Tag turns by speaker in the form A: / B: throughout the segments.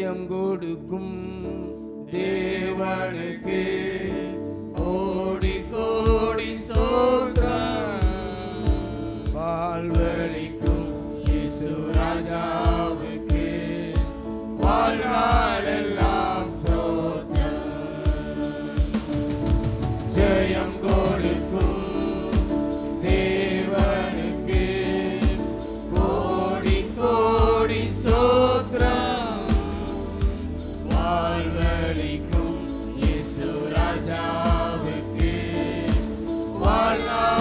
A: ஜெயம் கொடுக்கும் தேவனுக்கு கோடி கோடி சோத்திரம். வாழ்வளிக்கும் இயேசு ராஜாவுக்கு வாழ்நாளெல்லாம் சோத்திரம். ஜெயம் கொடுக்கும் தேவனுக்கு கோடி கோடி சோத்திரம். வாழ்வளிக்கும் இயேசு ராஜாவுக்கு வாழ்நாள்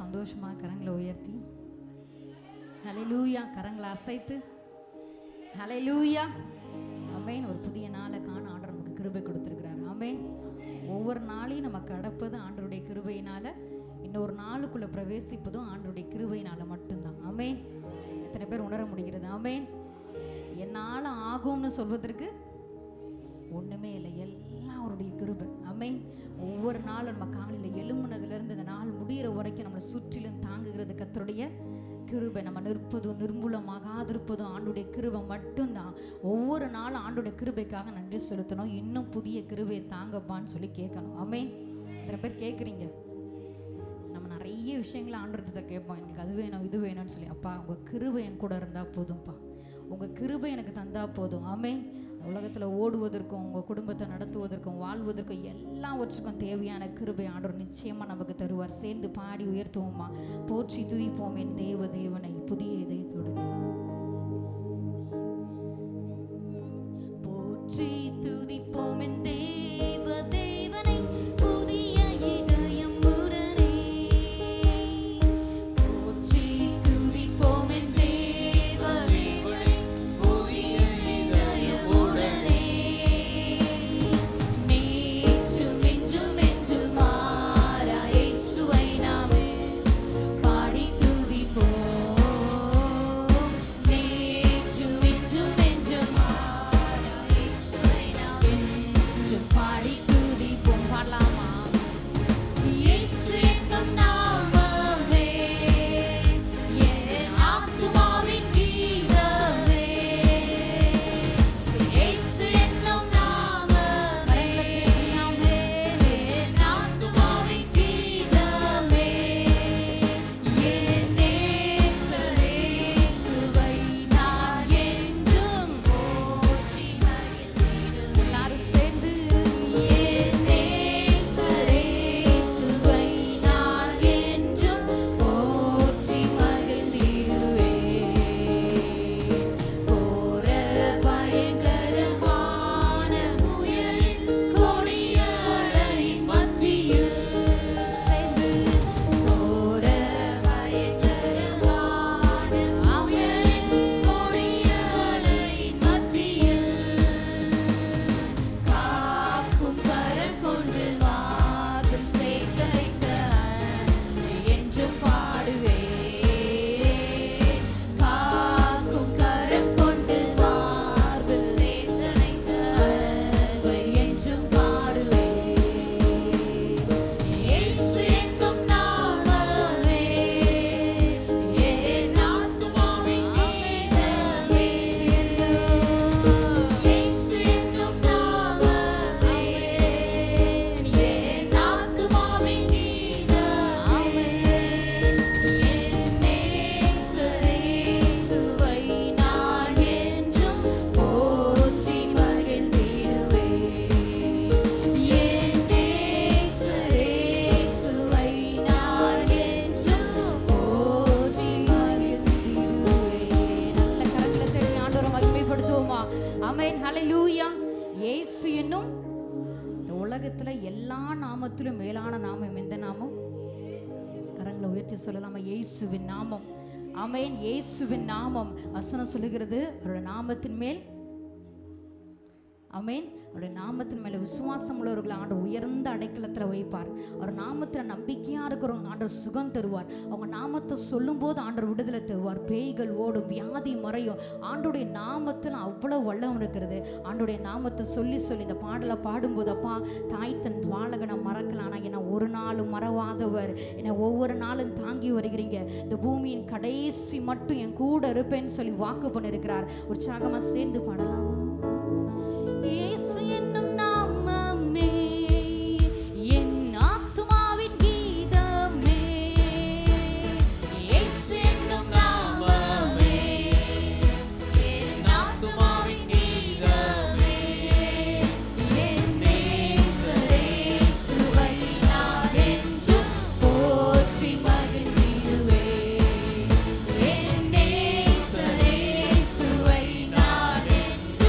B: சந்தோஷமா கரங்களை உயர்த்தி ஹல்லேலூயா, கரங்களை அசைத்து ஹல்லேலூயா. ஆமென். ஒரு புதிய நாளை காண ஆண்டவர் நமக்கு கிருபை கொடுத்திருக்கிறார். ஆமென். ஒவ்வொரு நாளையும் நம்ம கடப்பது ஆண்டவருடைய கிருபையினால, இன்னொரு நாளுக்குள்ள பிரவேசிப்பதும் ஆண்டவருடைய கிருபையினால மட்டும்தான். ஆமென். எத்தனை பேர் உணர முடிகிறது? ஆமென். என்னால் ஆகும்னு சொல்வதற்கு ஒன்றுமே இல்லை, எல்லாம் அவருடைய கிருபை. ஆமென். ஒவ்வொரு நாளும் நம்ம காலையில் எழும்புனதுலேருந்து இந்த நாள் முடிகிற வரைக்கும் நம்மளை சுற்றிலும் தாங்குகிறது கர்த்தருடைய கிருபை. நம்ம நிற்பதும் நிர்மூலமாகாதிருப்பதும் ஆண்டுடைய கிருபை மட்டும்தான். ஒவ்வொரு நாளும் ஆண்டுடைய கிருபைக்காக நன்றி செலுத்தணும். இன்னும் புதிய கிருபையை தாங்கப்பான்னு சொல்லி கேட்கணும். ஆமென். இத்தனை பேர் கேட்குறீங்க. நம்ம நிறைய விஷயங்களை ஆண்டவர்கிட்ட கேட்போம், எனக்கு அது வேணும் இது வேணும்னு சொல்லி. அப்பா உங்கள் கிருபை என் கூட இருந்தால் போதும்ப்பா, உங்கள் கிருபை எனக்கு தந்தால் போதும். ஆமென். உலகத்தில் ஓடுவதற்கும் உங்கள் குடும்பத்தை நடத்துவதற்கும் வாழ்வதற்கும் எல்லாவற்றுக்கும் தேவையான கிருபை ஆண்டவர் நிச்சயமாக நமக்கு தருவார். சேர்ந்து பாடி உயர்த்துவோமா? போற்றி துதிப்போம் என் தேவ தேவனை புதிய இதயத்தோடு. போற்றி துதிப்போம் என் தேவ தேவனை புதிய இதயம் உடனே. போற்றி துதிப்போம் என் தேவ தேவனை புதிய இதயம் உடனே. நேற்றும் என்றும் என்றும் மாறா இயேசுவை நாமே பாடி துதிப்போம். நேற்றும் என்றும் என்றும் மாறா இயேசுவை நாமே என்றும் பாடி துதிப்போம். பாடலாமா? இயேசு என்னும் நாமமே என் ஆத்துமாவின் கீதமே. இயேசு என்னும் நாமமே என் ஆத்துமாவின் கீதமே. என் நேசர் இயேசுவை நான் என்றும் போற்றி மகிழ்ந்திடுவேன். எல்லாரும் சேர்ந்து என் நேசர் இயேசுவை நான் என்றும் போற்றி மகிழ்ந்திடுவேன். கோர பயங்கரமான புயலில் கொடிய அலையின் மத்தியில் சேர்ந்து கோர பயங்கரமான புயலில் கொடிய அலையின் மத்தியில் காக்கும் கரம் கொண்டு வாதும் சேர்த்தழைத்த என்றும் பாடுவேன். காக்கும் கரம் கொண்டு வாதில் சேர்த்தழைத்த என்றும் பாடுவேன். இயேசு என்னும் நாமமே என் ஆத்துமாவின் கீதமே. இயேசு என்னும் நாமமே என் ஆத்துமாவின் கீதமே. என் நேசர் இயேசுவை நான் என்றும் போற்றி மகிழ்ந்திடுவேன். என் நேசர் இயேசுவை நான் என்றும் போற்றி மகிழ்ந்திடுவேன். நல்ல கரங்களை தட்டி ஆண்டவரை மகிமைப்படுத்துவோமா? ஆமென். ஹல்லேலூயா. இயேசு என்னும் இந்த உலகத்துல எல்லா நாமத்திலும் மேலான நாமம் எந்த நாமம்? கரங்களை உயர்த்தி சொல்லலாமா? இயேசுவின் நாமம். ஆமென். இயேசுவின் நாமம். வசனம் சொல்லுகிறது அவருடைய நாமத்தின் மேல், ஆமென், அவருடைய நாமத்தின் மேலே விசுவாசம் உள்ளவர்களை ஆண்டவர் உயர்ந்த அடைக்கலத்தில் வைப்பார். அவர் நாமத்தில் நம்பிக்கையாக இருக்கிறவங்க ஆண்டவர் சுகம் தருவார். அவங்க நாமத்தை சொல்லும்போது ஆண்டவர் விடுதலை தருவார். பேய்கள் ஓடும், வியாதி மறையும். ஆண்டோடைய நாமத்தில் அவ்வளோ வல்லம் இருக்கிறது. ஆண்டோடைய நாமத்தை சொல்லி சொல்லி இந்த பாடலை பாடும்போது, அப்பா தாய் தன் வாழகனை மறக்கலாம், ஆனால் என்னை ஒரு நாளும் மறவாதவர், என்னை ஒவ்வொரு நாளும் தாங்கி வருகிறீங்க, இந்த பூமியின் கடைசி மட்டும் என் கூட இருப்பேன்னு சொல்லி வாக்கு பண்ணியிருக்கிறார். உற்சாகமாக சேர்ந்து பாடலாமா? இயேசு என்னும் நாமமே என் ஆத்துமாவின் கீதமே. இயேசு என்னும் நாமமே என் ஆத்துமாவின் கீதமே. என் நேசர் இயேசுவை நான் என்றும் போற்றி மகிழ்ந்திடுவேன். என் நேசர் இயேசுவை நான் என்றும்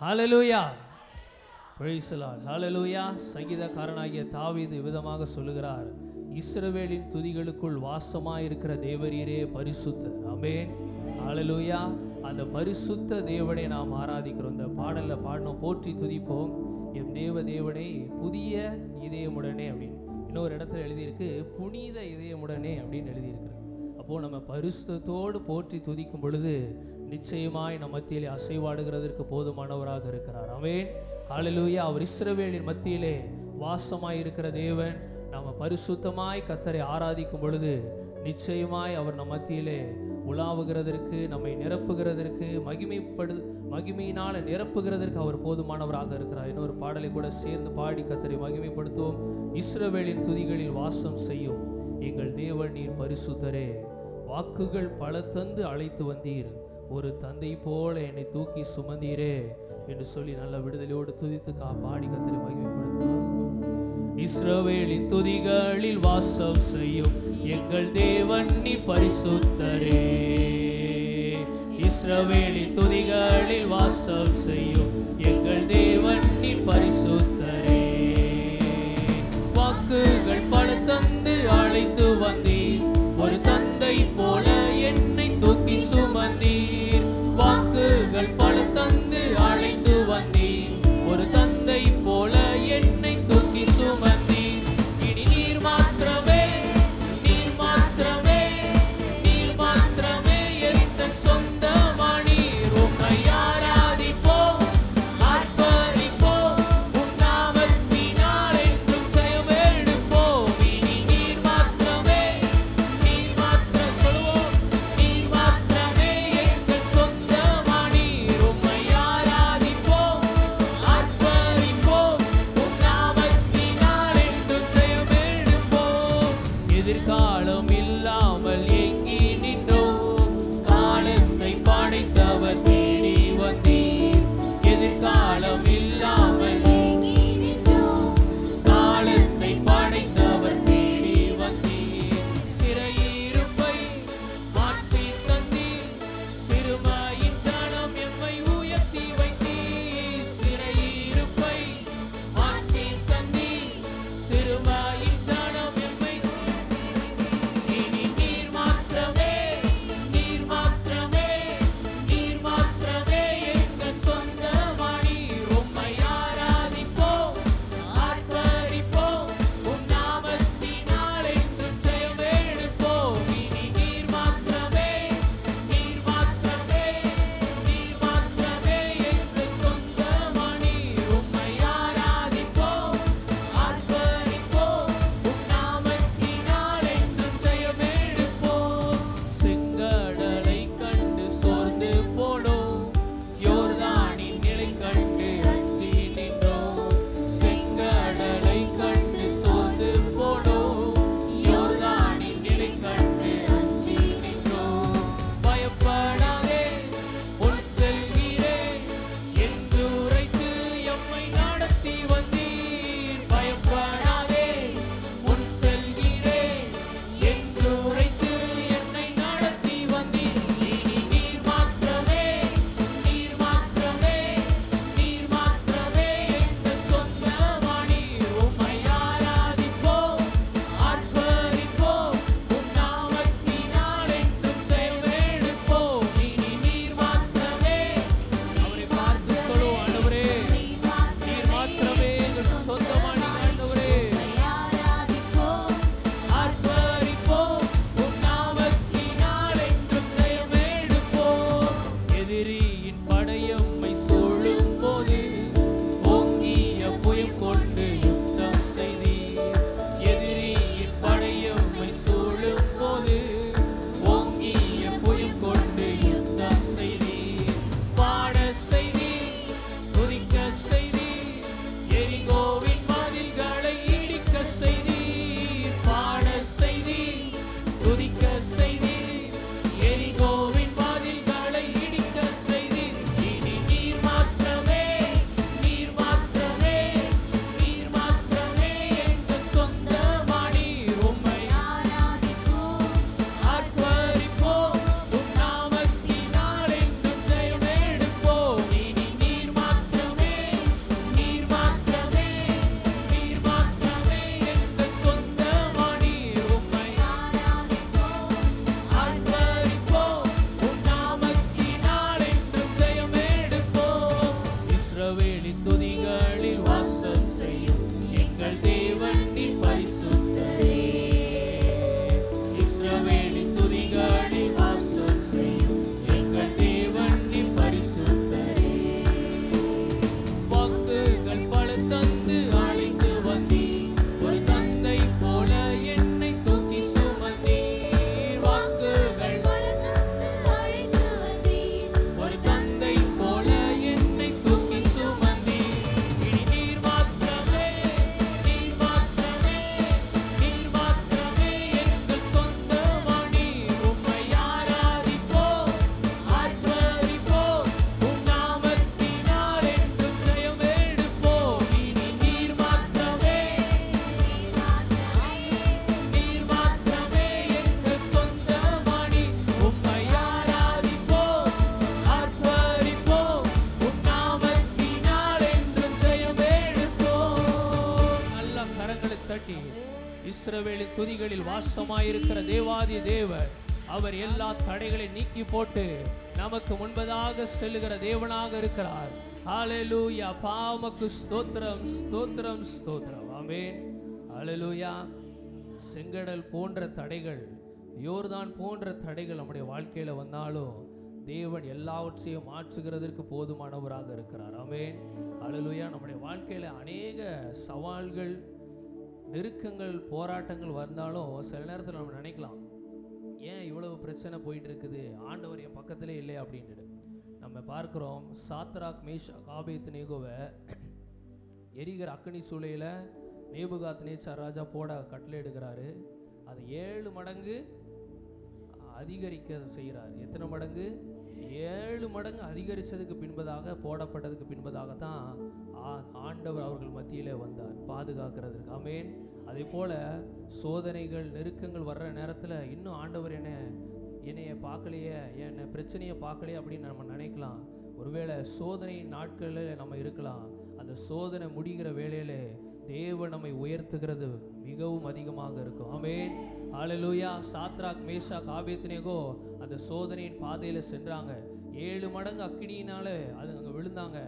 C: ஹalleluya. praise the Lord. ஹalleluya. சங்கீதக்காரனாகிய தாவீது விதமாக சொல்லுகிறார், இஸ்ரவேலின் துதிகளுக்குள் வாசமாயிருக்கிற தேவரீரே பரிசுத்தர். ஆமென். ஹalleluya. அந்த பரிசுத்த தேவனை நாம் ஆராதிக்கிறோம். இந்த பாடல்ல பாடணும், போற்றி துதிப்போம் எம் தேவனை புதிய இதயமுடனே அப்படின்னு. இன்னொரு இடத்துல எழுதியிருக்கு புனித இதயமுடனே அப்படின்னு எழுதியிருக்கு. அப்போது நம்ம பரிசுத்தத்தோடு போற்றி துதிக்கும் பொழுது நிச்சயமாய் நம் மத்தியிலே அசைவாடுகிறதற்கு போதுமானவராக இருக்கிறார். ஆமென். ஹalleluya. அவர் இஸ்ரவேலின் மத்தியிலே வாசமாய் இருக்கிற தேவன். நாம் பரிசுத்தமாய் கர்த்தரை ஆராதிக்கும் பொழுது நிச்சயமாய் அவர் நம் மத்தியிலே உலாவுகிறதற்கு, நம்மை நிரப்புகிறதற்கு, மகிமையினால் நிரப்புகிறதற்கு அவர் போதுமானவராக இருக்கிறார். இன்னொரு பாடலை கூட சேர்ந்து பாடி கர்த்தரை மகிமைப்படுத்துவோம். இஸ்ரவேலின் துதிகளில் வாசம் செய்யும் எங்கள் தேவன் நீர் பரிசுத்தரே, வாக்குகள் பல தந்து அழைத்து வந்தீர், ஒரு தந்தை போல என்னை தூக்கி சுமந்தீரே என்று சொல்லி நல்ல விடுதலையோடு துதித்து பாடி கர்த்தரை மகிமைப்படுத்துவோம். இஸ்ரவேலின் துதிகளில் வாசம் செய்யும் எங்கள் தேவன் நீர் பரிசுத்தரே, இஸ்ரவேலின் துதிகளில் வாசம் செய்யும் எங்கள் தேவன் நீர் பரிசுத்தரே, வாக்குகள் பல தந்து அழைத்து வந்தீர், ஒரு தந்தை போல என்னை தூக்கி சுமந்தீர், வாக்குகள் பல தந்து அழைத்து வந்தீர், ஒரு தந்தை போல என்னை தூக்கி சுமந்தீர், இனி நீர் மாத்திரமே, நீர் மாத்திரமே, நீர் மாத்திரமே எந்த சொந்தமானீர், உம்மை ஆராதிப்போம், ஆர்ப்பரிப்போம், உம் நாமத்தினால் என்றும் ஜெயம் எடுப்போம், இனி நீர் மாத்திரமே,
A: தேவன் நீ பரிசுத்தரே. இஸ்ரவேலின் துதிகளில் வாசம் செய்யும் எங்கள் தேவன் நீ பரிசுத்தரே.
C: வாக்குகள் பல தந்து
A: அழைத்து வந்தீர், ஒரு தந்தை போல என்னை தூக்கி சுமந்தீர். வாக்குகள்
D: பல தந்து அழைத்து வந்தீர்,
A: ஒரு தந்தை போல என்னை தூக்கி சுமந்தீர். இனி நீர் மாத்திரமே, நீர் மாத்திரமே, நீர் மாத்திரமே எங்கள் சொந்தமானி. உம்மை ஆராதிப்போம், ஆர்ப்பரிப்போம், உம் நாமத்தினால் என்றும் ஜெயம் எடுப்போம். இனி நீர் மாத்திரமே, நீர் மாத்திரமே எங்கள் சொந்தமானி. உம்மை ஆராதிப்போம், ஆர்ப்பரிப்போம், உம் நாமத்தினால் என்றும் ஜெயம் எடுப்போம்.
C: நல்ல கரங்களை தட்டி இஸ்ரவேலின் துதிகளில் வாசமாயிருக்கிற தேவாதி தேவர் அவர் எல்லா தடைகளை நீக்கி போட்டு நமக்கு முன்பதாக செல்லுகிற தேவனாக இருக்கிறார். ஹalleluya. பாவமக்கு ஸ்தோத்திரம், ஸ்தோத்திரம், ஸ்தோத்திரம். ஆமென். ஹalleluya. செங்கடல் போன்ற தடைகள், யோர்தான் போன்ற தடைகள் நம்முடைய வாழ்க்கையில வந்தாலும் தேவன் எல்லாவற்றையும் மாற்றுகிறதற்கு போதுமானவராக இருக்கிறார். ஆமென். ஹalleluya. நம்முடைய வாழ்க்கையில அநேக சவால்கள், நெருக்கங்கள், போராட்டங்கள் வந்தாலும் சில நேரத்தில் நம்ம நினைக்கலாம், ஏன் இவ்வளவு பிரச்சனை போயிட்டு இருக்குது, ஆண்டவர் என் பக்கத்திலே இல்லை அப்படின்ட்டு. நம்ம பார்க்கிறோம், சாத்ராக் மேஷாக் ஆபேத்நேகோவை எரிகிற அக்கினி சூளையில நேபுகாத்நேச்சார் ராஜா போட கட்டளை எடுக்கிறாரு. அது 7 மடங்கு அதிகரிக்க செய்கிறார். எத்தனை மடங்கு? 7 மடங்கு அதிகரித்ததுக்கு பின்பதாக, போடப்பட்டதுக்கு பின்பதாக தான் ஆண்டவர் அவர்கள் மத்தியிலே வந்தார் பாதுகாக்கிறதுக்கு. ஆமென். அதே போல சோதனைகள், நெருக்கங்கள் வர்ற நேரத்தில் இன்னும் ஆண்டவர் என்னைய பார்க்கலையே, என்னை பிரச்சனையை பார்க்கலையே அப்படின்னு நம்ம நினைக்கலாம். ஒருவேளை சோதனை நாட்களில் நம்ம இருக்கலாம். அந்த சோதனை முடிகிற வேளையில தேவன் நம்மை உயர்த்துகிறது மிகவும் அதிகமாக இருக்கும். ஆமென். ஹalleluya. சாத்ராக் மேஷாக் ஆபேத்நேகோ அந்த சோதனையின் பாதையில் சென்றாங்க. 7 மடங்கு அக்கினியினால அது அங்கே விழுந்தாங்க.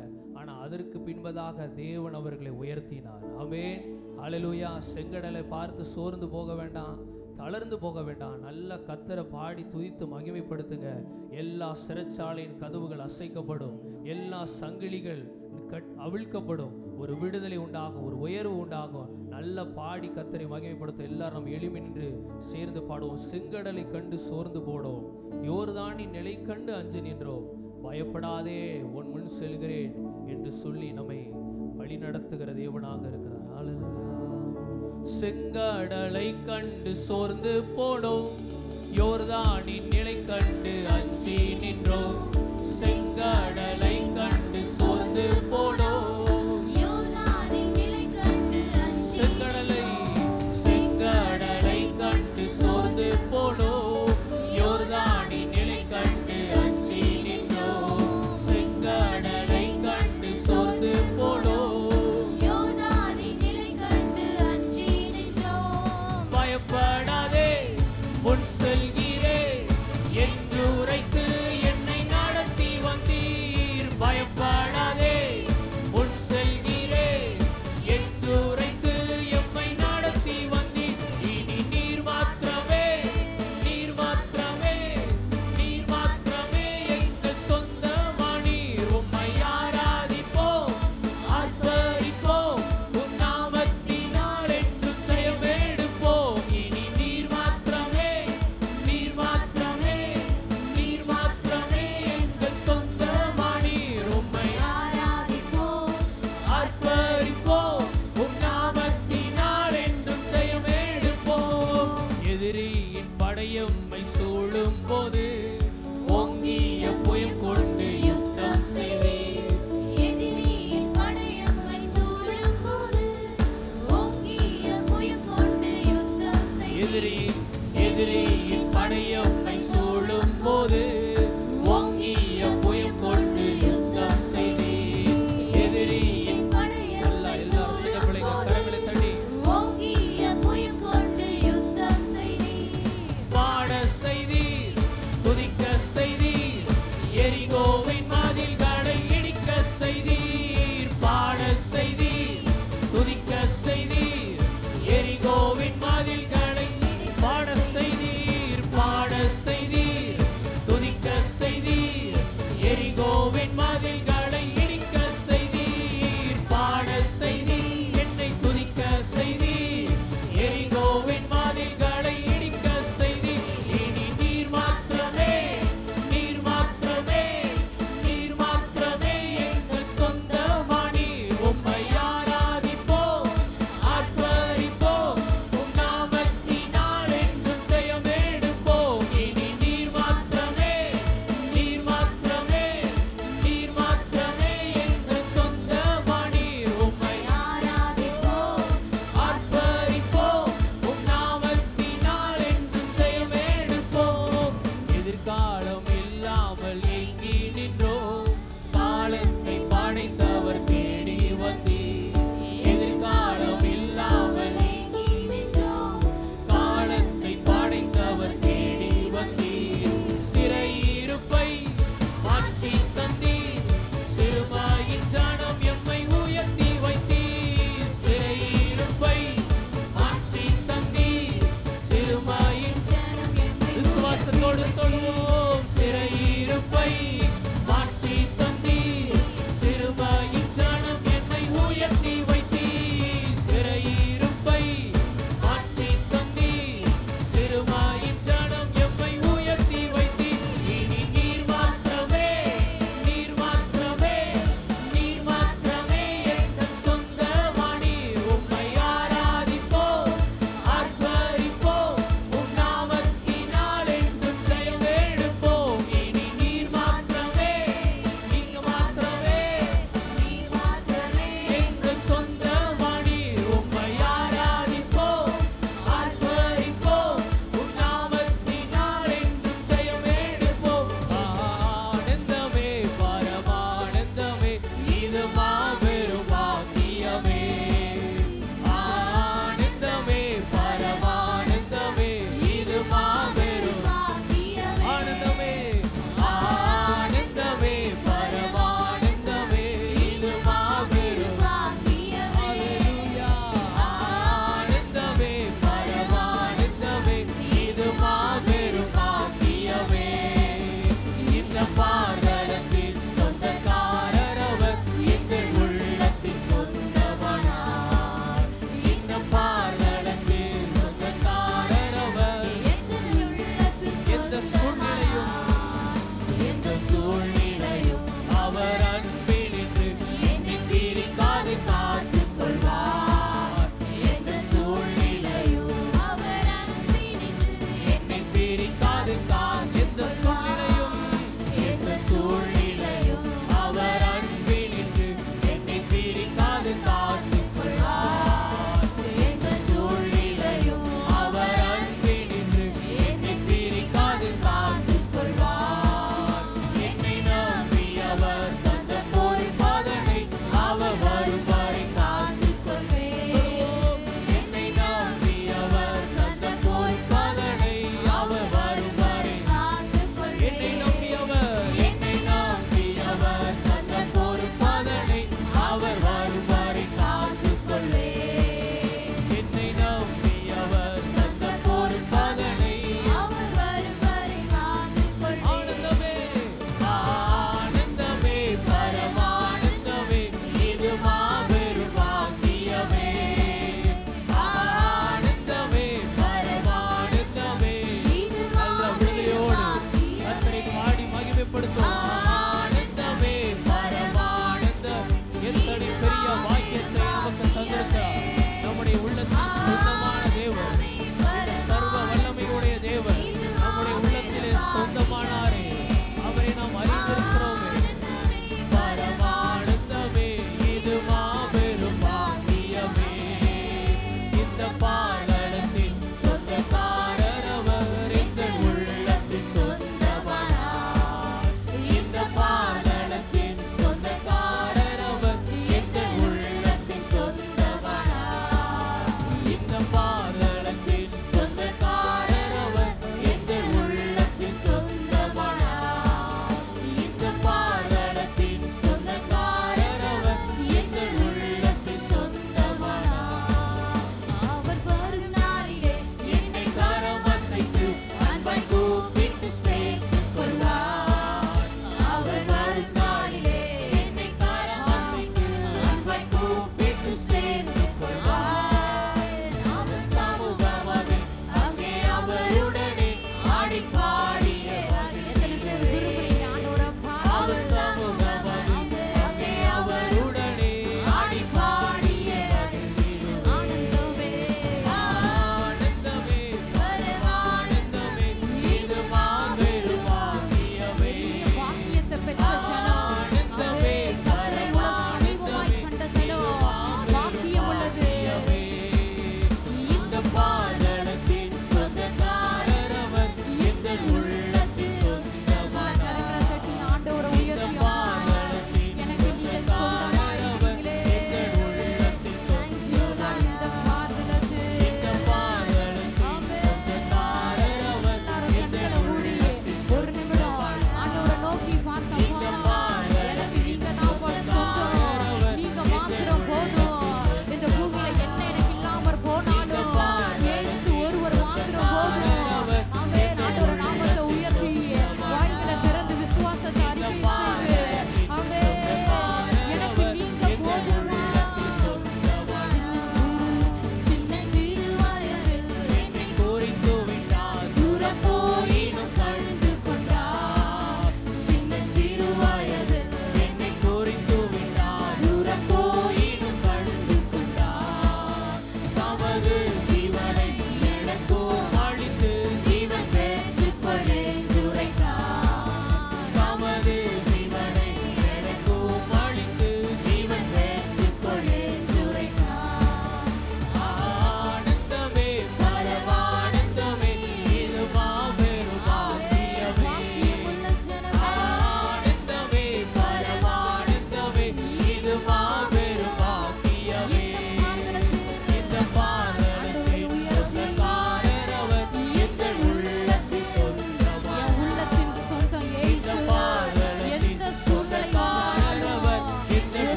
C: ஆனால் அதற்கு பின்பதாக தேவன் அவர்களை உயர்த்தினார். ஆமென். ஹalleluya. செங்கடலை பார்த்து சோர்ந்து போக வேண்டாம், தளர்ந்து போக வேண்டாம். நல்ல கர்த்தரை பாடி துதித்து மகிமைப்படுத்துங்க. எல்லா சிறைச்சாலையின் கதவுகள் அசைக்கப்படும், எல்லா சங்கிலிகள் அவிழ்க்கப்படும், ஒரு விடுதலை உண்டாகும், ஒரு உயர்வு உண்டாகும். நல்ல பாடி கர்த்தரை மகிமைப்படுத்த எல்லாரும் நம்ம எழுமி நின்று சேர்ந்து பாடுவோம். செங்கடலை கண்டு சோர்ந்து போடும், யோர்தானின் நிலை கண்டு அஞ்சு நின்றோம், பயப்படாதே உன் முன் செல்கிறேன் என்று சொல்லி நம்மை வழி நடத்துகிற தேவனாக இருக்கிறார். ஹalleluya. செங்கடலை கண்டு சோர்ந்து போடும், யோர்தானின் நிலை கண்டு அஞ்சி நின்றோம். செங்கடலை கண்டு சோர்ந்து போடும்,
D: யோர்தானின் நிலை கண்டு அஞ்சி
A: செங்கடலை கண்டு சோர்ந்து போடும், யோர்தானின் நிலை கண்டு அஞ்சி நின்றோம். செங்கடலை கண்டு சோர்ந்து போடும்,
D: யோர்தானின் நிலை கண்டு அஞ்சி நின்றோம்.
A: பயப்படாதே முன் செல்கிறேன் என்று உரைத்து என்னை நடத்தி வந்தீர். பயப்படாதே முன் செல்கிறேன் என்று உரைத்து எம்மை நடத்தி வந்தீர். இனி நீர் மாத்திரமே, நீர் மாத்திரமே, நீர் மாத்திரமே எங்கள் சொந்தமானீர். உம்மை ஆராதிப்போம், ஆர்ப்பரிப்போம், உம் நாமத்தினால் என்றும் ஜெயம் எடுப்போம். இனி நீர் மாத்திரமே, நீர் மாத்திரமே, நீர் மாத்திரமே எங்கள் சொந்தமானீர். உம்மை
D: ஆராதிப்போம்,
A: ஆர்ப்பரிப்போம், உம் நாமத்தினால் என்றும் ஜெயம் எடுப்போம். எதிரியின் படையம்மை சூழும் போது ஓங்கிய புயம் கொண்டு யுத்தம் செய்தீர்.
D: எதிரியின் படையம்மை சூழும் போது ஓங்கிய புயம் கொண்டு யுத்தம் செய்தீர்.
A: எதிரியின் படையம்மை சூழும் போது ஓங்கிய புயம் கொண்டு யுத்தம் செய்தீர். எதிரியின்
D: படையம்மை
C: எல்லாரும் சின்ன பிள்ளைங்க கரங்களை தட்டி
D: ஓங்கிய புயம் கொண்டு யுத்தம் செய்தீர்.
A: பாட செய்தீர், துதிக்க செய்தீர், எரிகோவின் மதில்களை இடிக்க செய்தீர். பாட செய்தீர், துதிக்க செய்தீர்,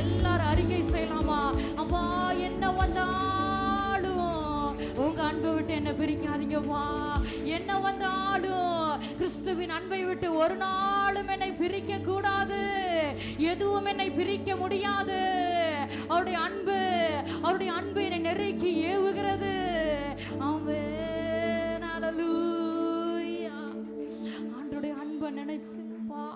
B: எல்லாரும் அறிக்கை செய்யலாமா? அப்பா, என்ன வந்தாலும் உங்க அன்பை விட்டு என்ன பிரிக்காதீங்கப்பா. என்ன வந்தாலும் கிறிஸ்துவின் அன்பை விட்டு ஒரு நாளும் என்னை பிரிக்க கூடாது. எதுவும் என்னை பிரிக்க முடியாது. அவருடைய அன்பு என்னை நெருக்கி ஏவுகிறது. ஆமென், ஹல்லேலூயா. ஆண்டவருடைய அன்பை நினைச்சுப்பா,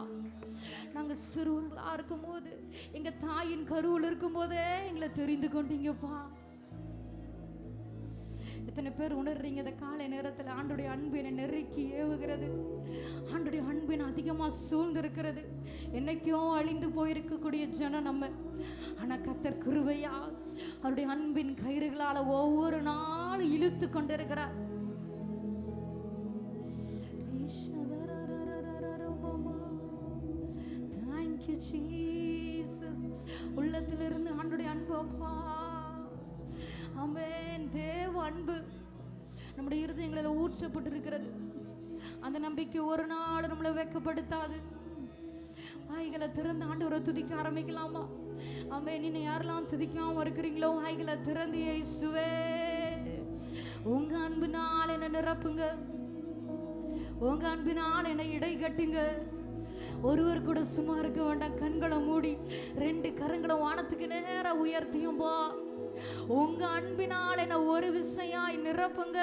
B: நாங்க சிறுவர்களா இருக்கும்போது, எங்க தாயின் கருவில் இருக்கும்போதே எங்களை தெரிந்து கொண்டீங்கப்பா. எத்தனை பேர் உணர்றீங்க இந்த காலை நேரத்தில் ஆண்டுடைய அன்பு என்னை நெருக்கி ஏவுகிறது. ஆண்டுடைய அன்பின் அதிகமாக சூழ்ந்திருக்கிறது. என்னைக்கும் அழிந்து போயிருக்கக்கூடிய ஜனம் நம்ம. ஆனால் கர்த்தர் கிருபையா அவருடைய அன்பின் கயிறுகளால் ஒவ்வொரு நாளும் இழுத்து கொண்டிருக்கிறார். Thank you Jesus. உள்ளத்திலிருந்து ஆண்டுடைய அன்பப்பா. ஆமென். தேவ அன்பு நம்முடைய இருதயங்களில் ஊற்றப்பட்டிருக்கிறது. அந்த நம்பிக்கை ஒரு நாள் நம்மளை வெட்கப்படுத்தாது. வாய்களை திறந்து ஆண்டவரை துதிக்க ஆரம்பிக்கலாமா? ஆமென். இன்னும் யாரெல்லாம் துதிக்காம இருக்கிறீங்களோ வாய்களை திறந்து, இயேசுவே உங்க அன்பினால் என்னை நிரப்புங்க. உங்க அன்பினால் என்னை இடை கட்டுங்க. ஒருவர் கூட சும்மா இருக்க வேண்டாம். கண்களை மூடி 2 கரங்களை வானத்துக்கு நேரா உயர்த்தியும் பா. உங்க அன்பினால் என்ன ஒரு விசையாய் நிரப்புங்க.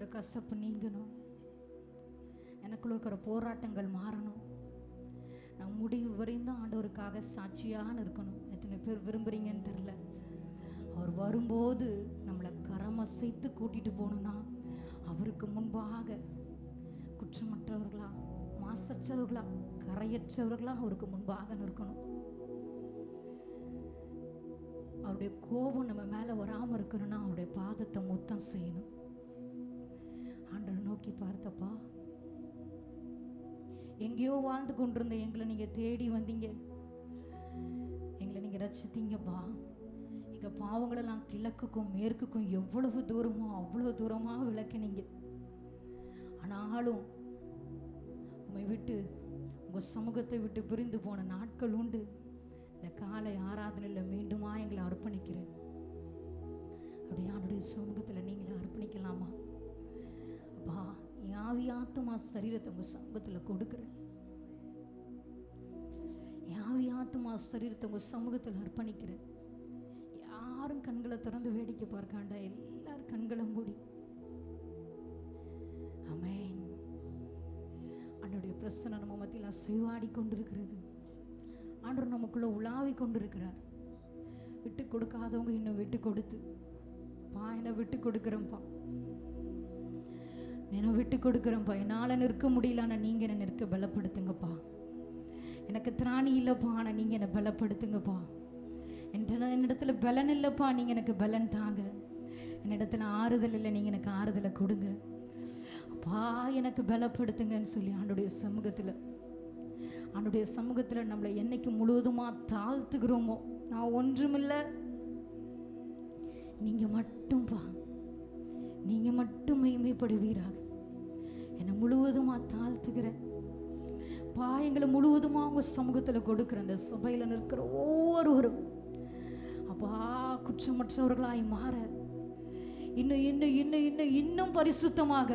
B: இருக்கிற கசப்பு நீங்கணும், எனக்குள்ள இருக்கிற போராட்டங்கள் மாறணும். நான் முடிவு வரையும் தான் ஆண்டவருக்காக சாட்சியாக இருக்கணும். எத்தனை பேர் விரும்புகிறீங்கன்னு தெரில. அவர் வரும்போது நம்மளை கரமசைத்து கூட்டிகிட்டு போகணுன்னா அவருக்கு முன்பாக குற்றமற்றவர்களா, மாசற்றவர்களா, கரையற்றவர்களா அவருக்கு முன்பாக நிற்கணும். அவருடைய கோபம் நம்ம மேலே வராமல் இருக்கணும்னா அவருடைய பாதத்தை முத்தம் செய்யணும். ஆண்டவர் நோக்கி பார்த்தப்பா, எங்கேயோ வாழ்ந்து கொண்டிருந்த எங்களை நீங்கள் தேடி வந்தீங்க, எங்களை நீங்கள் ரட்சித்தீங்கப்பா. எங்கள் பாவங்களெல்லாம் கிழக்குக்கும் மேற்குக்கும் எவ்வளவு தூரமோ அவ்வளோ தூரமாக விளக்கினீங்க. ஆனாலும் உம்மை விட்டு, உங்கள் சமூகத்தை விட்டு பிரிந்து போன நாட்கள் உண்டு. இந்த காலை ஆராதனையில் மீண்டுமா எங்களை அர்ப்பணிக்கிறேன். அப்படியே அவனுடைய சமூகத்தில் நீங்களே அர்ப்பணிக்கலாமா? அப்பா, என் ஆவி ஆத்துமா சரீரத்தை உங்கள் சமூகத்தில் கொடுக்குறேன். என் ஆவி ஆத்துமா சரீரத்தை உங்கள் சமூகத்தில் அர்ப்பணிக்கிறேன். யாரும் கண்களை திறந்து வேடிக்கை பார்க்காண்டா, எல்லாரும் கண்களை மூடி. ஆமென். ஆண்டவருடைய பிரசன்னம் நம்ம மத்தியில் அசைவாடி கொண்டிருக்கிறது. ஆண்டவர் நமக்குள்ள உலாவி கொண்டிருக்கிறார். விட்டு கொடுக்காதவங்க இன்னும் விட்டு கொடுத்து, பா என்னை விட்டு கொடுக்குறேன்ப்பா, நான் விட்டு கொடுக்குறேன்ப்பா, என்னால் நிற்க முடியல, ஆனால் நீங்கள் என்னை நிற்க பலப்படுத்துங்கப்பா. எனக்கு திராணி இல்லைப்பா, ஆனால் நீங்கள் என்னை பலப்படுத்துங்கப்பா. என்னிடத்துல பலன் இல்லைப்பா, நீங்கள் எனக்கு பலன் தாங்க. என்னிடத்துல ஆறுதல் இல்லை, நீங்கள் எனக்கு ஆறுதலை கொடுங்க. அப்பா எனக்கு பலப்படுத்துங்கன்னு சொல்லி ஆண்டோடைய சமூகத்தில் நம்மளை என்னைக்கு முழுவதுமாக தாழ்த்துக்கிறோமோ, நான் ஒன்றுமில்லை, நீங்கள் மட்டும்பா, நீங்கள் மட்டும் மகிமைப்படுவீராக. என்னை முழுவதுமாக தாழ்த்துக்கிறேன் பா. எங்களை முழுவதுமாக உங்கள் சமூகத்தில் கொடுக்குறேன். அந்த சபையில் நிற்கிற ஒவ்வொருவரும் அப்பா குற்றமற்றவர்களாய் மாற, இன்னும் இன்னும் இன்னும் இன்னும் இன்னும் பரிசுத்தமாக,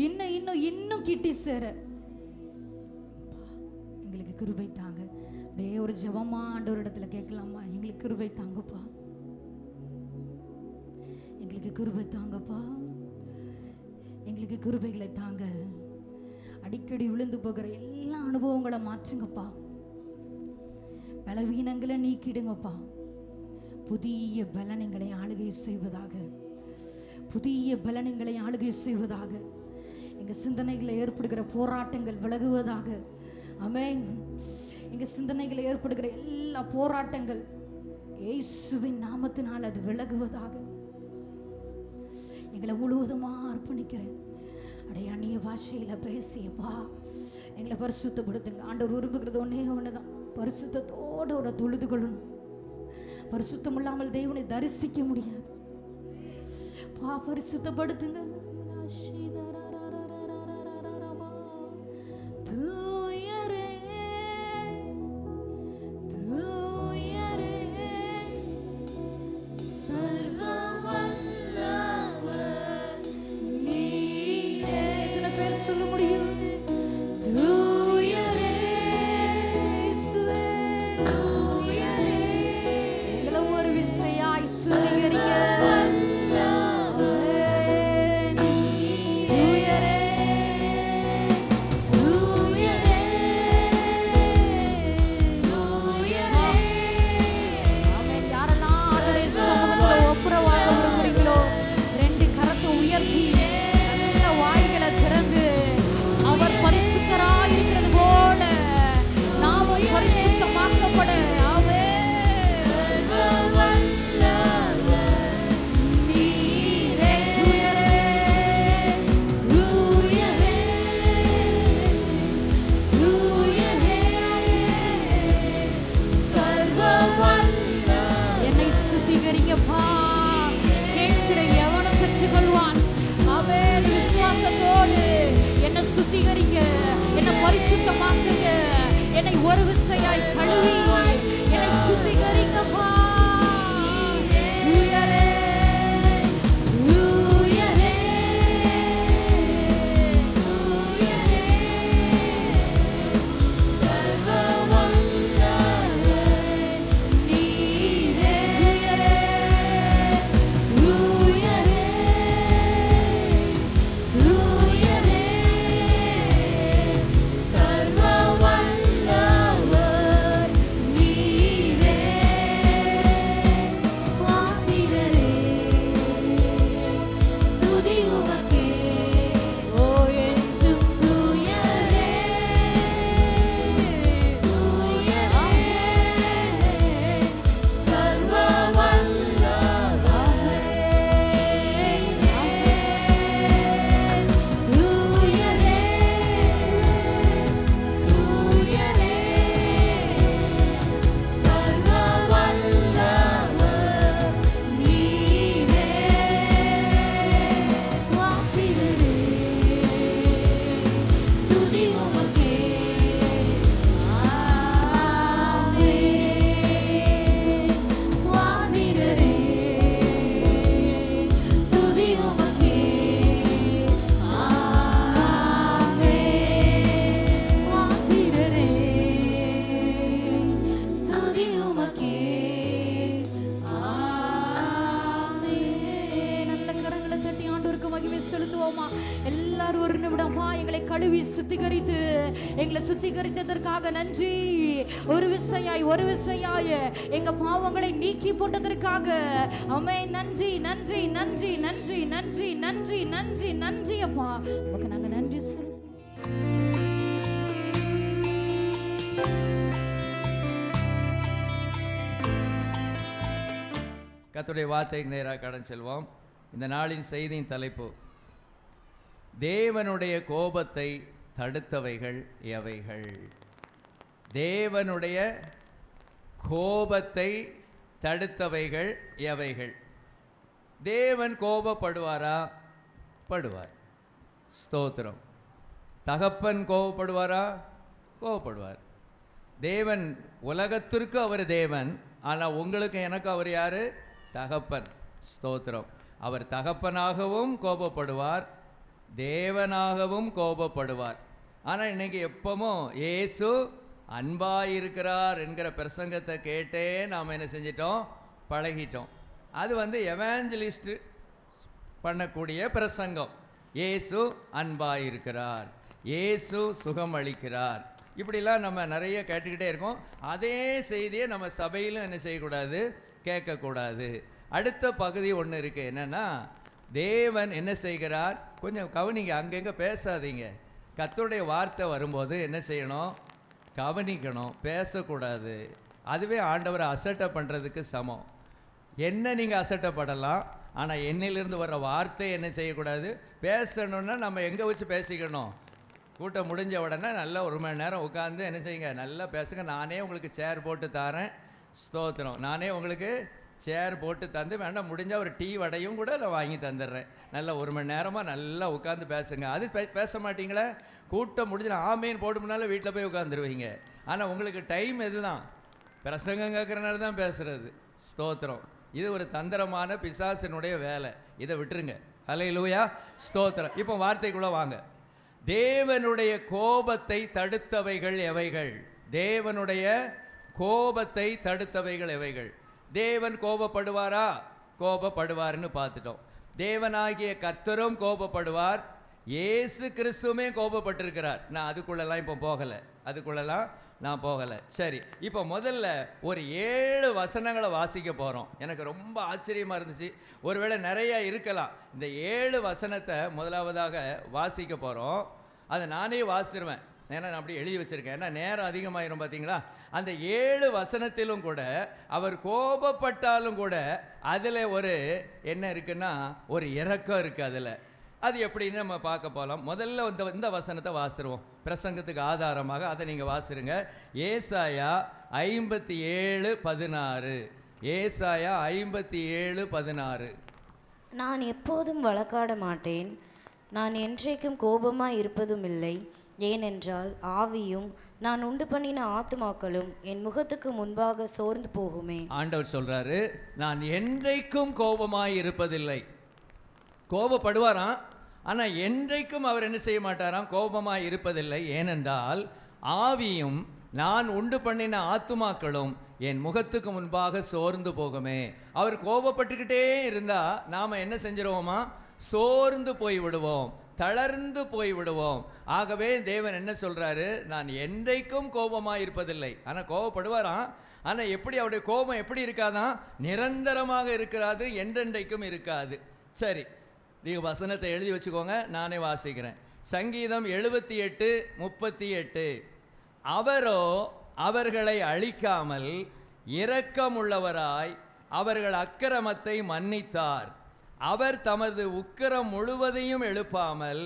B: இன்னும் இன்னும் இன்னும் கிட்டி சேர எங்களுக்கு கிருபை தாங்க. அப்படியே ஒரு ஜெபமா ஆண்டவரிடத்துல கேட்கலாமா? எங்களுக்கு கிருபை தாங்கப்பா, எங்களுக்கு கிருபை தாங்கப்பா, எங்களுக்கு கிருபைகளை தாங்க. அடிக்கடி விழுந்து போகிற எல்லா அனுபவங்களை மாற்றுங்கப்பா, பலவீனங்களை நீக்கிடுங்கப்பா. புதிய பலனங்களை ஆளுகை செய்வதாக, புதிய பலனங்களை ஆளுகை செய்வதாக. எங்கள் சிந்தனைகளில் ஏற்படுகிற போராட்டங்கள் விலகுவதாக. ஆமென். எங்கள் சிந்தனைகளில் ஏற்படுகிற எல்லா போராட்டங்கள் இயேசுவின் நாமத்தினால் அது விலகுவதாக. எங்களை முழுவதுமாக அர்ப்பணிக்கிறேன். அடைய அந்நிய பாஷையில் பேசியப்பா எங்களை பரிசுத்தப்படுத்துங்க. ஆண்டவர் விரும்புகிறது ஒன்னே ஒன்றுதான், பரிசுத்தத்தோடு ஒரு தொழுது கொள்ளணும். பரிசுத்தம் இல்லாமல் தேவனை தரிசிக்க முடியாது. பா பரிசுத்தப்படுத்துங்க. தூயரே தூயரே சர்வ வல்லவர் நீரே. எத்தனை பேர் சொல்ல முடியும்? தூயரே தூயரே. எங்களை ஒரு விசையாய் சுத்திகரிங்க. சுத்திகரிங்க, என்னை பரிசுத்தமாக்குங்க, என்னை ஒரு விசையாய் கழுவி என்னை சுத்திகரிங்கப்பா. தூயரே தூயரே தூயரே சர்வ வல்லவர் நீரே. தூயரே தூயரே மகிமை செலுத்துவோமா? எல்லாரும் ஒரு நிமிடமா எங்களை கழுவி சுத்திகரித்து எங்களை சுத்திகரித்ததற்காக நன்றி. ஒரு விசையாய் எங்க பாவங்களை நீக்கி போட்டதற்காக ஆமென். நன்றி நன்றி நன்றி நன்றி நன்றி நன்றி நன்றி நன்றி அப்பா, உமக்கு நாங்க நன்றி சொல்லுவோம்.
E: கர்த்தருடைய வார்த்தைக்கு நேராக கடன் செல்வோம். இந்த நாளின் செய்தியின் தலைப்பு, தேவனுடைய கோபத்தை தடுத்தவைகள் எவைகள்? தேவனுடைய கோபத்தை தடுத்தவைகள் எவைகள்? தேவன் கோபப்படுவாரா? படுவார். ஸ்தோத்திரம். தகப்பன் கோபப்படுவாரா? கோபப்படுவார். தேவன் உலகத்திற்கு அவர் தேவன், ஆனால் உங்களுக்கு எனக்கு அவர் யாரு? தகப்பன். ஸ்தோத்திரம். அவர் தகப்பனாகவும் கோபப்படுவார், தேவனாகவும் கோபப்படுவார். ஆனால் இன்னைக்கு எப்பவும் இயேசு அன்பாயிருக்கிறார் என்கிற பிரசங்கத்தை கேட்டே நாம் என்ன செஞ்சிட்டோம்? பழகிட்டோம். அது எவாஞ்சலிஸ்ட் பண்ணக்கூடிய பிரசங்கம். இயேசு அன்பாயிருக்கிறார், இயேசு சுகம் அளிக்கிறார், இப்படிலாம் நம்ம நிறைய கேட்டுக்கிட்டே இருக்கோம். அதே செய்தியை நம்ம சபையிலும் என்ன செய்யக்கூடாது? கேட்கக்கூடாது. அடுத்த பகுதி ஒன்று இருக்குது. என்னென்னா, தேவன் என்ன செய்கிறார்? கொஞ்சம் கவனிங்க, அங்கங்கே பேசாதீங்க. கர்த்தருடைய வார்த்தை வரும்போது என்ன செய்யணும்? கவனிக்கணும், பேசக்கூடாது. அதுவே ஆண்டவரை அசட்டை பண்ணுறதுக்கு சமம். என்ன நீங்கள் அசட்டப்படலாம், ஆனால் என்னிலிருந்து வர்ற வார்த்தை என்ன செய்யக்கூடாது? பேசணுன்னா நம்ம எங்கே வச்சு பேசிக்கணும்? கூட்டம் முடிஞ்ச உடனே நல்லா 1 மணி நேரம் உட்காந்து என்ன செய்யுங்க? நல்லா பேசுங்க. நானே உங்களுக்கு சேர் போட்டு தரேன். ஸ்தோத்திரம். நானே உங்களுக்கு சேர் போட்டு தந்து, வேண்டாம் முடிஞ்சால் ஒரு டீ வடையும் கூட நான் வாங்கி தந்துடுறேன். நல்லா 1 மணி நேரமாக நல்லா உட்காந்து பேசுங்க. அது பேச மாட்டீங்களே? கூட்டம் முடிஞ்சு ஆமேன்னு போட்டு முன்னால் வீட்டில் போய் உட்காந்துருவீங்க. ஆனால் உங்களுக்கு டைம் எதுதான்? பிரசங்கம் கேட்குறனால தான் பேசுகிறது. ஸ்தோத்திரம். இது ஒரு தந்திரமான பிசாசினுடைய வேலை. இதை விட்டுருங்க. ஹல்லேலூயா, ஸ்தோத்திரம். இப்போ வார்த்தைக்குள்ளே வாங்க. தேவனுடைய கோபத்தை தடுத்தவைகள் எவைகள்? தேவனுடைய கோபத்தை தடுத்தவைகள் எவைகள்? தேவன் கோபப்படுவாரா? கோபப்படுவார்னு பார்த்துட்டோம். தேவனாகிய கர்த்தரும் கோபப்படுவார், இயேசு கிறிஸ்துவுமே கோபப்பட்டிருக்கிறார். நான் அதுக்குள்ளெல்லாம் இப்போ போகலை. சரி, இப்போ முதல்ல ஒரு 7 வசனங்களை வாசிக்க போகிறோம். எனக்கு ரொம்ப ஆச்சரியமாக இருந்துச்சு. ஒருவேளை நிறைய இருக்கலாம். இந்த 7 வசனத்தை முதலாவதாக வாசிக்க போகிறோம். அதை நானே வாசிடுவேன், ஏன்னா நான் அப்படி எழுதி வச்சுருக்கேன். ஏன்னா நேரம் அதிகமாயிரும் பார்த்தீங்களா? அந்த 7 வசனத்திலும் கூட அவர் கோபப்பட்டாலும் கூட அதில் ஒரு என்ன இருக்குன்னா, ஒரு இரக்கம் இருக்குது அதில். அது எப்படின்னு நம்ம பார்க்க போகலாம். முதல்ல இந்த வசனத்தை வாசிடுவோம் பிரசங்கத்துக்கு ஆதாரமாக. அதை நீங்கள் வாசிருங்க. ஏசாயா 57:16. ஏசாயா 57:16.
F: நான் எப்போதும் வழக்காட மாட்டேன், நான் என்றைக்கும் கோபமாய் இருப்பதும் இல்லை. ஏனென்றால் ஆவியும் நான் உண்டு பண்ணின ஆத்துமாக்களும் என் முகத்துக்கு முன்பாக சோர்ந்து போகுமே. ஆண்டவர்
E: சொல்றாரு, நான் என்றைக்கும் கோபமாய் இருப்பதில்லை. கோபப்படுவாராம், ஆனால் என்றைக்கும் அவர் என்ன செய்ய மாட்டாராம்? கோபமாய் இருப்பதில்லை. ஏனென்றால் ஆவியும் நான் உண்டு பண்ணின ஆத்துமாக்களும் என் முகத்துக்கு முன்பாக சோர்ந்து போகுமே. அவர் கோபப்பட்டுக்கிட்டே இருந்தால் நாம் என்ன செஞ்சிருவோமா? சோர்ந்து போய் விடுவோம், தளர்ந்து போய் விடுவோம். ஆகவே தேவன் என்ன சொல்றாரு? நான் என்றைக்கும் கோபமாக இருப்பதில்லை. ஆனால் கோபப்படுவாராம், ஆனால் எப்படி அவருடைய கோபம் எப்படி இருக்காதான்? நிரந்தரமாக இருக்காது, என்றென்றைக்கும் இருக்காது. சரி, நீங்கள் வசனத்தை எழுதி வச்சுக்கோங்க, நானே வாசிக்கிறேன். சங்கீதம் 78:38. அவரோ அவர்களை அழிக்காமல் இரக்கமுள்ளவராய் அவர்கள் அக்கிரமத்தை மன்னித்தார். அவர் தமது உக்கிரம் முழுவதையும் எழுப்பாமல்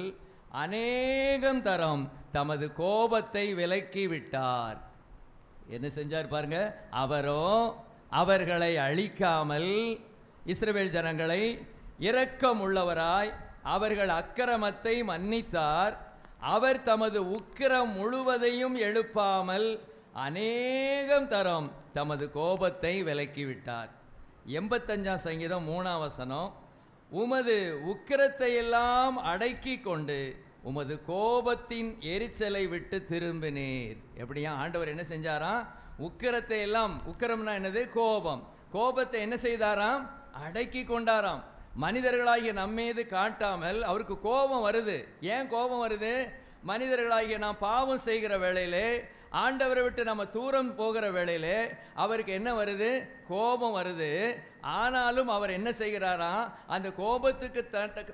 E: அநேகம் தரம் தமது கோபத்தை விலக்கி விட்டார். என்ன செஞ்சார் பாருங்க? அவரோ அவர்களை அழிக்காமல், இஸ்ரவேல் ஜனங்களை இரக்கமுள்ளவராய் அவர்கள் அக்கிரமத்தை மன்னித்தார். அவர் தமது உக்கிரம் முழுவதையும் எழுப்பாமல் அநேகம் தரம் தமது கோபத்தை விலக்கிவிட்டார். 85ஆம் சங்கீதம் 3ஆம் வசனம். உமது உக்கிரத்தை எல்லாம் அடக்கி கொண்டு உமது கோபத்தின் எரிச்சலை விட்டு திரும்பினீர். எப்படியா ஆண்டவர் என்ன செஞ்சாராம்? உக்கிரத்தை எல்லாம், உக்கிரம்னா என்னது? கோபம். கோபத்தை என்ன செய்தாராம்? அடக்கி கொண்டாராம். மனிதர்களாகிய நம்மீது காட்டாமல் அவருக்கு கோபம் வருது. ஏன் கோபம் வருது? மனிதர்களாகிய நாம் பாவம் செய்கிற வேளையிலே, ஆண்டவரை விட்டு நம்ம தூரம் போகிற வேளையிலே அவருக்கு என்ன வருது? கோபம் வருது. ஆனாலும் அவர் என்ன செய்கிறாராம்? அந்த கோபத்துக்கு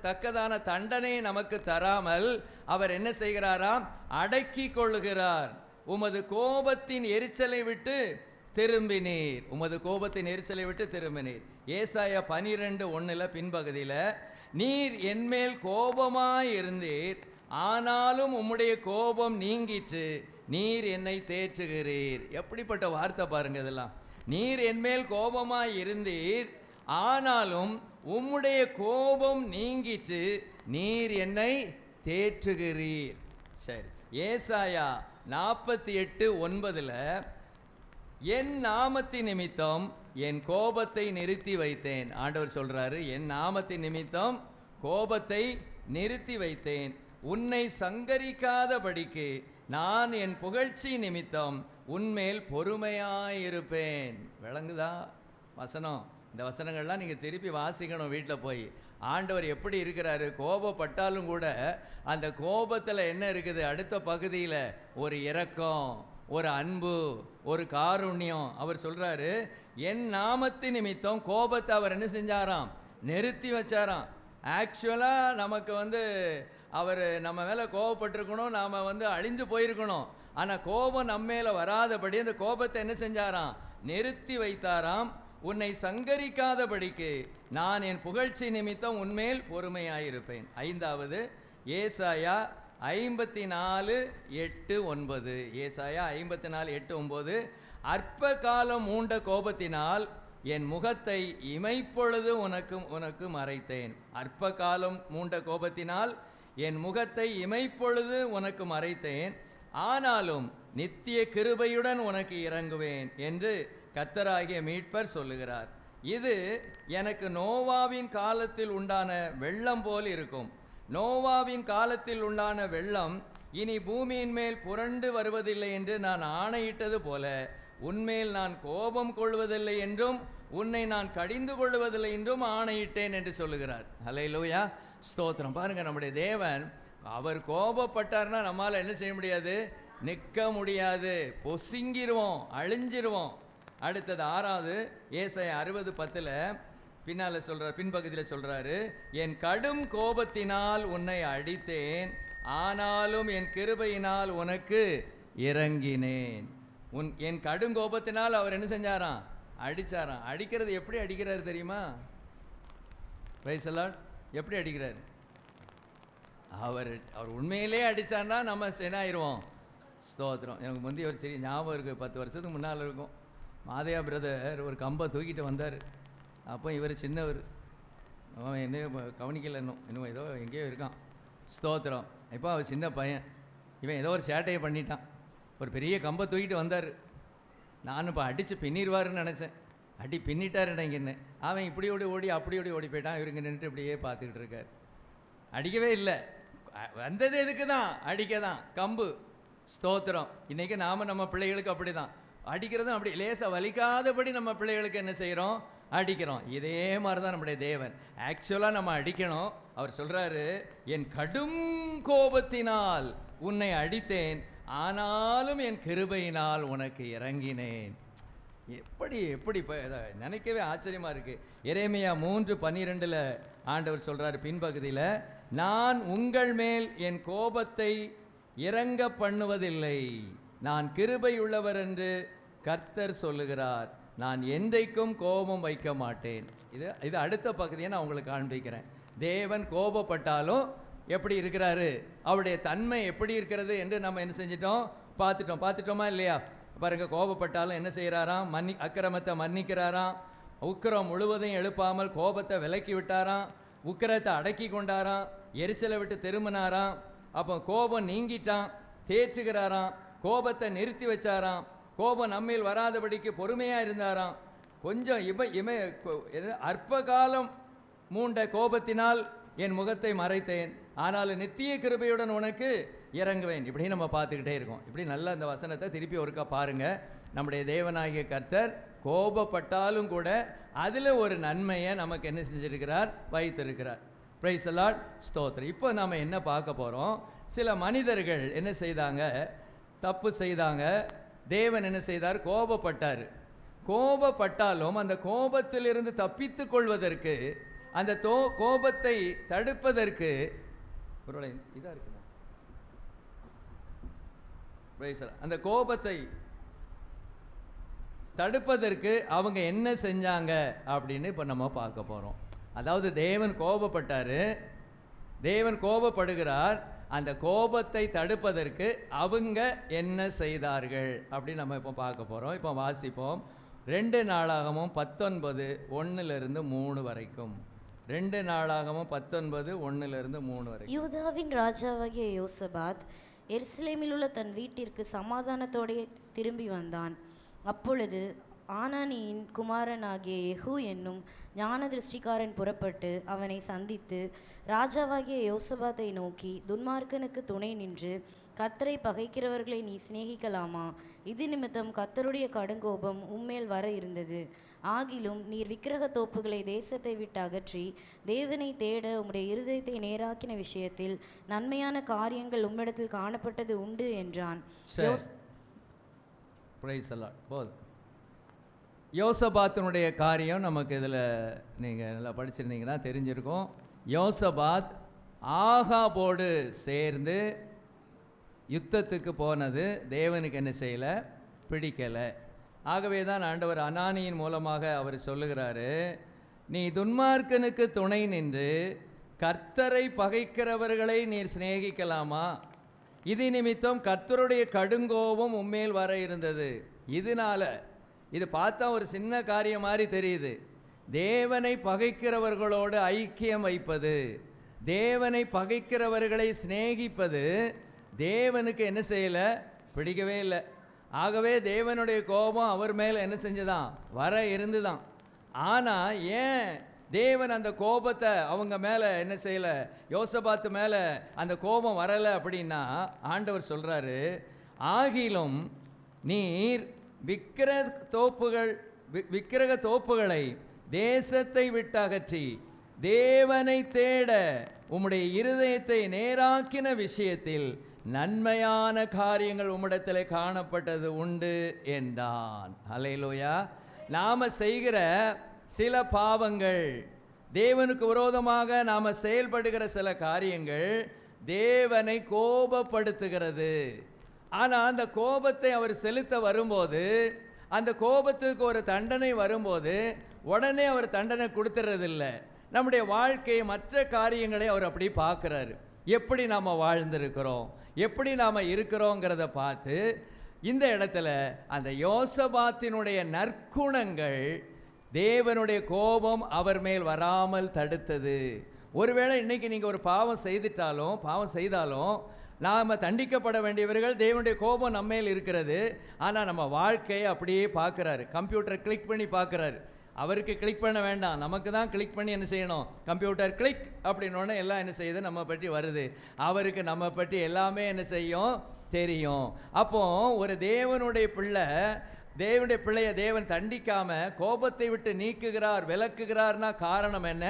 E: தக்கதான தண்டனையை நமக்கு தராமல் அவர் என்ன செய்கிறாராம்? அடக்கி கொள்ளுகிறார். உமது கோபத்தின் எரிச்சலை விட்டு திரும்பினீர். உமது கோபத்தின் எரிச்சலை விட்டு திரும்பினீர். ஏசாயா 12:1 பின்பகுதியில், நீர் என்மேல் கோபமாய் இருந்தீர், ஆனாலும் உம்முடைய கோபம் நீங்கிற்று, நீர் என்னை தேற்றுகிறீர். எப்படிப்பட்ட வார்த்தை பாருங்க இதெல்லாம். நீர் என்மேல் கோபமாய் இருந்தீர், ஆனாலும் உம்முடைய கோபம் நீங்கிற்று, நீர் என்னை தேற்றுகிறீர். சரி, ஏசாயா 48:9 என் நாமத்தின் நிமித்தம் என் கோபத்தை நிறுத்தி வைத்தேன். ஆண்டவர் சொல்றாரு, என் நாமத்தின் நிமித்தம் கோபத்தை நிறுத்தி வைத்தேன், உன்னை சங்கரிக்காதபடிக்கு நான் என் புகழ்ச்சி நிமித்தம் உன்மேல் பொறுமையாயிருப்பேன். விளங்குதா வசனம்? இந்த வசனங்கள்லாம் நீங்கள் திருப்பி வாசிக்கணும் வீட்டில் போய். ஆண்டவர் எப்படி இருக்கிறாரு? கோபப்பட்டாலும் கூட அந்த கோபத்தில் என்ன இருக்குது? அடுத்த பகுதியில் ஒரு இரக்கம், ஒரு அன்பு, ஒரு காருண்யம். அவர் சொல்கிறாரு, என் நாமத்தின் நிமித்தம் கோபத்தை அவர் என்ன செஞ்சாராம்? நிறுத்தி வச்சாராம். ஆக்சுவலாக நமக்கு அவர் நம்ம மேலே கோபப்பட்டிருக்கணும், நாம் அழிந்து போயிருக்கணும். ஆனால் கோபம் நம்ம மேலே வராதபடி அந்த கோபத்தை என்ன செஞ்சாராம்? நிறுத்தி வைத்தாராம். உன்னை சங்கரிக்காதபடிக்கு நான் என் புகழ்ச்சி நிமித்தம் உன்மேல் பொறுமையாயிருப்பேன். 5வது ஏசாயா 54:8-9. ஏசாயா 54:8-9. அற்ப காலம் மூண்ட கோபத்தினால் என் முகத்தை இமைப்பொழுது உனக்கு மறைத்தேன். அற்ப காலம் மூண்ட கோபத்தினால் என் முகத்தை இமைப்பொழுது உனக்கு மறைத்தேன், ஆனாலும் நித்திய கிருபையுடன் உனக்கு இறங்குவேன் என்று கர்த்தராகிய மீட்பர் சொல்லுகிறார். இது எனக்கு நோவாவின் காலத்தில் உண்டான வெள்ளம் போல் இருக்கும். நோவாவின் காலத்தில் உண்டான வெள்ளம் இனி பூமியின் மேல் புரண்டு வருவதில்லை என்று நான் ஆணையிட்டது போல உன்மேல் நான் கோபம் கொள்வதில்லை என்றும் உன்னை நான் கடிந்து கொள்வதில்லை என்றும் ஆணையிட்டேன் என்று சொல்லுகிறார். ஹல்லேலூயா, ஸ்தோத்திரம். பாருங்க, நம்முடைய தேவன் அவர் கோபப்பட்டார்னா நம்மால் என்ன செய்ய முடியாது? நிற்க முடியாது, பொசுங்கிடுவோம், அழிஞ்சிருவோம். அடுத்தது 6வது ஏசாயா 60:10 பின்னால் சொல்கிறார், பின்பகுதியில் சொல்கிறாரு, என் கடும் கோபத்தினால் உன்னை அடித்தேன், ஆனாலும் என் கிருபையினால் உனக்கு இறங்கினேன். என் கடும் கோபத்தினால் அவர் என்ன செஞ்சாராம்? அடித்தாராம். அடிக்கிறது எப்படி அடிக்கிறாரு தெரியுமா? Price the Lord. எப்படி அடிக்கிறாரு? அவர் உண்மையிலே அடித்தார்னா நம்ம என்ன ஆயிடுவோம்? ஸ்தோத்திரம். எனக்கு முந்தைய ஒரு சரி ஞாபகம் இருக்குது, 10 வருஷத்துக்கு முன்னால் இருக்கும். மாதையா பிரதர் ஒரு கம்பை தூக்கிட்டு வந்தார். அப்போ இவர் சின்னவர், அவன் என்ன கவனிக்கலை, இன்னும் ஏதோ எங்கேயோ இருக்கான். ஸ்தோத்திரம். இப்போ அவர் சின்ன பையன், இவன் ஏதோ ஒரு சேட்டையை பண்ணிட்டான். ஒரு பெரிய கம்பை தூக்கிட்டு வந்தார். நானும் இப்போ அடித்து பின்னிடுவாருன்னு நினச்சேன். அடி பின்னிட்டார் என்னங்கன்னு. அவன் இப்படி ஓடி அப்படி ஓடி போயிட்டான். இவருங்க நின்றுட்டு இப்படியே பார்த்துக்கிட்டு இருக்கார். அடிக்கவே இல்லை. வந்தது எதுக்கு தான்? அடிக்க தான், கம்பு. ஸ்தோத்திரம். இன்றைக்கி நாம் நம்ம பிள்ளைகளுக்கு அப்படி தான் அடிக்கிறதும், அப்படி லேசாக வலிக்காதபடி நம்ம பிள்ளைகளுக்கு என்ன செய்கிறோம்? அடிக்கிறோம். இதே மாதிரி தான் நம்முடைய தேவன். ஆக்சுவலாக நம்ம அடிக்கணும். அவர் சொல்கிறாரு, என் கடும் கோபத்தினால் உன்னை அடித்தேன், ஆனாலும் என் கிருபையினால் உனக்கு இறங்கினேன். எப்படி இப்போ நினைக்கவே ஆச்சரியமாக இருக்குது. எரேமியா 3:12 ஆண்டவர் சொல்கிறார் பின்பகுதியில், நான் உங்கள் மேல் என் கோபத்தை இறங்க பண்ணுவதில்லை, நான் கிருபையுள்ளவர் என்று கர்த்தர் சொல்லுகிறார், நான் என்றைக்கும் கோபம் வைக்க மாட்டேன். இது அடுத்த பகுதியை நான் உங்களுக்கு காண்பிக்கிறேன். தேவன் கோபப்பட்டாலும் எப்படி இருக்கிறாரு, அவருடைய தன்மை எப்படி இருக்கிறது என்று நம்ம என்ன செஞ்சிட்டோம்? பார்த்துட்டோமா இல்லையா? பாருங்க, கோபப்பட்டாலும் என்ன செய்கிறாராம்? அக்கிரமத்தை மன்னிக்கிறாராம். உக்கிரம் முழுவதையும் எழுப்பாமல் கோபத்தை விலக்கி விட்டாராம். உக்கிரத்தை அடக்கி கொண்டாராம். எரிச்சலை விட்டு திரும்பினாராம். அப்போ கோபம் நீங்கிட்டான், தேற்றுகிறாராம். கோபத்தை நிறுத்தி வச்சாராம். கோபம் நம்மில் வராதபடிக்கு பொறுமையாக இருந்தாராம். கொஞ்சம் அற்ப காலம் மூண்ட கோபத்தினால் என் முகத்தை மறைத்தேன், ஆனாலும் நித்திய கிருபையுடன் உனக்கு இறங்குவேன். இப்படி நம்ம பார்த்துக்கிட்டே இருக்கோம். இப்படி நல்லா இந்த வசனத்தை திருப்பி ஒருக்கா பாருங்கள். நம்முடைய தேவனாகிய கர்த்தர் கோபப்பட்டாலும் கூட அதில் ஒரு நன்மையை நமக்கு என்ன செஞ்சிருக்கிறார், வைத்திருக்கிறார். பிரைஸ் தி லார்ட், ஸ்தோத்திரம். இப்போ நாம் என்ன பார்க்க போகிறோம், சில மனிதர்கள் என்ன செய்தாங்க, தப்பு செய்தாங்க. தேவன் என்ன செய்தார், கோபப்பட்டார். கோபப்பட்டாலும் அந்த கோபத்திலிருந்து தப்பித்து கொள்வதற்கு, அந்த கோபத்தை தடுப்பதற்கு இதாக இருக்குமா, அந்த கோபத்தை தடுப்பதற்கு அவங்க என்ன செஞ்சாங்க அப்படின்னு இப்போ நம்ம பார்க்க போகிறோம். அதாவது தேவன் கோபப்பட்டார், தேவன் கோபப்படுகிறார். அந்த கோபத்தை தடுப்பதற்கு அவங்க என்ன செய்தார்கள் அப்படின்னு நம்ம இப்போ பார்க்க போகிறோம். இப்போ வாசிப்போம். 2 நாளாகமும் 19:1-3 வரைக்கும். 2 நாளாகமும் 19:1-3 வரைக்கும்.
F: யூதாவின் ராஜாவாகிய யோசபாத் எருசலேமில் உள்ள தன் வீட்டிற்கு சமாதானத்தோடு திரும்பி வந்தான். அப்பொழுது ஆனானியின் குமாரனாகிய யெகூ என்னும் ஞான திருஷ்டிக்காரன் புறப்பட்டு அவனை சந்தித்து ராஜாவாகிய யோசபாத்தை நோக்கி, துன்மார்க்கனுக்கு துணை நின்று கர்த்தரை பகைக்கிறவர்களை நீ சிநேகிக்கலாமா? இது நிமித்தம் கர்த்தருடைய கடுங்கோபம் உம்மேல் வர இருந்தது. ஆகிலும் நீர் விக்கிரக தோப்புகளை தேசத்தை விட்டு அகற்றி தேவனை தேட உம்முடைய இருதயத்தை நேராக்கின விஷயத்தில் நன்மையான காரியங்கள் உம்மிடத்தில் காணப்பட்டது உண்டு என்றான்.
E: யோசபாத்தினுடைய காரியம் நமக்கு இதில் நீங்கள் நல்லா படிச்சிருந்தீங்கன்னா தெரிஞ்சிருக்கும். யோசபாத் ஆகாபோடு சேர்ந்து யுத்தத்துக்கு போனது தேவனுக்கு என்ன செய்யலை, பிடிக்கலை. ஆகவே தான் ஆண்டவர் அனானியின் மூலமாக அவர் சொல்லுகிறாரு, நீ துன்மார்க்கனுக்கு துணை நின்று கர்த்தரை பகைக்கிறவர்களை நீர் சிநேகிக்கலாமா? இது நிமித்தம் கர்த்தருடைய கடுங்கோபம் உம்மேல் வர இருந்தது. இதனால் இது பார்த்தா ஒரு சின்ன காரியம் மாதிரி தெரியுது. தேவனை பகைக்கிறவர்களோடு ஐக்கியம் வைப்பது, தேவனை பகைக்கிறவர்களை சிநேகிப்பது தேவனுக்கு என்ன செய்யலை, பிடிக்கவே இல்லை. ஆகவே தேவனுடைய கோபம் அவர் மேலே என்ன செஞ்சுதான், வர இருந்துதான். ஆனால் ஏன் தேவன் அந்த கோபத்தை அவங்க மேலே என்ன செய்யலை, யோசபாத்து மேலே அந்த கோபம் வரலை அப்படின்னா ஆண்டவர் சொல்கிறாரு, ஆகிலும் நீர் விக்கிரக தோப்புகளை தேசத்தை விட்டு அகற்றி தேவனை தேட உம்முடைய இருதயத்தை நேராக்கின விஷயத்தில் நன்மையான காரியங்கள் உம்மிடத்தில் காணப்பட்டது உண்டு என்றான். அல்லேலூயா. நாம் செய்கிற சில பாவங்கள், தேவனுக்கு விரோதமாக நாம் செயல்படுகிற சில காரியங்கள் தேவனை கோபப்படுத்துகிறது. ஆனால் அந்த கோபத்தை அவர் செலுத்த வரும்போது, அந்த கோபத்துக்கு ஒரு தண்டனை வரும்போது உடனே அவர் தண்டனை கொடுத்துறதில்லை. நம்முடைய வாழ்க்கை மற்ற காரியங்களை அவர் அப்படி பார்க்குறாரு. எப்படி நாம் வாழ்ந்திருக்கிறோம், எப்படி நாம் இருக்கிறோங்கிறத பார்த்து இந்த இடத்துல அந்த யோசபாத்தினுடைய நற்குணங்கள் தேவனுடைய கோபம் அவர் மேல் வராமல் தடுத்தது. ஒருவேளை இன்னைக்கு நீங்கள் ஒரு பாவம் செய்தாலும் நாம் தண்டிக்கப்பட வேண்டியவர்கள், தேவனுடைய கோபம் நம்ம மேல் இருக்கிறது. ஆனால் நம்ம வாழ்க்கையை அப்படியே பார்க்குறாரு, கம்ப்யூட்டரை கிளிக் பண்ணி பார்க்குறாரு. அவருக்கு கிளிக் பண்ண வேண்டாம், நமக்கு தான் கிளிக் பண்ணி என்ன செய்யணும், கம்ப்யூட்டர் கிளிக் அப்படின்னோடனே எல்லாம் என்ன செய்யுது, நம்ம பற்றி வருது. அவருக்கு நம்ம பற்றி எல்லாமே என்ன செய்யும், தெரியும். அப்போ ஒரு தேவனுடைய பிள்ளையை தேவன் தண்டிக்காம கோபத்தை விட்டு நீக்குகிறார், விலக்குகிறார்னா காரணம் என்ன,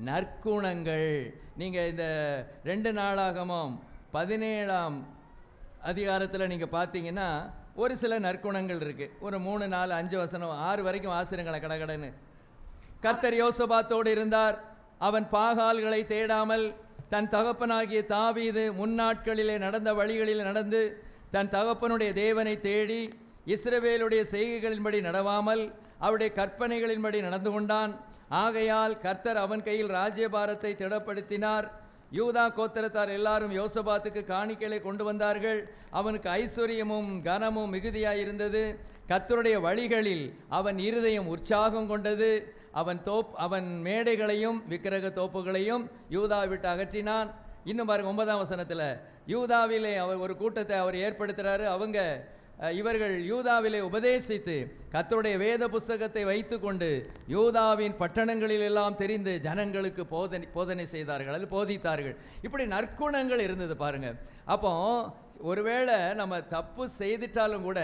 E: நற்குணங்கள். நீங்கள் இந்த 2 நாளாகமும் 17ஆம் அதிகாரத்தில் நீங்கள் பார்த்தீங்கன்னா ஒரு சில நற்குணங்கள் இருக்குது. ஒரு 3, 4, 5 வசனம் 6 வரைக்கும் ஆசிரியங்களை கடகடன்னு. கர்த்தர் யோசபாத்தோடு இருந்தார். அவன் பாகால்களை தேடாமல் தன் தகப்பனாகிய தாவீது முன்னாட்களிலே நடந்த வழிகளில் நடந்து தன் தகப்பனுடைய தேவனை தேடி இஸ்ரவேலுடைய செய்கைகளின்படி நடவாமல் அவருடைய கற்பனைகளின்படி நடந்து கொண்டான். ஆகையால் கர்த்தர் அவன் கையில் ராஜ்யபாரத்தை திடப்படுத்தினார். யூதா கோத்திரத்தார் எல்லாரும் யோசபாத்துக்கு காணிக்கைகளை கொண்டு வந்தார்கள். அவனுக்கு ஐஸ்வர்யமும் கனமும் மிகுதியாயிருந்தது. கர்த்தருடைய வழிகளில் அவன் இருதயம் உற்சாகம் கொண்டது. அவன் மேடைகளையும் விக்கிரக தோப்புகளையும் யூதா விட்டு அகற்றினான். இன்னும் பாருங்க 9ஆம் வசனத்தில், யூதாவிலே அவர் ஒரு கூட்டத்தை அவர் ஏற்படுத்துகிறாரு. இவர்கள் யூதாவிலே உபதேசித்து கர்த்தருடைய வேத புஸ்தகத்தை வைத்துக்கொண்டு யூதாவின் பட்டணங்களில் எல்லாம் தெரிந்து ஜனங்களுக்கு போதனை செய்தார்கள், அது போதித்தார்கள். இப்படி நற்குணங்கள் இருந்தது பாருங்க. அப்போ ஒருவேளை நம்ம தப்பு செய்துட்டாலும் கூட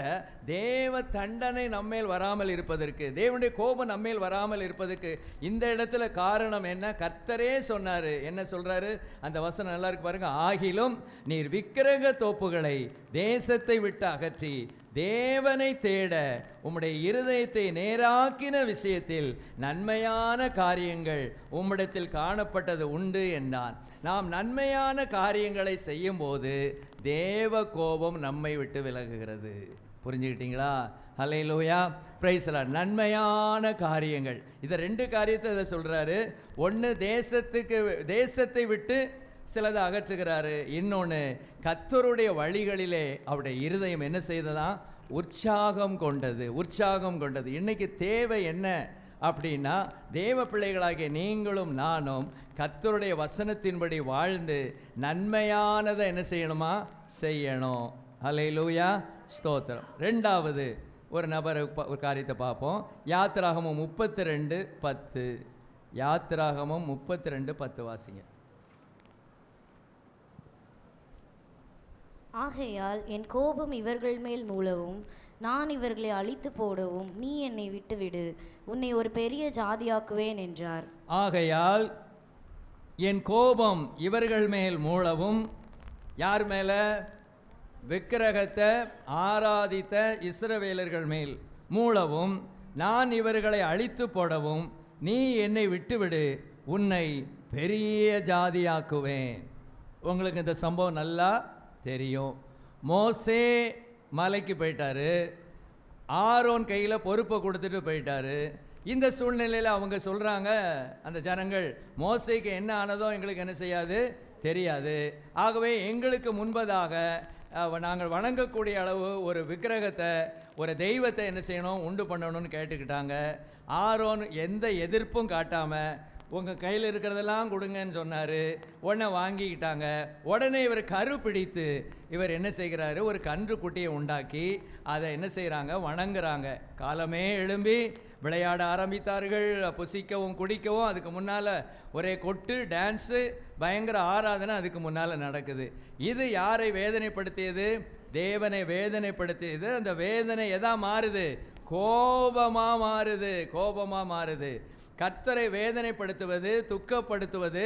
E: தேவ தண்டனை நம்மேல் வராமல் இருப்பதற்கு, தேவனுடைய கோபம் நம்மேல் வராமல் இருப்பதற்கு இந்த இடத்துல காரணம் என்ன? கர்த்தரே சொன்னார். என்ன சொல்றாரு அந்த வசனம்? நல்லா இருக்கு பாருங்க. ஆகிலும் நீர் விக்கிரக தோப்புகளை தேசத்தை விட்டு அகற்றி தேவனை தேட உம்முடைய இருதயத்தை நேராக்கின விஷயத்தில் நன்மையான காரியங்கள் உம்மிடத்தில் காணப்பட்டது உண்டு என்றான். நாம் நன்மையான காரியங்களை செய்யும் போது தேவ கோபம் நம்மை விட்டு விலகுகிறது. புரிஞ்சுக்கிட்டீங்களா? ஹல்லேலூயா, பிரைஸ் தி லார்ட். நன்மையான காரியங்கள், இதை 2 காரியத்தை இதை சொல்றாரு. ஒன்று தேசத்தை விட்டு சிலதை அகற்றுகிறாரு. இன்னொன்று கர்த்தருடைய வழிகளிலே அவருடைய இருதயம் என்ன செய்ததா? உற்சாகம் கொண்டது. இன்னைக்கு தேவை என்ன அப்படின்னா, தேவ பிள்ளைகளாகிய நீங்களும் நானும் கர்த்தருடைய வசனத்தின்படி வாழ்ந்து நன்மையானதை என்ன செய்யணுமா? செய்யணும். ஹல்லேலூயா, ஸ்தோத்திரம். 2வது ஒரு நபர் ஒரு காரியத்தை பார்ப்போம். யாத்திராகமம் 32:10. யாத்திராகமம் 32:10 வாசிங்க.
F: ஆகையால் என் கோபம் இவர்கள் மேல் மூளவும் நான் இவர்களை அழித்து போடவும் நீ என்னை விட்டுவிடு, உன்னை ஒரு பெரிய ஜாதியாக்குவேன் என்றார்.
E: ஆகையால் என் கோபம் இவர்கள் மேல் மூளவும், யார் மேல? விக்கிரகத்தை ஆராதித்த இஸ்ரவேலர்கள் மேல் மூளவும், நான் இவர்களை அழித்து போடவும் நீ என்னை விட்டுவிடு, உன்னை பெரிய ஜாதியாக்குவேன். உங்களுக்கு இந்த சம்பவம் நல்லா தெரியும். மோசே மலைக்கு போயிட்டாரு, ஆரோன் கையில் பொறுப்பை கொடுத்துட்டு போயிட்டாரு. இந்த சூழ்நிலையில் அவங்க சொல்கிறாங்க, அந்த ஜனங்கள், மோசேக்கு என்ன ஆனதோ எங்களுக்கு என்ன செய்யாது, தெரியாது. ஆகவே எங்களுக்கு முன்பதாக நாங்கள் வணங்கக்கூடிய அளவு ஒரு விக்கிரகத்தை, ஒரு தெய்வத்தை என்ன செய்யணும், உண்டு பண்ணணும்னு கேட்டுக்கிட்டாங்க. ஆரோன் எந்த எதிர்ப்பும் காட்டாமல் உங்கள் கையில் இருக்கிறதெல்லாம் கொடுங்கன்னு சொன்னார். உடனே வாங்கிக்கிட்டாங்க. உடனே இவர் கரு பிடித்து இவர் என்ன செய்கிறாரு, ஒரு கன்று குட்டியை உண்டாக்கி அதை என்ன செய்கிறாங்க, வணங்குறாங்க. காலமே எழும்பி விளையாட ஆரம்பித்தார்கள். புசிக்கவும் குடிக்கவும் அதுக்கு முன்னால் ஒரே கொட்டு, டான்ஸு, பயங்கர ஆராதனை அதுக்கு முன்னால் நடக்குது. இது யாரை வேதனைப்படுத்தியது? தேவனை வேதனைப்படுத்தியது. அந்த வேதனை எதா மாறுது? கோபமாக மாறுது. கர்த்தரை வேதனைப்படுத்துவது, துக்கப்படுத்துவது,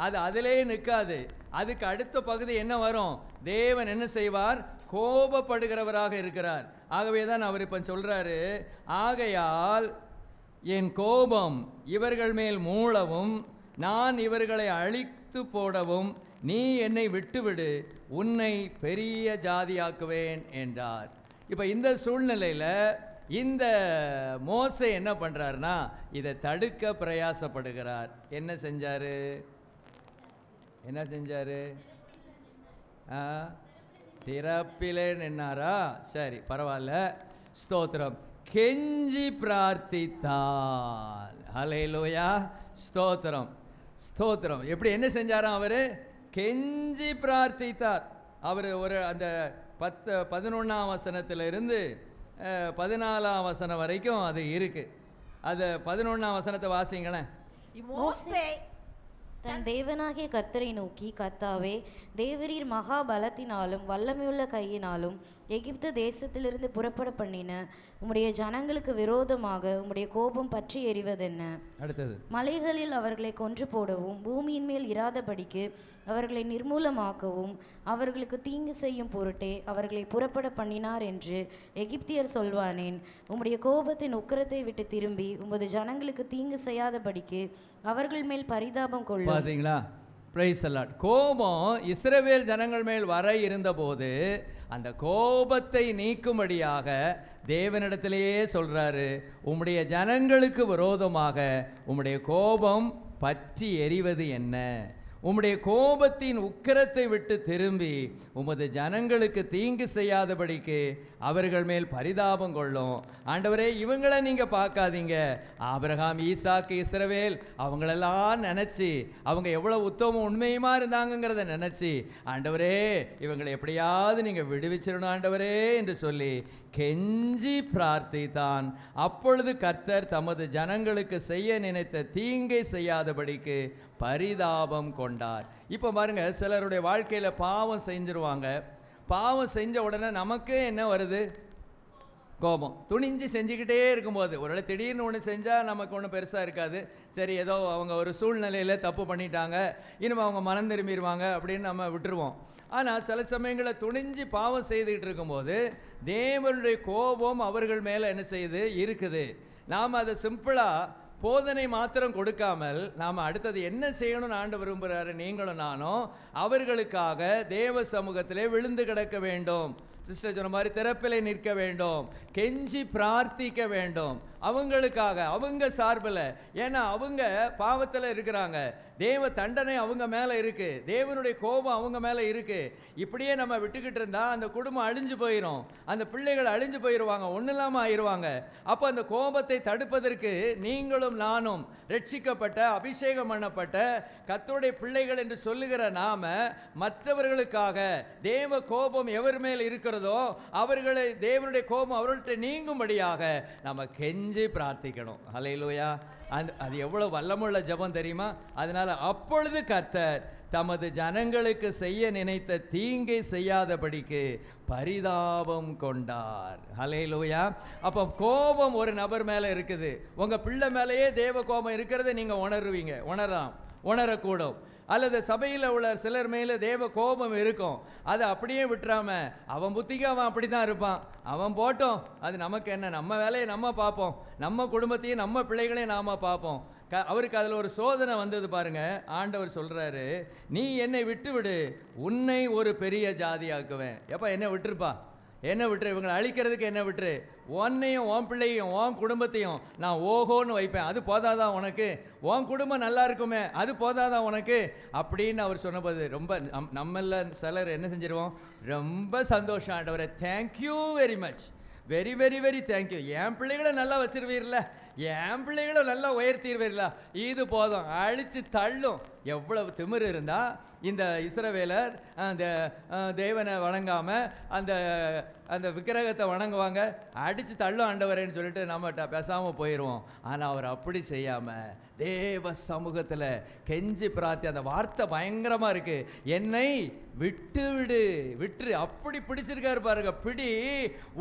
E: அது அதிலே நிற்காது. அதுக்கு அடுத்த பகுதி என்ன வரும்? தேவன் என்ன செய்வார்? கோபப்படுகிறவராக இருக்கிறார். ஆகவே தான் அவர் இப்போ சொல்றாரு, ஆகையால் என் கோபம் இவர்கள் மேல் மூளவும் நான் இவர்களை அழித்து போடவும் நீ என்னை விட்டுவிடு, உன்னை பெரிய ஜாதியாக்குவேன் என்றார். இப்போ இந்த சூழ்நிலையில் இந்த மோசே என்ன பண்ணுறாருன்னா, இதை தடுக்க பிரயாசப்படுகிறார். என்ன செஞ்சார்? திறப்பிலே நின்னாரா? சரி, பரவாயில்ல, ஸ்தோத்திரம். கெஞ்சி பிரார்த்தித்தால். ஹல்லேலூயா, ஸ்தோத்திரம். எப்படி என்ன செஞ்சாராம்? அவர் கெஞ்சி பிரார்த்தித்தார். அவர் ஒரு அந்த 11ஆம் வசனத்திலிருந்து 14ஆம் வசனம் வரைக்கும் அது இருக்கு. அது 11ஆம் வசனத்தை வாசிங்களேன்.
D: மோசே
F: தன் தேவனாகிய கர்த்தரை நோக்கி, கர்த்தாவே, தேவரீர் மகா பலத்தினாலும் வல்லமையுள்ள கையினாலும் எகிப்து தேசத்திலிருந்து புறப்பட பண்ணின உம்முடைய ஜனங்களுக்கு விரோதமாக உம்முடைய கோபம் பற்றி எறிவதென்ன?
E: அடுத்தது,
F: மலைகளில் அவர்களை கொன்று போடவும் பூமியின் மேல் இராதபடிக்கு அவர்களை நிர்மூலமாக்கவும் அவர்களுக்கு தீங்கு செய்யும் பொருட்டே அவர்களை புறப்பட பண்ணினார் என்று எகிப்தியர் சொல்வானேன்? உம்முடைய கோபத்தின் உக்கிரத்தை விட்டு திரும்பி உமது ஜனங்களுக்கு தீங்கு செய்யாதபடிக்கு அவர்கள் மேல் பரிதாபம் கொள்ளும்.
E: பார்த்தீங்களா? Price the Lord. கோபம் இஸ்ரவேல் ஜனங்கள் மேல் வர இருந்தபோது அந்த கோபத்தை நீக்கும்படியாக தேவனிடத்திலேயே சொல்றாரு, உம்முடைய ஜனங்களுக்கு விரோதமாக உம்முடைய கோபம் பற்றி எரிவது என்ன? உம்முடைய கோபத்தின் உக்கிரத்தை விட்டு திரும்பி உமது ஜனங்களுக்கு தீங்கு செய்யாதபடிக்கு அவர்கள் மேல் பரிதாபம் கொள்ளும். ஆண்டவரே, இவங்களை நீங்கள் பார்க்காதீங்க. ஆபிரகாம், ஈசாக்கு, இஸ்ரவேல் அவங்களெல்லாம் நினச்சி அவங்க எவ்வளோ உத்தமம் உண்மையுமா இருந்தாங்கங்கிறத நினச்சி, ஆண்டவரே இவங்களை எப்படியாவது நீங்கள் விடுவிச்சிடணும் ஆண்டவரே என்று சொல்லி கெஞ்சி பிரார்த்தித்தான். அப்பொழுது கர்த்தர் தமது ஜனங்களுக்கு செய்ய நினைத்த தீங்கை செய்யாதபடிக்கு பரிதாபம் கொண்டார். இப்போ பாருங்க, சிலருடைய வாழ்க்கையில் பாவம் செஞ்சிருவாங்க. பாவம் செஞ்ச உடனே நமக்கே என்ன வருது? கோபம். துணிஞ்சு செஞ்சுக்கிட்டே இருக்கும்போது ஒரு திடீர்னு ஒன்று செஞ்சால் நமக்கு ஒன்றும் பெருசாக இருக்காது. சரி, ஏதோ அவங்க ஒரு சூழ்நிலையில் தப்பு பண்ணிட்டாங்க, இனிமேல் அவங்க மனம் திரும்பிடுவாங்க அப்படின்னு நம்ம விட்டுருவோம். ஆனால் சில சமயங்களில் துணிஞ்சு பாவம் செய்துக்கிட்டு இருக்கும்போது தேவனுடைய கோபம் அவர்கள் மேலே என்ன செய்யுது? இருக்குது. நாம் அதை சிம்பிளாக போதனை மாத்திரம் கொடுக்காமல் நாம் அடுத்தது என்ன செய்யணும்னு ஆண்டு விரும்புகிறாரு. நீங்களும் நானும் அவர்களுக்காக தேவ சமூகத்திலே விழுந்து கிடக்க வேண்டும். சிஸ்டர் சொன்ன மாதிரி திறப்பிலே நிற்க வேண்டும், கெஞ்சி பிரார்த்திக்க வேண்டும் அவங்களுக்காக, அவங்க சார்பில். ஏன்னா அவங்க பாவத்தில் இருக்கிறாங்க, தேவ தண்டனை அவங்க மேலே இருக்குது, தேவனுடைய கோபம் அவங்க மேலே இருக்குது. இப்படியே நம்ம விட்டுக்கிட்டு இருந்தால் அந்த குடும்பம் அழிஞ்சு போயிடும், அந்த பிள்ளைகள் அழிஞ்சு போயிடுவாங்க, ஒன்றும் இல்லாமல் ஆயிடுவாங்க. அப்போ அந்த கோபத்தை தடுப்பதற்கு நீங்களும் நானும் ரட்சிக்கப்பட்ட அபிஷேகம் பண்ணப்பட்ட கர்த்தருடைய பிள்ளைகள் என்று சொல்லுகிற நாம மற்றவர்களுக்காக தேவ கோபம் எவர் மேல் இருக்கிறதோ அவர்களை தேவனுடைய கோபம் அவர்கள்ட்ட நீங்கும்படியாக நம்ம கெஞ்சி பிரார்த்திக்கணும். ஹல்லேலூயா. அது எவ்வளவு வல்லமுள்ள ஜெபம் தெரியுமா? அதனால அப்பொழுது கர்த்தர் தமது ஜனங்களுக்கு செய்ய நினைத்த தீங்கை செய்யாதபடிக்கு பரிதாபம் கொண்டார். ஹல்லேலூயா. அப்போ கோபம் ஒரு நபர் மேலே இருக்குது, உங்கள் பிள்ளை மேலேயே தேவ கோபம் இருக்கிறத நீங்கள் உணர்வீங்க, உணரக்கூடும். அல்லது சபையில் உள்ள சிலர் மேலே தேவ கோபம் இருக்கும், அதை அப்படியே விட்டுறாம அவன் புத்திக்கு அவன் அப்படி தான் இருப்பான், அவன் போட்டோம், அது நமக்கு என்ன, நம்ம வேலையை நம்ம பார்ப்போம், நம்ம குடும்பத்தையும் நம்ம பிள்ளைகளையும் நாம் பார்ப்போம். அவருக்கு அதில் ஒரு சோதனை வந்தது பாருங்க. ஆண்டவர் சொல்கிறாரு, நீ என்னை விட்டு விடு, உன்னை ஒரு பெரிய ஜாதியாக்குவேன். எப்போ என்னை விட்டுருப்பா, என்ன விட்டுரு, இவங்களை அழிக்கிறதுக்கு என்ன விட்டுரு, உன்னையும் உன் பிள்ளையும் உன் குடும்பத்தையும் நான் ஓஹோன்னு வைப்பேன், அது போதாதான் உனக்கு, உன் குடும்பம் நல்லா இருக்குமே அது போதாதான் உனக்கு அப்படின்னு அவர் சொன்னபோது ரொம்ப நம்மள சிலர் என்ன செஞ்சிருவோம்? ரொம்ப சந்தோஷம் ஆண்டவரே, thank you very much, very very very thank you, என் பிள்ளைகளை நல்லா வச்சிருவீர்ல, என் பிள்ளைகளை நல்லா உயர்த்திடுவீர்களா, இது போதும், அழிச்சு தள்ளும். எவ்வளவு திமிரு இருந்தால் இந்த இஸ்ரவேலர் அந்த தேவனை வணங்காமல் அந்த அந்த விக்கிரகத்தை வணங்குவாங்க, அடித்து தள்ளும் ஆண்டவரேன்னு சொல்லிட்டு நம்மகிட்ட பேசாமல் போயிடுவோம். ஆனால் அவர் அப்படி செய்யாமல் தேவ சமூகத்தில் கெஞ்சி பிரார்த்தி, அந்த வார்த்தை பயங்கரமாக இருக்குது, என்னை விட்டு விடு, விட்டுரு, அப்படி பிடிச்சிருக்காரு பாருங்க. பிடி,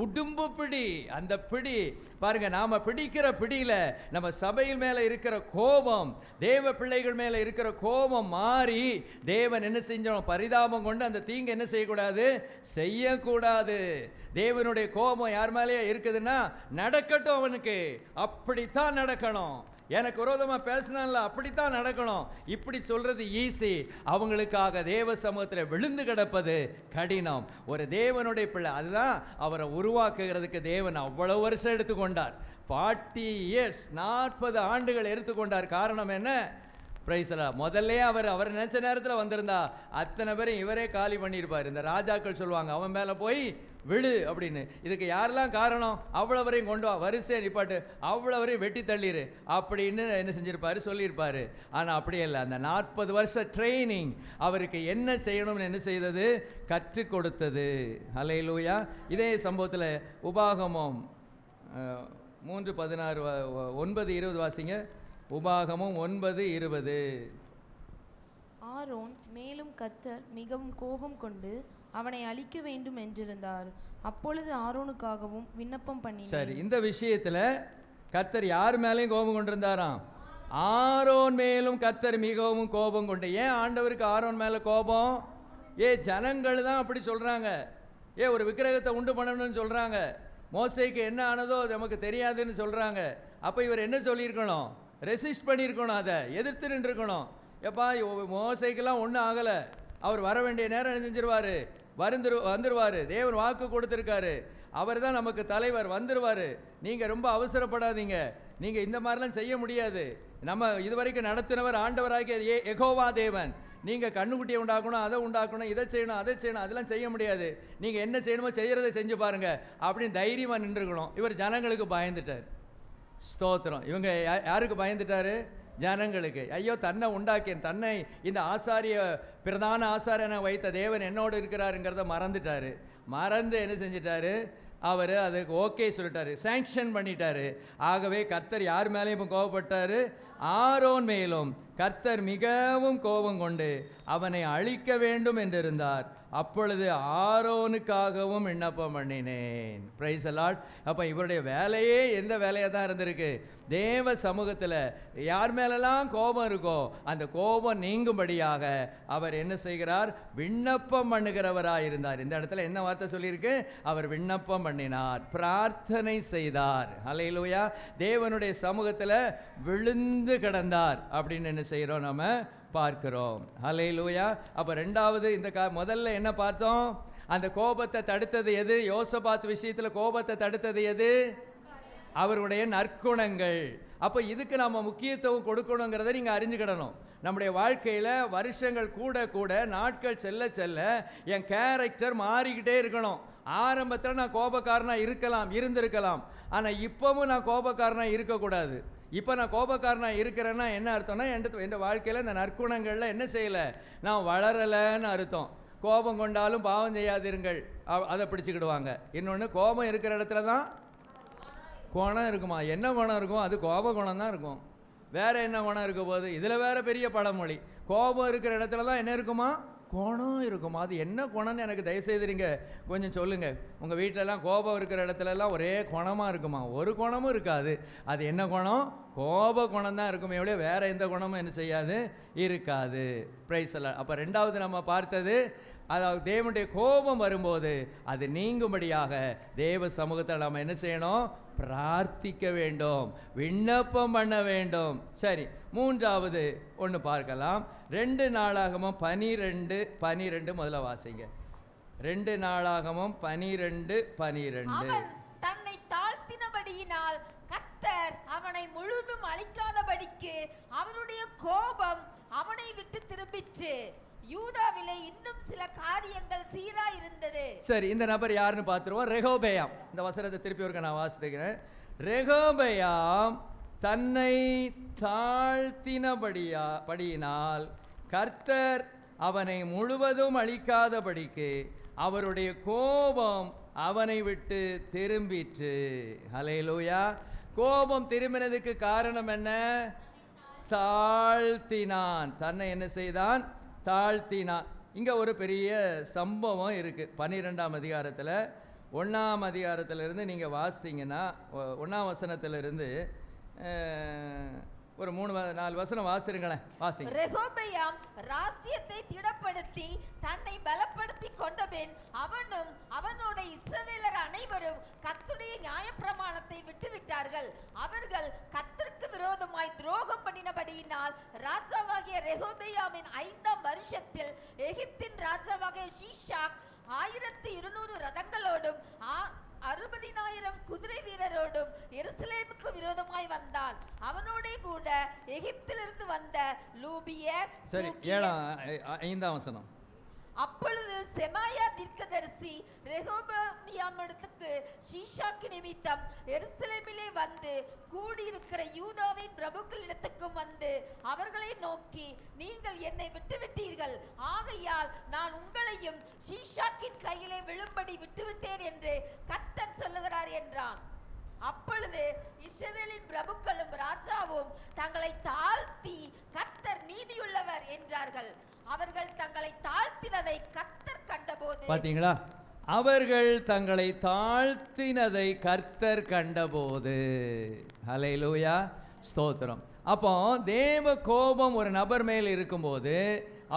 E: உடும்பு பிடி, அந்த பிடி பாருங்க. நாம் பிடிக்கிற பிடியில் நம்ம சபையில் மேலே இருக்கிற கோபம், தேவ பிள்ளைகள் மேலே இருக்கிற கோபம் மாறி தேவன் என்ன செஞ்சோம்? பரிதாபம் கொண்டு அந்த தீங்கு என்ன செய்யக்கூடாது? செய்யக்கூடாது. தேவனுடைய கோபம் யார் மேலேயே இருக்குதுன்னா நடக்கட்டும், அவனுக்கு அப்படித்தான் நடக்கணும். எனக்கு விரோதமாக பேசினால அப்படித்தான் நடக்கணும். இப்படி சொல்றது ஈஸி, அவங்களுக்காக தேவ சமூகத்தில் விழுந்து கிடப்பது கடினம். ஒரு தேவனுடைய பிள்ளை, அதுதான் அவரை உருவாக்குகிறதுக்கு தேவன் அவ்வளவு வருஷம் எடுத்துக்கொண்டார். 40 years, 40 ஆண்டுகள் எடுத்துக்கொண்டார். காரணம் என்ன? முதல்ல அவர் நினைச்ச நேரத்தில் வந்திருந்தா அத்தனை பேரும் இவரே காலி பண்ணியிருப்பார். இந்த ராஜாக்கள் சொல்லுவாங்க, அவன் மேலே போய் விழு அப்படின்னு. இதுக்கு யாரெல்லாம் காரணம்? அவ்வளவரையும் கொண்டு வா, வரிசையை நிப்பாட்டு, அவ்வளவரையும் வெட்டி தள்ளிடு அப்படின்னு என்ன செஞ்சிருப்பாரு, சொல்லியிருப்பாரு. ஆனால் அப்படியே இல்லை. அந்த 40 வருஷ ட்ரைனிங் அவருக்கு என்ன செய்யணும்னு என்ன செய்தது? கற்றுக் கொடுத்தது. ஹல்லேலூயா. இதே சம்பவத்தில் உபாகமம் 3:16 9:20 வாசிங்க. உபாகமும் 9:20.
G: ஆரோன் மேலும் கர்த்தர் மிகவும் கோபம் கொண்டு அவனை அழிக்க வேண்டும் என்றிருந்தார். அப்பொழுது ஆரோனுக்காகவும் விண்ணப்பம் பண்ணினார். சரி,
E: இந்த விஷயத்தில் கர்த்தர் யார் மேலேயும் கோபம் கொண்டிருந்தாராம்? ஆரோன் மேலும் கர்த்தர் மிகவும் கோபம் கொண்டு. ஏன் ஆண்டவருக்கு ஆரோன் மேலே கோபம்? ஜனங்கள் தான் அப்படி சொல்கிறாங்க. ஒரு விக்கிரகத்தை உண்டு பண்ணணும்னு சொல்கிறாங்க. மோசேக்கு என்ன ஆனதோ நமக்கு தெரியாதுன்னு சொல்கிறாங்க. அப்போ இவர் என்ன சொல்லியிருக்கணும்? ரெசிஸ்ட் பண்ணியிருக்கணும், அதை எதிர்த்து நின்றுருக்கணும். எப்பா, மோசைக்கெல்லாம் ஒன்றும் ஆகலை, அவர் வர வேண்டிய நேரம் என்ன செஞ்சிருவார்? வந்துருவார். தேவன் வாக்கு கொடுத்துருக்காரு, அவர் தான் நமக்கு தலைவர், வந்துருவார். நீங்கள் ரொம்ப அவசரப்படாதீங்க, நீங்கள் இந்த மாதிரிலாம் செய்ய முடியாது. நம்ம இதுவரைக்கும் நடத்தினவர் ஆண்டவராகிய யெகோவா தேவன், நீங்கள் கண்ணுக்குட்டியை உண்டாக்கணும், அதை உண்டாக்கணும், இதை செய்யணும், அதை செய்யணும், அதெல்லாம் செய்ய முடியாது. நீங்கள் என்ன செய்யணுமோ செய்கிறதை செஞ்சு பாருங்கள் அப்படின்னு தைரியமாக நின்றுக்கணும். இவர் ஜனங்களுக்கு பயந்துட்டார். ஸ்தோத்திரம். இவங்க யாருக்கு பயந்துட்டாரு? ஜனங்களுக்கு. ஐயோ, தன்னை உண்டாக்கேன், தன்னை இந்த பிரதான ஆசாரியனை வைத்த தேவன் என்னோடு இருக்கிறாருங்கிறத மறந்துட்டாரு. மறந்து என்ன செஞ்சிட்டாரு? அவர் அதுக்கு ஓகே சொல்லிட்டாரு, சாங்ஷன் பண்ணிட்டாரு. ஆகவே கர்த்தர் யார் மேலேயும் இப்போ கோபப்பட்டார்? ஆரோன் மேலும் கர்த்தர் மிகவும் கோபம் கொண்டு அவனை அழிக்க வேண்டும் என்றிருந்தார். அப்பொழுது ஆரோனுக்காகவும் விண்ணப்பம் பண்ணினேன். Price the Lord. அப்போ இவருடைய வேலையே எந்த வேலையாக தான் இருந்திருக்கு? தேவ சமூகத்தில் யார் மேலெல்லாம் கோபம் இருக்கோ அந்த கோபம் நீங்கும்படியாக அவர் என்ன செய்கிறார்? விண்ணப்பம் பண்ணுகிறவராக இருந்தார். இந்த இடத்துல என்ன வார்த்தை சொல்லியிருக்கு? அவர் விண்ணப்பம் பண்ணினார், பிரார்த்தனை செய்தார். ஹல்லேலூயா. தேவனுடைய சமூகத்தில் விழுந்து கிடந்தார் அப்படின்னு என்ன செய்கிறோம்? நம்ம பார்க்கிறோம். ஹல்லேலூயா. அப்போ ரெண்டாவது இந்த முதல்ல என்ன பார்த்தோம்? அந்த கோபத்தை தடுத்தது எது? யோசபாத் விஷயத்தில் கோபத்தை தடுத்தது எது? அவருடைய நற்குணங்கள். அப்போ இதுக்கு நம்ம முக்கியத்துவம் கொடுக்கணுங்கிறத நீங்கள் அறிஞ்சுக்கிடணும். நம்முடைய வாழ்க்கையில் வருஷங்கள் கூட கூட நாட்கள் செல்ல செல்ல என் கேரக்டர் மாறிக்கிட்டே இருக்கணும். ஆரம்பத்தில் நான் கோபக்காரனாக இருந்திருக்கலாம். ஆனால் இப்போவும் நான் கோபக்காரனாக இருக்கக்கூடாது. இப்போ நான் கோபக்காரனாக இருக்கிறேன்னா என்ன அர்த்தம்னா, என் வாழ்க்கையில் இந்த நற்குணங்களில் என்ன செய்யலை? நான் வளரலைன்னு அர்த்தம். கோபம் கொண்டாலும் பாவம் செய்யாதிருங்கள், அதை பிடிச்சிக்கிடுவாங்க. இன்னொன்று, கோபம் இருக்கிற இடத்துல தான் குணம் இருக்குமா? என்ன குணம் இருக்கும்? அது கோப குணம் தான் இருக்கும். வேறு என்ன குணம் இருக்க போகுது? இதில் வேறு பெரிய பழமொழி. கோபம் இருக்கிற இடத்துல தான் என்ன இருக்குமா? குணம் இருக்குமா? அது என்ன குணம்னு எனக்கு தயவுசெய்து நீங்கள் கொஞ்சம் சொல்லுங்கள். உங்கள் வீட்டிலலாம் கோபம் இருக்கிற இடத்துலலாம் ஒரே குணமாக இருக்குமா? ஒரு குணமும் இருக்காது. அது என்ன குணம்? கோப குணம் தான் இருக்குமே எவ்வளோ, வேறு எந்த குணமும் என்ன செய்யாது? இருக்காது. Price the Lord. அப்போ ரெண்டாவது நம்ம பார்த்தது, அதாவது தேவனுடைய கோபம் வரும்போது அது நீங்கும்படியாக தேவ சமூகத்தில் நம்ம என்ன செய்யணும்? பிரார்த்திக்க வேண்டும், விண்ணப்பம் பண்ண வேண்டும். சரி, மூன்றாவது ஒன்று பார்க்கலாம். 2 நாளாகமும் 12 முதல்ல வாசிங்க. 2 நாளாகமும் 12
D: தன்னை தாழ்த்தினபடியினால் கர்த்தர் அவனை முழுதும் அழிக்காதபடிக்கு அவருடைய கோபம் அவனை விட்டு திரும்பிற்று. யூதாவிலே இன்னும் சில காரியங்கள் சீரா இருந்தது.
E: சரி, இந்த நபர் யாருன்னு பார்த்துருவோம். ரெகோபெயாம். இந்த வசனத்தை திருப்பி ஒருக்க நான் வாசித்துக்கிறேன். ரெகோபெயாம் தன்னை தாழ்த்தினபடியினால் கர்த்தர் அவனை முழுவதும் அழிக்காதபடிக்கு அவருடைய கோபம் அவனை விட்டு திரும்பிற்று. ஹல்லேலூயா. கோபம் திரும்பினதுக்கு காரணம் என்ன? தாழ்த்தினான். தன்னை என்ன செய்தான்? தாழ்த்தினான். இங்கே ஒரு பெரிய சம்பவம் இருக்குது. 12ஆம் அதிகாரத்தில் 1ஆம் அதிகாரத்திலிருந்து நீங்கள் வாசித்தீங்கன்னா 1ஆம் வசனத்திலிருந்து ஒரு 3-4 வசனம் வாசிருங்களேன். வாசிங்க.
D: ரெகோபெயாம் ராஜ்யத்தை திடப்படுத்தி தன்னை பலப்படுத்தி கொண்டபின் அவனும் அவனோட இஸ்ரவேலர் அனைவரும் கர்த்தருடைய நியாயப்பிரமாணத்தை விட்டுவிட்டார்கள். அவர்கள் கர்த்தருக்கு விரோதமாய் துரோகம் பண்ணினபடியினால் ராஜாவாகிய ரெகோபெயாமின் 5ஆம் வருஷத்தில் எகிப்தின் ராஜாவாகிய ஷீஷாக் 1200 ரதங்களோடும் 60,000 குதிரை வீரரோடும் எருசலேமுக்கு விரோதமாய் வந்தான். அவனோட கூட எகிப்திலிருந்து வந்த லூபியர்.
E: சரி, 5ஆம் வசனம்.
D: அப்பொழுது செமாயா தீர்க்கதரிசி ரெகோபெயாமிடத்துக்கு ஷீஷாக்கு நிமித்தம் எருசலேமிலே வந்து கூடியிருக்கிற யூதாவின் பிரபுக்களிடத்துக்கும் வந்து அவர்களை நோக்கி, நீங்கள் என்னை விட்டுவிட்டீர்கள், ஆகையால் நான் உங்களையும் ஷீஷாக்கின் கையிலே விழும்படி விட்டுவிட்டேன் என்று கர்த்தர் சொல்லுகிறார் என்றான். அப்பொழுது இஸ்ரவேலின் பிரபுக்களும் ராஜாவும் தங்களை தாழ்த்தி கர்த்தர் நீதியுள்ளவர் என்றார்கள். அவர்கள் தங்களை தாழ்த்தினதை கர்த்தர் கண்டபோது,
E: பார்த்தீங்களா? அவர்கள் தங்களை தாழ்த்தினதை கர்த்தர் கண்டபோது. ஹல்லேலூயா, ஸ்தோத்திரம். அப்போ தேவ கோபம் ஒரு நபர் மேல் இருக்கும்போது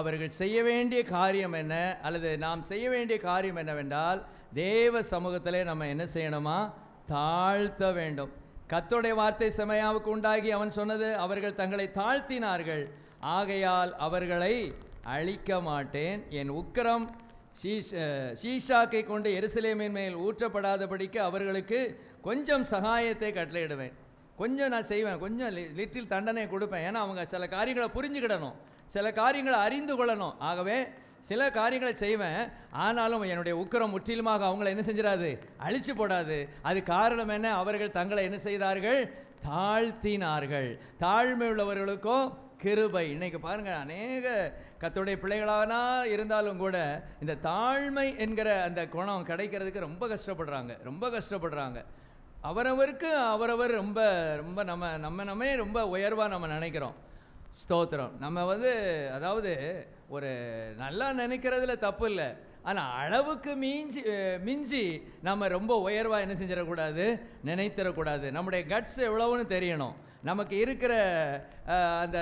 E: அவர்கள் செய்ய வேண்டிய காரியம் என்ன, அல்லது நாம் செய்ய வேண்டிய காரியம் என்னவென்றால், தேவ சமூகத்திலே நம்ம என்ன செய்யணுமா? தாழ்த்த வேண்டும். கர்த்தருடைய வார்த்தை செமாயாவுக்கு உண்டாகி அவன் சொன்னது, அவர்கள் தங்களை தாழ்த்தினார்கள், ஆகையால் அவர்களை அழிக்க மாட்டேன், என் உக்கிரம் ஷீஷாக்கை கொண்டு எருசலேமின் மேல் ஊற்றப்படாதபடிக்கு அவர்களுக்கு கொஞ்சம் சகாயத்தை கட்டளையிடுவேன். கொஞ்சம் நான் செய்வேன், கொஞ்சம் லிட்டில் தண்டனை கொடுப்பேன். ஏன்னா அவங்க சில காரியங்களை புரிஞ்சுக்கிடணும், சில காரியங்களை அறிந்து கொள்ளணும். ஆகவே சில காரியங்களை செய்வேன், ஆனாலும் என்னுடைய உக்கிரம் முற்றிலுமாக அவங்கள என்ன செஞ்சிடாது, அழிச்சு போடாது. அது காரணம் என்ன? அவர்கள் தங்களை என்ன செய்தார்கள்? தாழ்த்தினார்கள். தாழ்மை உள்ளவர்களுக்கும் கிருபை. இன்னைக்கு பாருங்க, அநேக கர்த்தருடைய பிள்ளைகளானா இருந்தாலும் கூட இந்த தாழ்மை என்கிற அந்த குணம் கிடைக்கிறதுக்கு ரொம்ப கஷ்டப்படுறாங்க. அவரவருக்கு அவரவர் ரொம்ப ரொம்ப நம்மே ரொம்ப உயர்வாக நம்ம நினைக்கிறோம். ஸ்தோத்திரம். நம்ம அதாவது ஒரு நல்லா நினைக்கிறதுல தப்பு இல்லை, ஆனால் அளவுக்கு மிஞ்சி நம்ம ரொம்ப உயர்வாக என்ன செஞ்சிடக்கூடாது, நினைத்திடக்கூடாது. நம்முடைய கட்ஸ் எவ்வளவுன்னு தெரியணும். நமக்கு இருக்கிற அந்த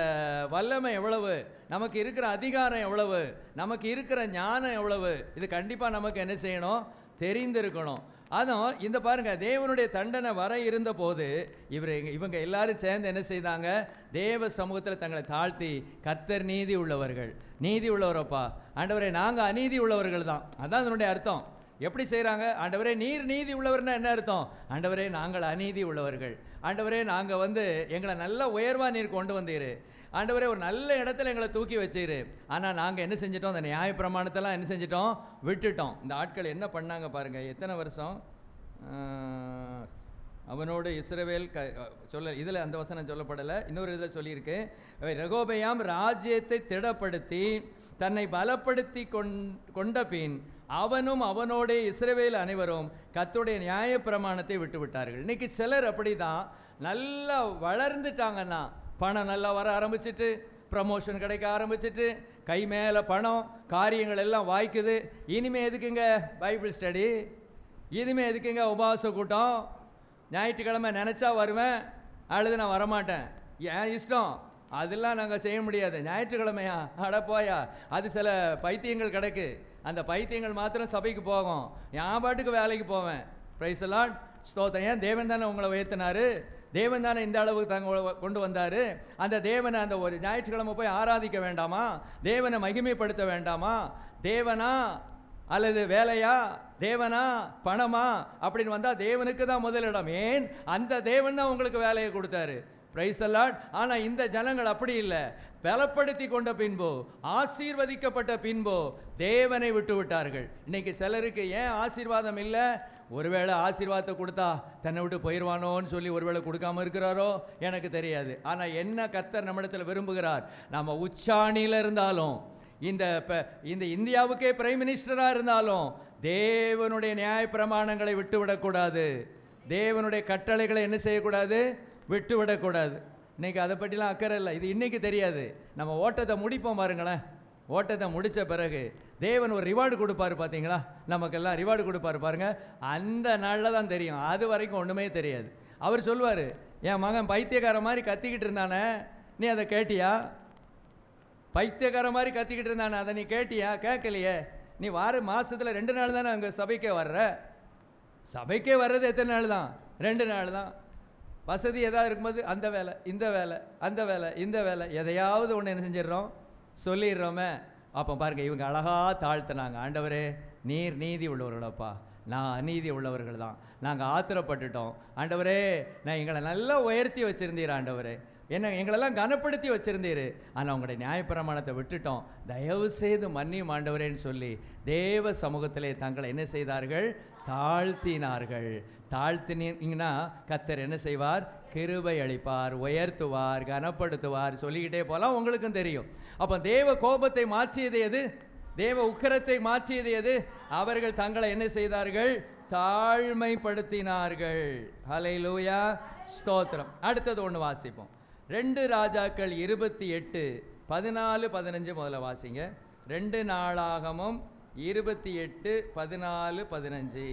E: வல்லமை எவ்வளவு, நமக்கு இருக்கிற அதிகாரம் எவ்வளவு, நமக்கு இருக்கிற ஞானம் எவ்வளவு, இது கண்டிப்பாக நமக்கு என்ன செய்யணும், தெரிந்திருக்கணும். அதுவும் இந்த பாருங்க, தேவனுடைய தண்டனை வர இருந்த போது இவங்க எல்லாரும் சேர்ந்து என்ன செய்தாங்க? தேவ சமூகத்தில் தங்களை தாழ்த்தி, கர்த்தர் நீதி உள்ளவரப்பா ஆண்டவரே, நாங்கள் அநீதி உள்ளவர்கள் தான். அதான் அதனுடைய அர்த்தம். எப்படி செய்கிறாங்க? ஆண்டவரே நீர் நீதி உள்ளவர்னா என்ன அர்த்தம்? ஆண்டவரே நாங்கள் அநீதி உள்ளவர்கள். ஆண்டவரே நாங்கள் எங்களை நல்ல உயர்வாக நீர் கொண்டு வந்தீர். ஆண்டவரே ஒரு நல்ல இடத்துல எங்களை தூக்கி வச்சிரு. ஆனால் நாங்கள் என்ன செஞ்சிட்டோம்? அந்த நியாய பிரமாணத்தெல்லாம் என்ன செஞ்சிட்டோம்? விட்டுட்டோம். இந்த ஆட்கள் என்ன பண்ணாங்க பாருங்கள். எத்தனை வருஷம் அவனோடு இஸ்ரவேல் இதில் அந்த வசனம் சொல்லப்படலை, இன்னொரு இதில் சொல்லியிருக்கு. ரெகோபெயாம் ராஜ்யத்தை திடப்படுத்தி தன்னை பலப்படுத்தி கொண்ட பின் அவனும் அவனோட இஸ்ரவேல் அனைவரும் கர்த்தருடைய நியாய பிரமாணத்தை விட்டு விட்டார்கள். இன்னைக்கு சிலர் அப்படி தான், நல்லா வளர்ந்துட்டாங்கன்னா, பணம் நல்லா வர ஆரம்பிச்சிட்டு, ப்ரமோஷன் கிடைக்க ஆரம்பிச்சிட்டு, கை மேலே பணம், காரியங்கள் எல்லாம் வாய்க்குது. இனிமே எதுக்குங்க பைபிள் ஸ்டடி, இனிமே எதுக்குங்க உபவாச கூட்டம், ஞாயிற்றுக்கிழமை நினச்சா வருவேன், அழுது நான் வரமாட்டேன், ஏன் இஷ்டம், அதெல்லாம் நாங்கள் செய்ய முடியாது. ஞாயிற்றுக்கிழமையா அடப்போயா, அது சில பைத்தியங்கள் கிடக்கு. அந்த பைத்தியங்கள் மாத்திரம் சபைக்கு போகும், என் பாட்டுக்கு வேலைக்கு போவேன். பிரைஸ் தி லார்ட், ஸ்தோத்திரம். ஏன்? தேவன் தானே உங்களை உயர்த்தினாரு, தேவன் தானே இந்த அளவுக்கு தாங்க கொண்டு வந்தார். அந்த தேவனை அந்த ஒரு ஞாயிற்றுக்கிழமை போய் ஆராதிக்க வேண்டாமா? தேவனை மகிமைப்படுத்த வேண்டாமா? தேவனா அல்லது வேலையா, தேவனா பணமா அப்படின்னு வந்தால் தேவனுக்கு தான் முதலிடம். ஏன்? அந்த தேவன் தான் உங்களுக்கு வேலையை கொடுத்தாரு. Price the Lord. ஆனால் இந்த ஜனங்கள் அப்படி இல்லை. பலப்படுத்தி கொண்ட பின்போ, ஆசீர்வதிக்கப்பட்ட பின்போ தேவனை விட்டு விட்டார்கள். இன்னைக்கு சிலருக்கு ஏன் ஆசீர்வாதம் இல்லை? ஒருவேளை ஆசீர்வாதத்தை கொடுத்தா தன்னை விட்டு போயிடுவானோன்னு சொல்லி ஒருவேளை கொடுக்காம இருக்கிறாரோ எனக்கு தெரியாது. ஆனால் என்ன கர்த்தர் நம்மிடத்தில் விரும்புகிறார்? நம்ம உச்சாணியில் இருந்தாலும், இந்த இந்தியாவுக்கே பிரைம் மினிஸ்டராக இருந்தாலும் தேவனுடைய நியாய பிரமாணங்களை விட்டுவிடக்கூடாது. தேவனுடைய கட்டளைகளை என்ன செய்யக்கூடாது? விட்டுவிடக்கூடாது. இன்றைக்கி அதை பற்றிலாம் அக்கறை இல்லை. இது இன்றைக்கி தெரியாது. நம்ம ஓட்டத்தை முடிப்போம் பாருங்களேன். ஓட்டத்தை முடித்த பிறகு தேவன் ஒரு ரிவார்டு கொடுப்பாரு. பார்த்தீங்களா? நமக்கெல்லாம் ரிவார்டு கொடுப்பாரு பாருங்கள். அந்த நாளில் தான் தெரியும். அது வரைக்கும் ஒன்றுமே தெரியாது. அவர் சொல்லுவார், என் மகன் பைத்தியக்கார மாதிரி கத்திக்கிட்டு இருந்தானே, நீ அதை கேட்டியா? பைத்தியக்கார மாதிரி கத்திக்கிட்டு இருந்தானே, அதை நீ கேட்டியா? கேட்கலையே. நீ மாதத்தில் 2 நாள் தானே அங்கே சபைக்கே வர்ற. சபைக்கே வர்றது எத்தனை நாள் தான்? 2 நாள் தான். வசதி எதாவது இருக்கும்போது அந்த வேலை, இந்த வேலை, அந்த வேலை, இந்த வேலை, எதையாவது ஒன்று என்ன செஞ்சிடறோம், சொல்லிடுறோமே. அப்போ பாருங்கள், இவங்க அழகாக தாழ்த்தினாங்க. ஆண்டவரே நீர் நீதி உள்ளவர்களப்பா, நான் அநீதி உள்ளவர்கள் தான், நாங்கள் ஆத்திரப்பட்டுட்டோம். ஆண்டவரே நான் எங்களை நல்லா உயர்த்தி வச்சுருந்தீர். ஆண்டவரே எங்களெல்லாம் கனப்படுத்தி வச்சுருந்தீர். ஆனால் உங்களுடைய நியாயப்பிரமாணத்தை விட்டுட்டோம், தயவு செய்து மன்னியும் ஆண்டவரேன்னு சொல்லி தேவ சமூகத்திலே தங்களை என்ன செய்தார்கள்? தாழ்த்தினார்கள். தாழ்த்தினீங்கன்னா கர்த்தர் என்ன செய்வார்? கிருபை அளிப்பார், உயர்த்துவார், கனப்படுத்துவார், சொல்லிக்கிட்டே போகலாம். உங்களுக்கும் தெரியும். அப்போ தேவ கோபத்தை மாற்றியது எது? தேவ உக்கிரத்தை மாற்றியது எது? அவர்கள் தங்களை என்ன செய்தார்கள்? தாழ்மைப்படுத்தினார்கள். ஹல்லேலூயா, ஸ்தோத்திரம். அடுத்தது ஒன்று வாசிப்போம். 2 ராஜாக்கள் 28 14 15 முதல்ல வாசிங்க. 2 நாளாகமும் 28 14 15.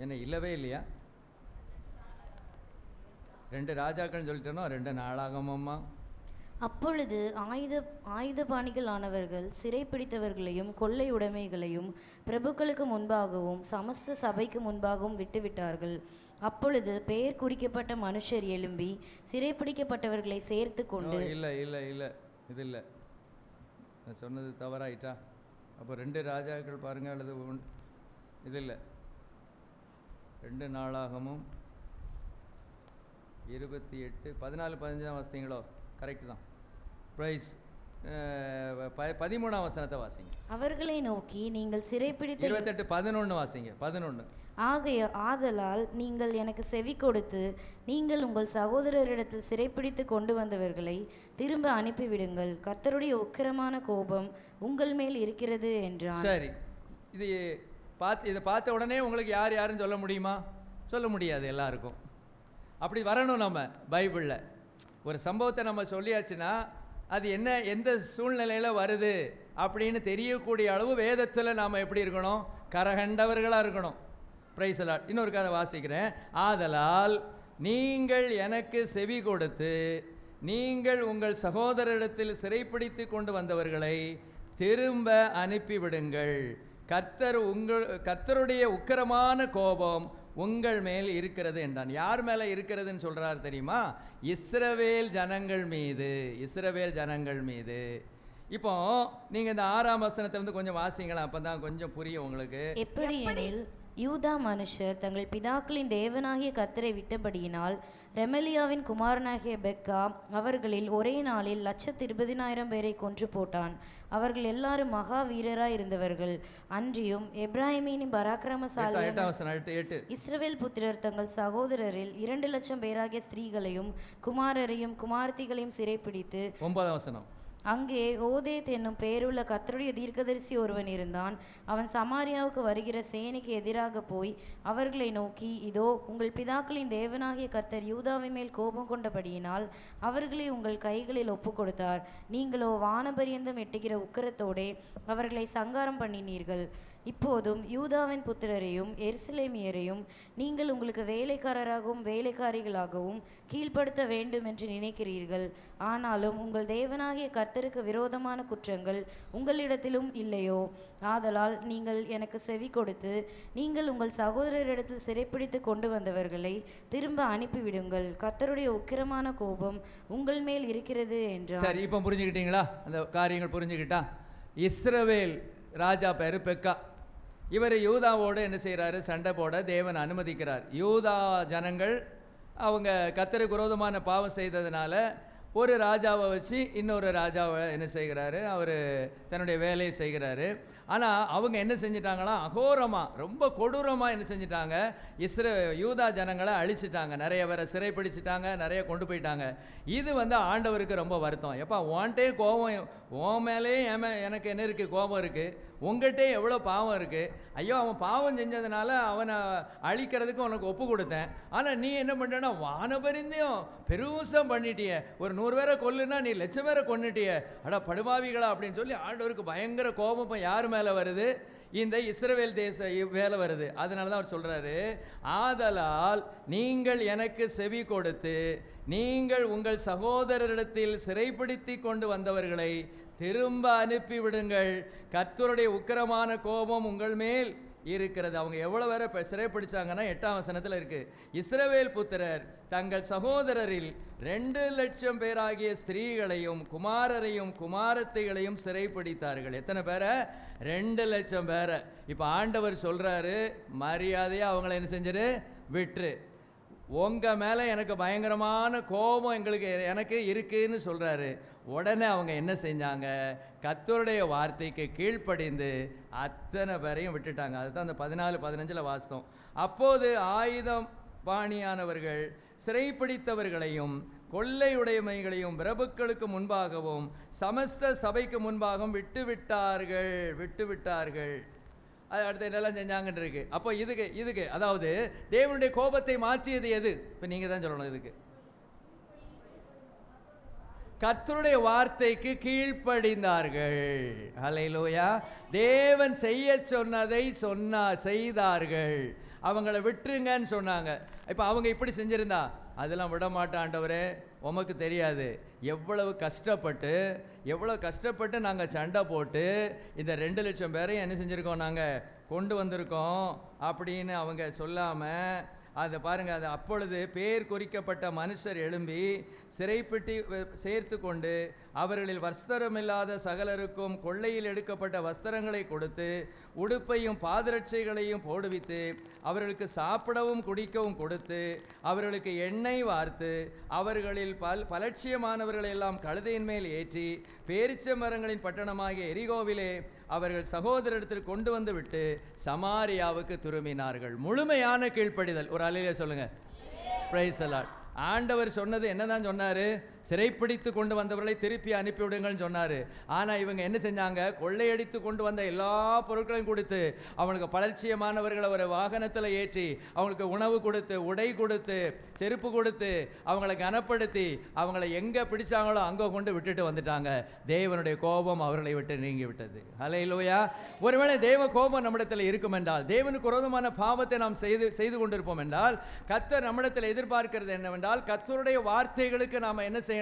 E: என்ன இல்லவே இல்லையா? 2 ராஜாக்கள் சொல்லிட்டேனோ? 2 நாளாகமும்மா.
F: அப்பொழுது ஆயுதபாணிகளானவர்கள் சிறைப்பிடித்தவர்களையும் கொள்ளை உடைமைகளையும் பிரபுக்களுக்கு முன்பாகவும் சமஸ்த சபைக்கு முன்பாகவும் விட்டுவிட்டார்கள். அப்பொழுது பெயர் குறிக்கப்பட்ட மனுஷர் எழும்பி சிறைப்பிடிக்கப்பட்டவர்களை சேர்த்து கொண்டு,
E: இல்லை இல்லை இல்லை, இது இல்லை, நான் சொன்னது தவறாயிட்டா? அப்போ 2 ராஜாக்கள் பாருங்க, அல்லது இது இல்லை. 2 நாளாகமும் 28 14 15 வாசித்தீங்களோ? கரெக்டு தான். ப்ரைஸ் 13ஆம் வசனத்தை வாசிங்க.
F: அவர்களை நோக்கி நீங்கள் சிறைப்பிடித்த
E: 28:11 வாசிங்க. 11.
F: ஆதலால் நீங்கள் எனக்கு செவி கொடுத்து நீங்கள் உங்கள் சகோதரரிடத்தில் சிறைப்பிடித்து கொண்டு வந்தவர்களை திரும்ப அனுப்பிவிடுங்கள், கர்த்தருடைய உக்கிரமான கோபம் உங்கள் மேல் இருக்கிறது என்றான்.
E: சரி, இதை பார்த்த உடனே உங்களுக்கு யாருன்னு சொல்ல முடியுமா? சொல்ல முடியாது எல்லாருக்கும். அப்படி வரணும். நம்ம பைபிளில் ஒரு சம்பவத்தை நம்ம சொல்லியாச்சுன்னா அது எந்த சூழ்நிலையில் வருது அப்படின்னு தெரியக்கூடிய அளவு வேதத்தில் நாம் எப்படி இருக்கணும்? கரகண்டவர்களாக இருக்கணும். Praise Lord. இன்னொரு கதை வாசிக்கிறேன். ஆதலால் நீங்கள் எனக்கு செவி கொடுத்து நீங்கள் உங்கள் சகோதரரிடத்தில் சிறைப்பிடித்து கொண்டு வந்தவர்களை திரும்ப அனுப்பிவிடுங்கள், கர்த்தருடைய உக்கிரமான கோபம் உங்கள் மேல் இருக்கிறது என்றான். யார் மேலே இருக்கிறதுன்னு சொல்கிறார் தெரியுமா? இஸ்ரவேல் ஜனங்கள் மீது. இஸ்ரவேல் ஜனங்கள் மீது. இப்போ நீங்கள் இந்த 6ஆம் வசனத்திலிருந்து கொஞ்சம் வாசிங்களா, அப்போ தான் கொஞ்சம் புரியும் உங்களுக்கு.
F: எப்படியெனில் யூதா மனுஷர் தங்கள் பிதாக்களின் தேவனாகிய கர்த்தரை விட்டபடியினால் ரெமலியாவின் குமாரனாகிய பெக்கா அவர்களில் ஒரே நாளில் 120,000 பேரை கொன்று போட்டான். அவர்கள் எல்லாரும் மகா வீரராய் இருந்தவர்கள். அன்றியும் எப்ராஹிமின் பராக்கிரமசாலியான இஸ்ரவேல் புத்திரர் தங்கள் சகோதரரில் 2,00,000 பேராகிய ஸ்திரீகளையும் குமாரரையும் குமார்த்திகளையும் சிறைப்பிடித்து
E: 9ஆம் வசனம்.
F: அங்கே ஓதேத் என்னும் பெயருள்ள கர்த்தருடைய தீர்க்கதரிசி ஒருவன் இருந்தான். அவன் சமாரியாவுக்கு வருகிற சேனைக்கு எதிராக போய் அவர்களை நோக்கி, இதோ உங்கள் பிதாக்களின் தேவனாகிய கர்த்தர் யூதாவின் மேல் கோபம் கொண்டபடியினால் அவர்களை உங்கள் கைகளில் ஒப்பு கொடுத்தார். நீங்களோ வானபரியந்தம் எட்டுகிற உக்கிரத்தோடே அவர்களை சங்காரம் பண்ணினீர்கள். இப்போதும் யூதாவின் புத்திரரையும் எருசலேமியரையும் நீங்கள் உங்களுக்கு வேலைக்காரராகவும் வேலைக்காரிகளாகவும் கீழ்ப்படுத்த வேண்டும் என்று நினைக்கிறீர்கள். ஆனாலும் உங்கள் தேவனாகிய கர்த்தருக்கு விரோதமான குற்றங்கள் உங்களிடத்திலும் இல்லையோ? ஆதலால் நீங்கள் எனக்கு செவி கொடுத்து நீங்கள் உங்கள் சகோதரரிடத்தில் சிறைப்பிடித்து கொண்டு வந்தவர்களை திரும்ப அனுப்பிவிடுங்கள், கர்த்தருடைய உக்கிரமான கோபம் உங்கள் மேல் இருக்கிறது என்றார்.
E: சரி, இப்போ புரிஞ்சுக்கிட்டீங்களா? அந்த காரியங்கள் புரிஞ்சுக்கிட்டா? இஸ்ரவேல் ராஜா பேரு பெக்கா. இவர் யூதாவோடு என்ன செய்கிறாரு? சண்டை போட தேவன் அனுமதிக்கிறார். யூதா ஜனங்கள் அவங்க கர்த்தருக்கு விரோதமான பாவம் செய்ததுனால ஒரு ராஜாவை வச்சு இன்னொரு ராஜாவை என்ன செய்கிறாரு? அவர் தன்னுடைய வேலையை செய்கிறாரு. ஆனால் அவங்க என்ன செஞ்சிட்டாங்களாம்? அகோரமாக, ரொம்ப கொடூரமாக என்ன செஞ்சிட்டாங்க? யூதா ஜனங்களை அழிச்சிட்டாங்க. நிறைய பேரை சிறைப்பிடிச்சிட்டாங்க, நிறைய கொண்டு போயிட்டாங்க. இது ஆண்டவருக்கு ரொம்ப வருத்தம். எப்பா உன்ட்டே கோபம், உன் மேலே எனக்கு என்ன இருக்குது? கோபம் இருக்குது. உங்கள்கிட்ட எவ்வளோ பாவம் இருக்குது. ஐயோ, அவன் பாவம் செஞ்சதுனால அவனை அழிக்கிறதுக்கு உனக்கு ஒப்பு கொடுத்தேன். ஆனால் நீ என்ன பண்ணுறேன்னா வானபரிந்தையும் பெருசம் பண்ணிட்டிய. ஒரு 100 பேரை கொல்லுனா நீ 1,00,000 பேரை கொன்னுட்டிய. அடா படுபாவிகளா அப்படின்னு சொல்லி ஆண்டவருக்கு பயங்கர கோபம் இப்போ யார் மேலே வருது? இந்த இஸ்ரவேல் தேச வேலை வருது. அதனால தான் அவர் சொல்கிறாரு, ஆதலால் நீங்கள் எனக்கு செவி கொடுத்து நீங்கள் உங்கள் சகோதரரிடத்தில் சிறைப்பிடித்து கொண்டு வந்தவர்களை திரும்ப அனுப்பிவிடுங்கள், கர்த்தருடைய உக்கிரமான கோபம் உங்கள் மேல் இருக்கிறது. அவங்க எவ்வளோ வேற சிறைப்பிடிச்சாங்கன்னா 8ஆம் வசனத்தில் இருக்கு. இஸ்ரவேல் புத்திரர் தங்கள் சகோதரரில் 2,00,000 பேராகிய ஸ்திரீகளையும் குமாரரையும் குமாரத்தைகளையும் சிறைப்பிடித்தார்கள். எத்தனை பேரை? 2,00,000 பேரை. இப்போ ஆண்டவர் சொல்றாரு, மரியாதையாக அவங்கள என்ன செஞ்சிரு? விட்டுரு. உங்கள் மேலே எனக்கு பயங்கரமான கோபம் எனக்கு இருக்குன்னு சொல்கிறாரு. உடனே அவங்க என்ன செஞ்சாங்க? கர்த்தருடைய வார்த்தைக்கு கீழ்ப்படிந்து அத்தனை பேரையும் விட்டுட்டாங்க. அதுதான் அந்த 14-15 வாசித்தோம். அப்போது ஆயுதம் பாணியானவர்கள் சிறைப்பிடித்தவர்களையும் கொள்ளையுடைமைகளையும் பிரபுக்களுக்கு முன்பாகவும் சமஸ்த சபைக்கு முன்பாகவும் விட்டுவிட்டார்கள். அது அடுத்து என்னெல்லாம் செஞ்சாங்கன்னு இருக்கு. அப்போ இதுக்கு அதாவது தேவனுடைய கோபத்தை மாற்றியது எது? இப்போ நீங்கள் தான் சொல்லணும். இதுக்கு கர்த்தருடைய வார்த்தைக்கு கீழ்ப்படிந்தார்கள். ஹல்லேலூயா. தேவன் செய்ய சொன்னதை செய்தார்கள். அவங்கள விட்டுருங்கன்னு சொன்னாங்க. இப்போ அவங்க இப்படி செஞ்சிருந்தா அதெல்லாம் விட மாட்டேன் ஆண்டவரே, உமக்கு தெரியாது எவ்வளவு கஷ்டப்பட்டு நாங்கள் சண்டை போட்டு இந்த 2,00,000 பேரையும் என்ன செஞ்சுருக்கோம், நாங்கள் கொண்டு வந்திருக்கோம் அப்படின்னு அவங்க சொல்லாமல் அதை பாருங்கள். அது அப்பொழுது பேர் குறிக்கப்பட்ட மனுஷர் எழும்பி சிறைப்பட்டி சேர்த்து கொண்டு அவர்களில் வஸ்திரமில்லாத சகலருக்கும் கொள்ளையில் எடுக்கப்பட்ட வஸ்திரங்களை கொடுத்து உடுப்பையும் பாதரட்சைகளையும் போடுவித்து அவர்களுக்கு சாப்பிடவும் குடிக்கவும் கொடுத்து அவர்களுக்கு எண்ணெய் வார்த்து அவர்களில் பலட்சியமானவர்களை எல்லாம் கழுதையின் மேல் ஏற்றி பேரிச்ச மரங்களின் பட்டணமாகிய எரிகோவிலே அவர்கள் சகோதரத்தில் கொண்டு வந்து விட்டு சமாரியாவுக்கு திரும்பினார்கள். முழுமையான கீழ்ப்படிதல். ஒரு அல்லேலூயா சொல்லுங்க. Price the Lord. ஆண்டவர் சொன்னது என்னதான் சொன்னார்? சிறைப்பிடித்து கொண்டு வந்தவர்களை திருப்பி அனுப்பிவிடுங்கள்னு சொன்னார். ஆனால் இவங்க என்ன செஞ்சாங்க? கொள்ளையடித்து கொண்டு வந்த எல்லா பொருட்களையும் கொடுத்து அவங்களுக்கு பலட்சியமானவர்களை ஒரு வாகனத்தில் ஏற்றி அவங்களுக்கு உணவு கொடுத்து உடை கொடுத்து செருப்பு கொடுத்து அவங்களை கனப்படுத்தி அவங்கள எங்கே பிடிச்சாங்களோ அங்கே கொண்டு விட்டுட்டு வந்துட்டாங்க. தேவனுடைய கோபம் அவர்களை விட்டு நீங்கி விட்டது. ஹல்லேலூயா. ஒருவேளை தேவ கோபம் நம்மிடத்தில் இருக்கும் என்றால், தேவனுக்கு விரோதமான பாவத்தை நாம் செய்து கொண்டிருப்போம் என்றால், கர்த்தர் நம்மிடத்தில் எதிர்பார்க்கிறது என்னவென்றால், கர்த்தருடைய வார்த்தைகளுக்கு நாம் என்ன செய்யணும்?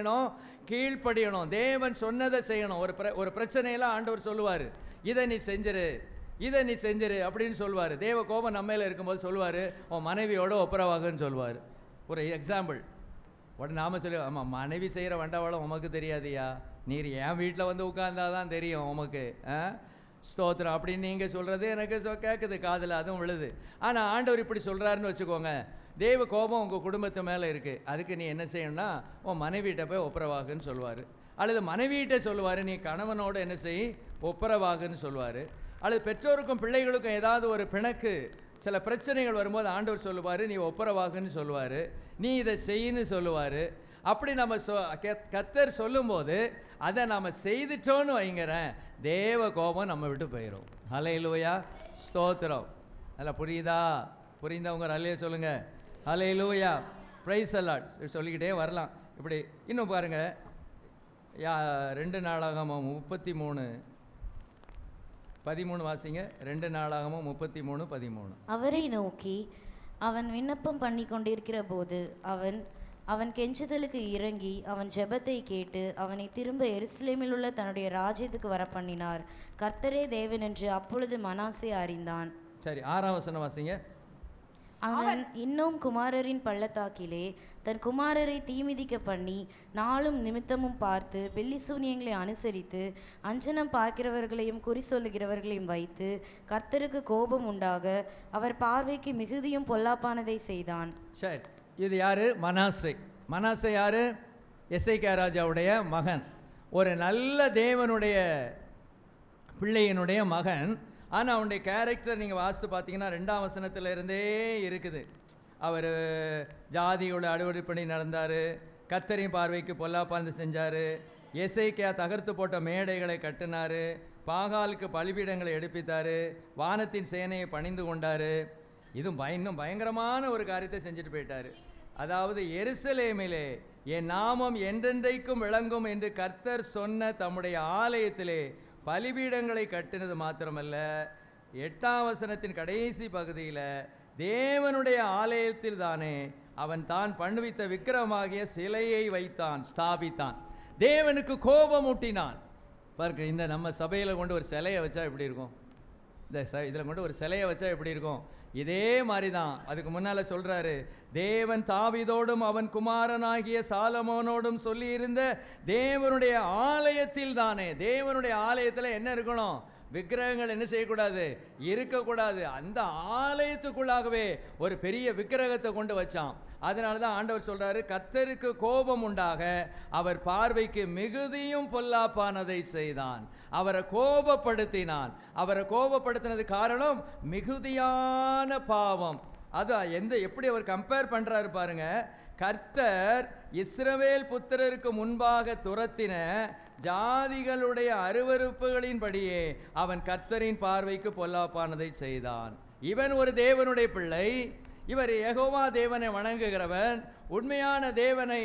E: கீழ்ப்படியணும். தேவன் சொன்னதை செய்யணும். ஒரு பிரச்சனையெல்லாம் ஆண்டவர் சொல்லுவார், இதை நீ செஞ்சிரு அப்படின்னு சொல்லுவார். தேவ கோபம் நம்ம மேல இருக்கும்போது சொல்லுவார், உன் மனைவியோட ஒப்புரவாகுன்னு சொல்லுவார். ஒரு எக்ஸாம்பிள். உடனே நாம சொல்லி, ஆமாம், மனைவி செய்கிற வண்டவாளம் உமக்கு தெரியாதியா, நீர் என் வீட்டில் வந்து உட்கார்ந்தாதான் தெரியும் உமக்கு, ஸ்தோத்திரம் அப்படின்னு நீங்கள் சொல்கிறது எனக்கு கேட்குது காதில், அதுவும் விழுது. ஆனால் ஆண்டவர் இப்படி சொல்கிறாருன்னு வச்சுக்கோங்க, தேவ கோபம் உங்கள் குடும்பத்து மேலே இருக்குது, அதுக்கு நீ என்ன செய்யணும்னா உன் மனைவியிட்ட போய் ஒப்புரவாகுன்னு சொல்லுவார். அல்லது மனைவியிட்ட சொல்லுவார், நீ கணவனோடு என்ன செய், ஒப்புரவாகுன்னு சொல்லுவார். அல்லது பெற்றோருக்கும் பிள்ளைகளுக்கும் ஏதாவது ஒரு பிணக்கு சில பிரச்சனைகள் வரும்போது ஆண்டவர் சொல்லுவார், நீ ஒப்புரவாகுன்னு சொல்லுவார், நீ இதை செய்யின்னு சொல்லுவார். அப்படி நம்ம கர்த்தர் சொல்லும்போது அதை நாம் செய்துட்டோன்னு வைங்கிறேன், தேவ கோபம் நம்ம விட்டு போயிடும். ஹல்லேலூயா, ஸ்தோத்திரம். அதில் புரிந்தவங்க அல்லேலூயா சொல்லுங்க. ஹல்லேலூயா, பிரைஸ் தி லார்ட். சொல்லிக்கிட்டே வரலாம். இப்படி இன்னும் பாருங்க, 2 நாளாகமம் 33:13 வாசிங்க. 2 நாளாகமம் 33:13.
F: அவரை நோக்கி அவன் விண்ணப்பம் பண்ணி கொண்டிருக்கிற போது அவன் கெஞ்சுதலுக்கு இறங்கி அவன் ஜெபத்தை கேட்டு அவனை திரும்ப எருசலேமில் உள்ள தன்னுடைய ராஜ்யத்துக்கு வர பண்ணினார். கர்த்தரே தேவன் என்று அப்பொழுது மனாசே அறிந்தான்.
E: சரி, 6ஆம் வசனம் வாசிங்க.
F: அவன் இன்னும் குமாரரின் பள்ளத்தாக்கிலே தன் குமாரரை தீமிதிக்க பண்ணி நாளும் நிமித்தமும் பார்த்து பெல்லி சூனியங்களை அனுசரித்து அஞ்சனம் பார்க்கிறவர்களையும் குறி சொல்லுகிறவர்களையும் வைத்து கர்த்தருக்கு கோபம் உண்டாக அவர் பார்வைக்கு மிகுதியும் பொல்லாப்பானதை செய்தான்.
E: சரி, இது யாரு? மனாசே யாரு? எசேக்கியா ராஜாவுடைய மகன், ஒரு நல்ல தேவனுடைய பிள்ளையினுடைய மகன். ஆனால் அவனுடைய கேரக்டர் நீங்கள் வாசித்து பார்த்தீங்கன்னா 2ஆம் வசனத்தில் இருந்தே இருக்குது. அவர் ஜாதியோட அடுவடிப்படி நடந்தார், கர்த்தரின் பார்வைக்கு பொல்லாப்பானது செஞ்சார், எசேக்கியா தகர்த்து போட்ட மேடைகளை கட்டினார், பாகாலுக்கு பலிபீடங்களை எடுப்பித்தார், வானத்தின் சேனையை பணிந்து கொண்டார். இன்னும் பயங்கரமான ஒரு காரியத்தை செஞ்சுட்டு போயிட்டார். அதாவது எருசலேமிலே என் நாமம் என்றென்றைக்கும் விளங்கும் என்று கர்த்தர் சொன்ன தம்முடைய ஆலயத்திலே பலிபீடங்களை கட்டினது மாத்திரமல்ல, 8ஆம் வசனத்தின் கடைசி பகுதியில் தேவனுடைய ஆலயத்தில் தானே அவன் தான் பண்ணுவித்த விக்கிரமாகிய சிலையை வைத்தான், ஸ்தாபித்தான், தேவனுக்கு கோபம் ஊட்டினான். பாருங்க, இந்த நம்ம சபையில் கொண்டு ஒரு சிலையை வச்சா எப்படி இருக்கும்? இதில் கொண்டு ஒரு சிலையை வச்சா எப்படி இருக்கும்? இதே மாதிரி தான். அதுக்கு முன்னால் சொல்கிறாரு, தேவன் தாவீதோடும் அவன் குமாரனாகிய சாலமோனோடும் சொல்லியிருந்த தேவனுடைய ஆலயத்தில் தானே. தேவனுடைய ஆலயத்தில் என்ன இருக்கணும்? விக்கிரகங்கள் என்ன செய்யக்கூடாது? இருக்கக்கூடாது. அந்த ஆலயத்துக்குள்ளாகவே ஒரு பெரிய விக்கிரகத்தை கொண்டு வச்சான். அதனால தான் ஆண்டவர் சொல்றாரு, கர்த்தருக்கு கோபம் உண்டாக அவர் பார்வைக்கு மிகுதியும் பொல்லாப்பானதை செய்தான். அவரை கோபப்படுத்தினான். அவரை கோபப்படுத்தினது காரணம் மிகுதியான பாவம். அது எப்படி அவர் கம்பேர் பண்றாரு பாருங்க. கர்த்தர் இஸ்ரவேல் புத்திரருக்கு முன்பாக துரத்தின ஜாதிகளுடைய அருவருப்புகளின்படியே அவன் கர்த்தரின் பார்வைக்கு பொல்லாப்பானதை செய்தான். இவன் ஒரு தேவனுடைய பிள்ளை, இவர் யெகோவா தேவனை வணங்குகிறவன், உண்மையான தேவனை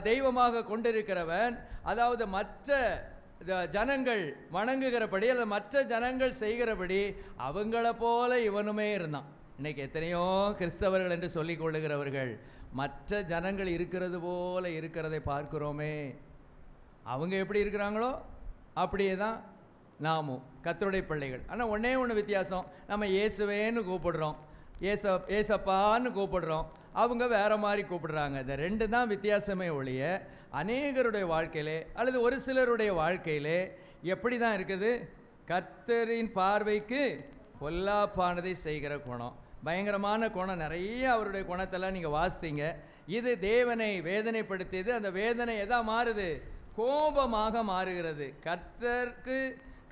E: தெய்வமாக கொண்டிருக்கிறவன். அதாவது மற்ற ஜனங்கள் வணங்குகிறபடி அல்லது மற்ற ஜனங்கள் செய்கிறபடி அவங்கள போல இவனுமே இருந்தான். இன்னைக்கு எத்தனையோ கிறிஸ்தவர்கள் என்று சொல்லிக் கொள்ளுகிறவர்கள் மற்ற ஜனங்கள் இருக்கிறது போல இருக்கிறதை பார்க்கிறோமே. அவங்க எப்படி இருக்கிறாங்களோ அப்படியே தான் நாமும் கர்த்தருடைய பிள்ளைகள். ஆனால் ஒன்று வித்தியாசம், நம்ம இயேசுவேன்னு கூப்பிடுறோம், ஏசப்பான்னு கூப்பிடுறோம், அவங்க வேற மாதிரி கூப்பிடுறாங்க. இந்த 2 தான் வித்தியாசமே ஒழிய அநேகருடைய வாழ்க்கையிலே அல்லது ஒரு சிலருடைய வாழ்க்கையிலே எப்படி தான் இருக்குது? கர்த்தரின் பார்வைக்கு பொல்லாப்பானதை செய்கிற குணம், பயங்கரமான குணம். நிறைய அவருடைய குணத்தெல்லாம் நீங்கள் வாசித்தீங்க. இது தேவனை வேதனைப்படுத்தியது. அந்த வேதனை எதா மாறுது? கோபமாக மாறுகிறது.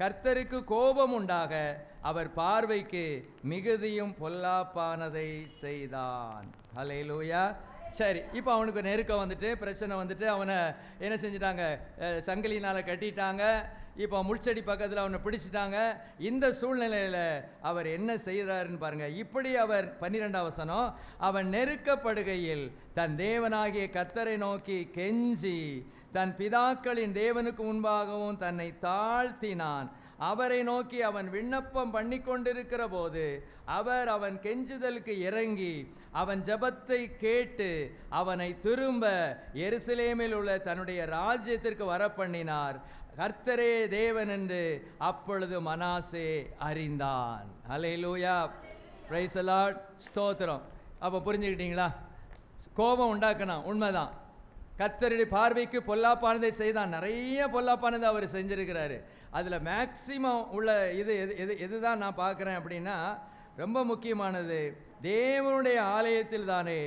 E: கர்த்தருக்கு கோபம் உண்டாக அவர் பார்வைக்கு மிகுதியும் பொல்லாப்பானதை செய்தான். ஹல்லேலூயா. சரி, இப்போ அவனுக்கு நெருக்கம் வந்துட்டு, பிரச்சனை வந்துட்டு, அவனை என்ன செஞ்சிட்டாங்க? சங்கிலினால் கட்டிட்டாங்க. இப்போ முள்செடி பக்கத்தில் அவனை பிடிச்சிட்டாங்க. இந்த சூழ்நிலையில் அவர் என்ன செய்கிறாருன்னு பாருங்க. இப்படி அவர் 12ஆம் வசனம், அவன் நெருக்கப்படுகையில் தன் தேவனாகிய கர்த்தரை நோக்கி கெஞ்சி தன் பிதாக்களின் தேவனுக்கு முன்பாகவும் தன்னை தாழ்த்தினான். அவரை நோக்கி அவன் விண்ணப்பம் பண்ணி கொண்டிருக்கிற போது அவர் அவன் கெஞ்சுதலுக்கு இறங்கி அவன் ஜெபத்தை கேட்டு அவனை திரும்ப எருசலேமில் உள்ள தன்னுடைய ராஜ்யத்திற்கு வரப்பண்ணினார். கர்த்தரே தேவன் என்று அப்பொழுது மனாசே அறிந்தான். ஹல்லேலூயா, பிரைஸ் தி லார்ட், ஸ்தோத்திரம். அப்போ புரிஞ்சுக்கிட்டீங்களா? கோபம் உண்டாக்கணும், உண்மைதான். கர்த்தருடைய பார்வைக்கு பொல்லாப்பானதை செய்தான். நிறைய பொல்லாப்பானதை அவர் செஞ்சிருக்கிறாரு. அதில் மேக்சிமம் உள்ள எதுதான் நான் பார்க்குறேன் அப்படின்னா, ரொம்ப முக்கியமானது, தேவனுடைய ஆலயத்தில் தானே